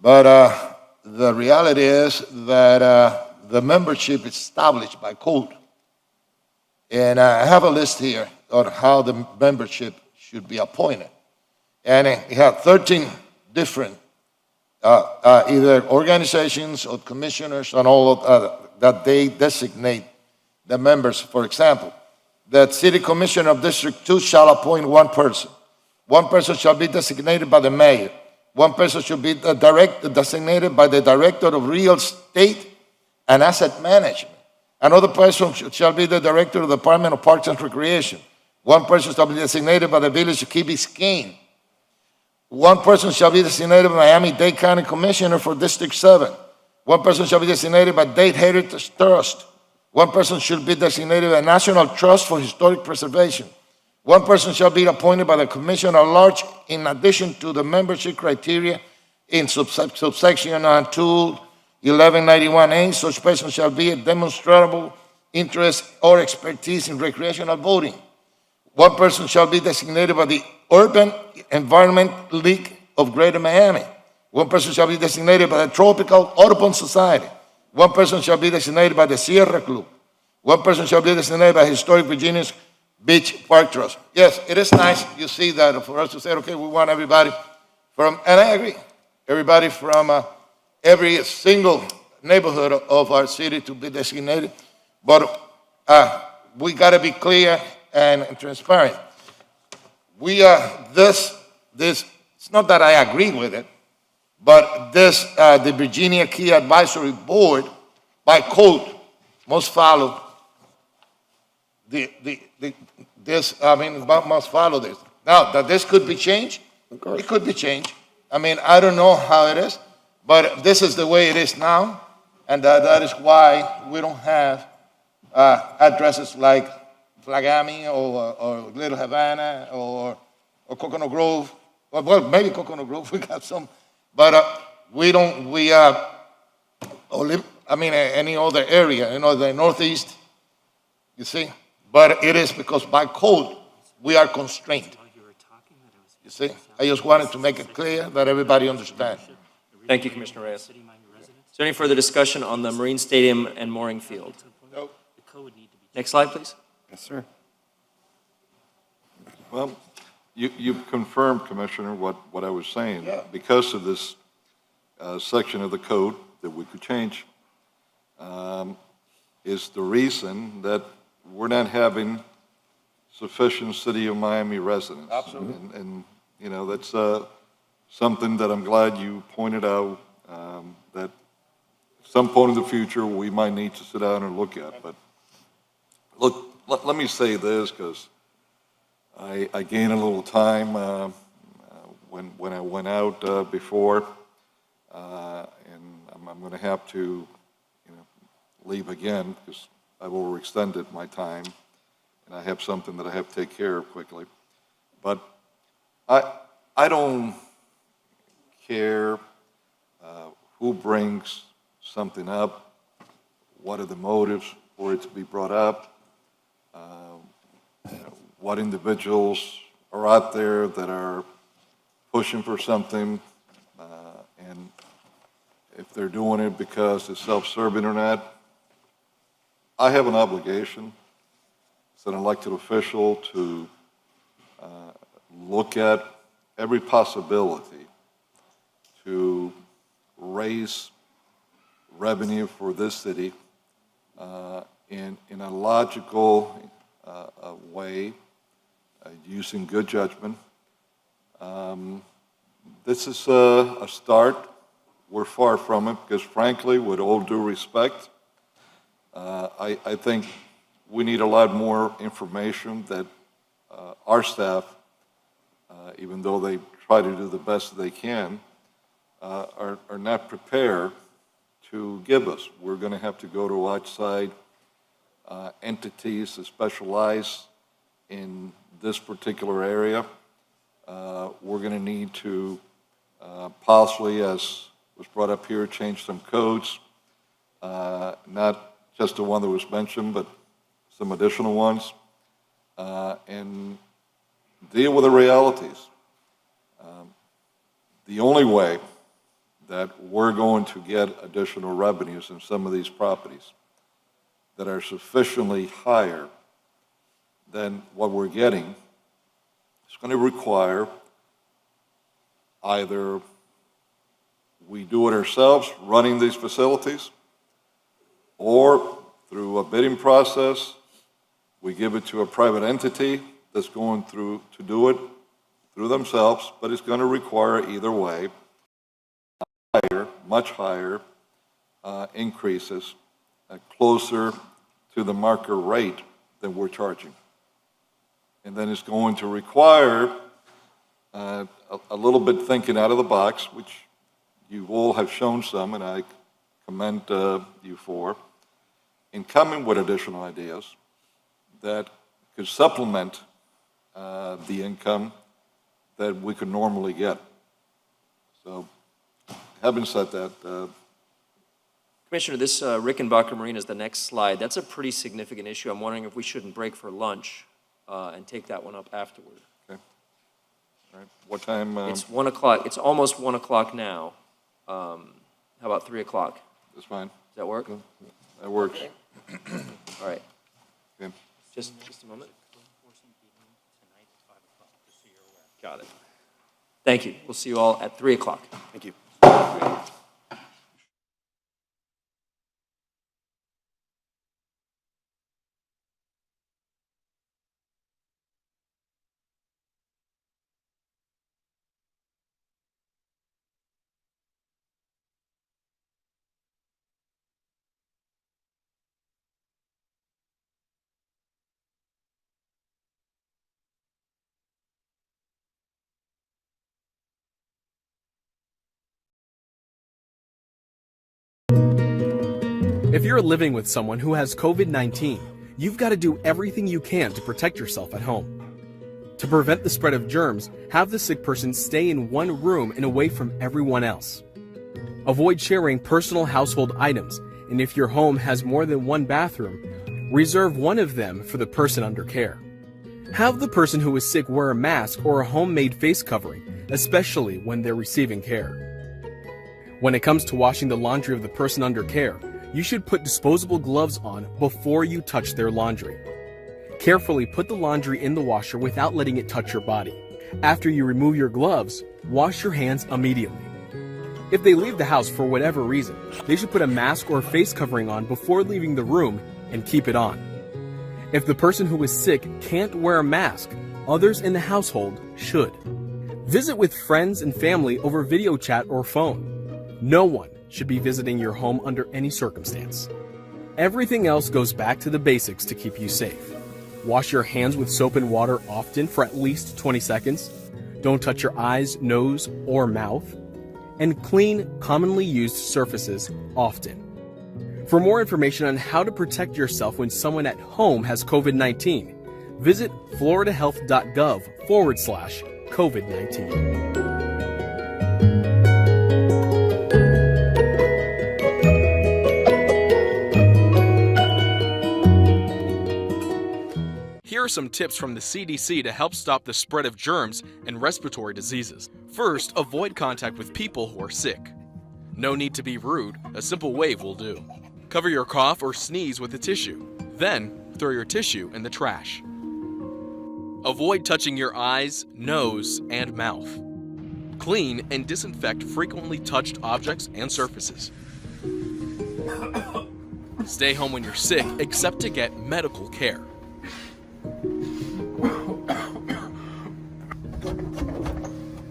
But the reality is that the membership is established by code. And I have a list here on how the membership should be appointed. And it had 13 different either organizations or commissioners and all of that they designate the members. For example, the City Commissioner of District 2 shall appoint one person. One person shall be designated by the mayor. one person should be designated by the Director of Real Estate and Asset Management. Another person shall be the Director of the Department of Parks and Recreation. One person shall be designated by the Village of Key Biscayne. One person shall be designated by Miami-Dade County Commissioner for District 7. One person shall be designated by Dade Heritage Trust. One person should be designated by National Trust for Historic Preservation. One person shall be appointed by the Commissioner at Large in addition to the membership criteria in subsection 21191A. Such person shall be a demonstrable interest or expertise in recreational voting. One person shall be designated by the Urban Environment League of Greater Miami. One person shall be designated by the Tropical Audubon Society. One person shall be designated by the Sierra Club. One person shall be designated by Historic Virginia's Beach Park Trust. Yes, it is nice, you see, that for us to say, okay, we want everybody from, and I agree, everybody from every single neighborhood of our city to be designated, but we got to be clear and transparent. We this, it's not that I agree with it, but this, the Virginia Key Advisory Board, by code, must follow must follow this. Now, that this could be changed, it could be changed. I mean, I don't know how it is, but this is the way it is now, and that is why we don't have addresses like Flagami or Little Havana or Coconut Grove. Well, maybe Coconut Grove, we got some, but we don't, any other area, the Northeast, you see? But it is because by code, we are constrained. You see? I just wanted to make it clear that everybody understands. Thank you, Commissioner Reyes. Is there any further discussion on the Marine Stadium and mooring field? No. Next slide, please. Yes, sir. Well, you've confirmed, Commissioner, what I was saying. Yeah. Because of this section of the code that we could change, is the reason that we're not having sufficient City of Miami residents. Absolutely. And that's something that I'm glad you pointed out, that at some point in the future, we might need to sit down and look at. But look, let me say this, because I gained a little time when I went out before, and I'm going to have to leave again because I've overextended my time, and I have something that I have to take care of quickly. But I don't care who brings something up, what are the motives for it to be brought up, what individuals are out there that are pushing for something, and if they're doing it because it's self-serving or not. I have an obligation as an elected official to look at every possibility to raise revenue for this city in a logical way, using good judgment. This is a start. We're far from it because, frankly, with all due respect, I think we need a lot more information that our staff, even though they try to do the best they can, are not prepared to give us. We're going to have to go to outside entities that specialize in this particular area. We're going to need to possibly, as was brought up here, change some codes, not just the one that was mentioned, but some additional ones, and deal with the realities. The only way that we're going to get additional revenues in some of these properties that are sufficiently higher than what we're getting is going to require either we do it ourselves, running these facilities, or through a bidding process, we give it to a private entity that's going through to do it through themselves, but it's going to require either way much higher increases closer to the market rate than we're charging. And then it's going to require a little bit thinking out of the box, which you all have shown some, and I commend you for, in coming with additional ideas that could supplement the income that we could normally get. So, having said that, Commissioner, this Rickenbacker Marina is the next slide. That's a pretty significant issue. I'm wondering if we shouldn't break for lunch and take that one up afterward. okay. All right. What time? It's 1 o'clock. It's almost 1 o'clock now. How about 3 o'clock? That's fine. Does that work? That works. All right. Okay. Just a moment. Got it. Thank you. We'll see you all at 3 o'clock. Thank you. If you're living with someone who has COVID-19, you've got to do everything you can to protect yourself at home. To prevent the spread of germs, have the sick person stay in one room and away from everyone else. Avoid sharing personal household items, and if your home has more than one bathroom, reserve one of them for the person under care. Have the person who is sick wear a mask or a homemade face covering, especially when they're receiving care. When it comes to washing the laundry of the person under care, you should put disposable gloves on before you touch their laundry. Carefully put the laundry in the washer without letting it touch your body. After you remove your gloves, wash your hands immediately. If they leave the house for whatever reason, they should put a mask or face covering on before leaving the room and keep it on. If the person who is sick can't wear a mask, others in the household should. Visit with friends and family over video chat or phone. No one should be visiting your home under any circumstance. Everything else goes back to the basics to keep you safe. Wash your hands with soap and water often for at least 20 seconds. Don't touch your eyes, nose, or mouth. And clean commonly used surfaces often. For more information on how to protect yourself when someone at home has COVID-19, visit floridahealth.gov/COVID-19. Here are some tips from the CDC to help stop the spread of germs and respiratory diseases. First, avoid contact with people who are sick. No need to be rude, a simple wave will do. Cover your cough or sneeze with a tissue. Then, throw your tissue in the trash. Avoid touching your eyes, nose, and mouth. Clean and disinfect frequently touched objects and surfaces. Stay home when you're sick, except to get medical care.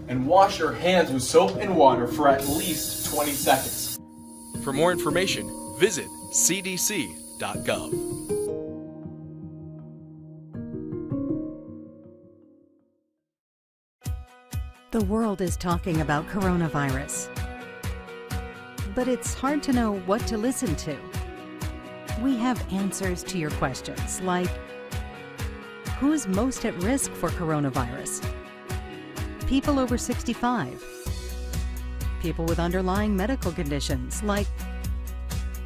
And wash your hands with soap and water for at least 20 seconds. For more information, visit cdc.gov. The world is talking about coronavirus, but it's hard to know what to listen to. We have answers to your questions like, who's most at risk for coronavirus? People over 65. People with underlying medical conditions like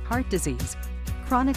heart disease, chronic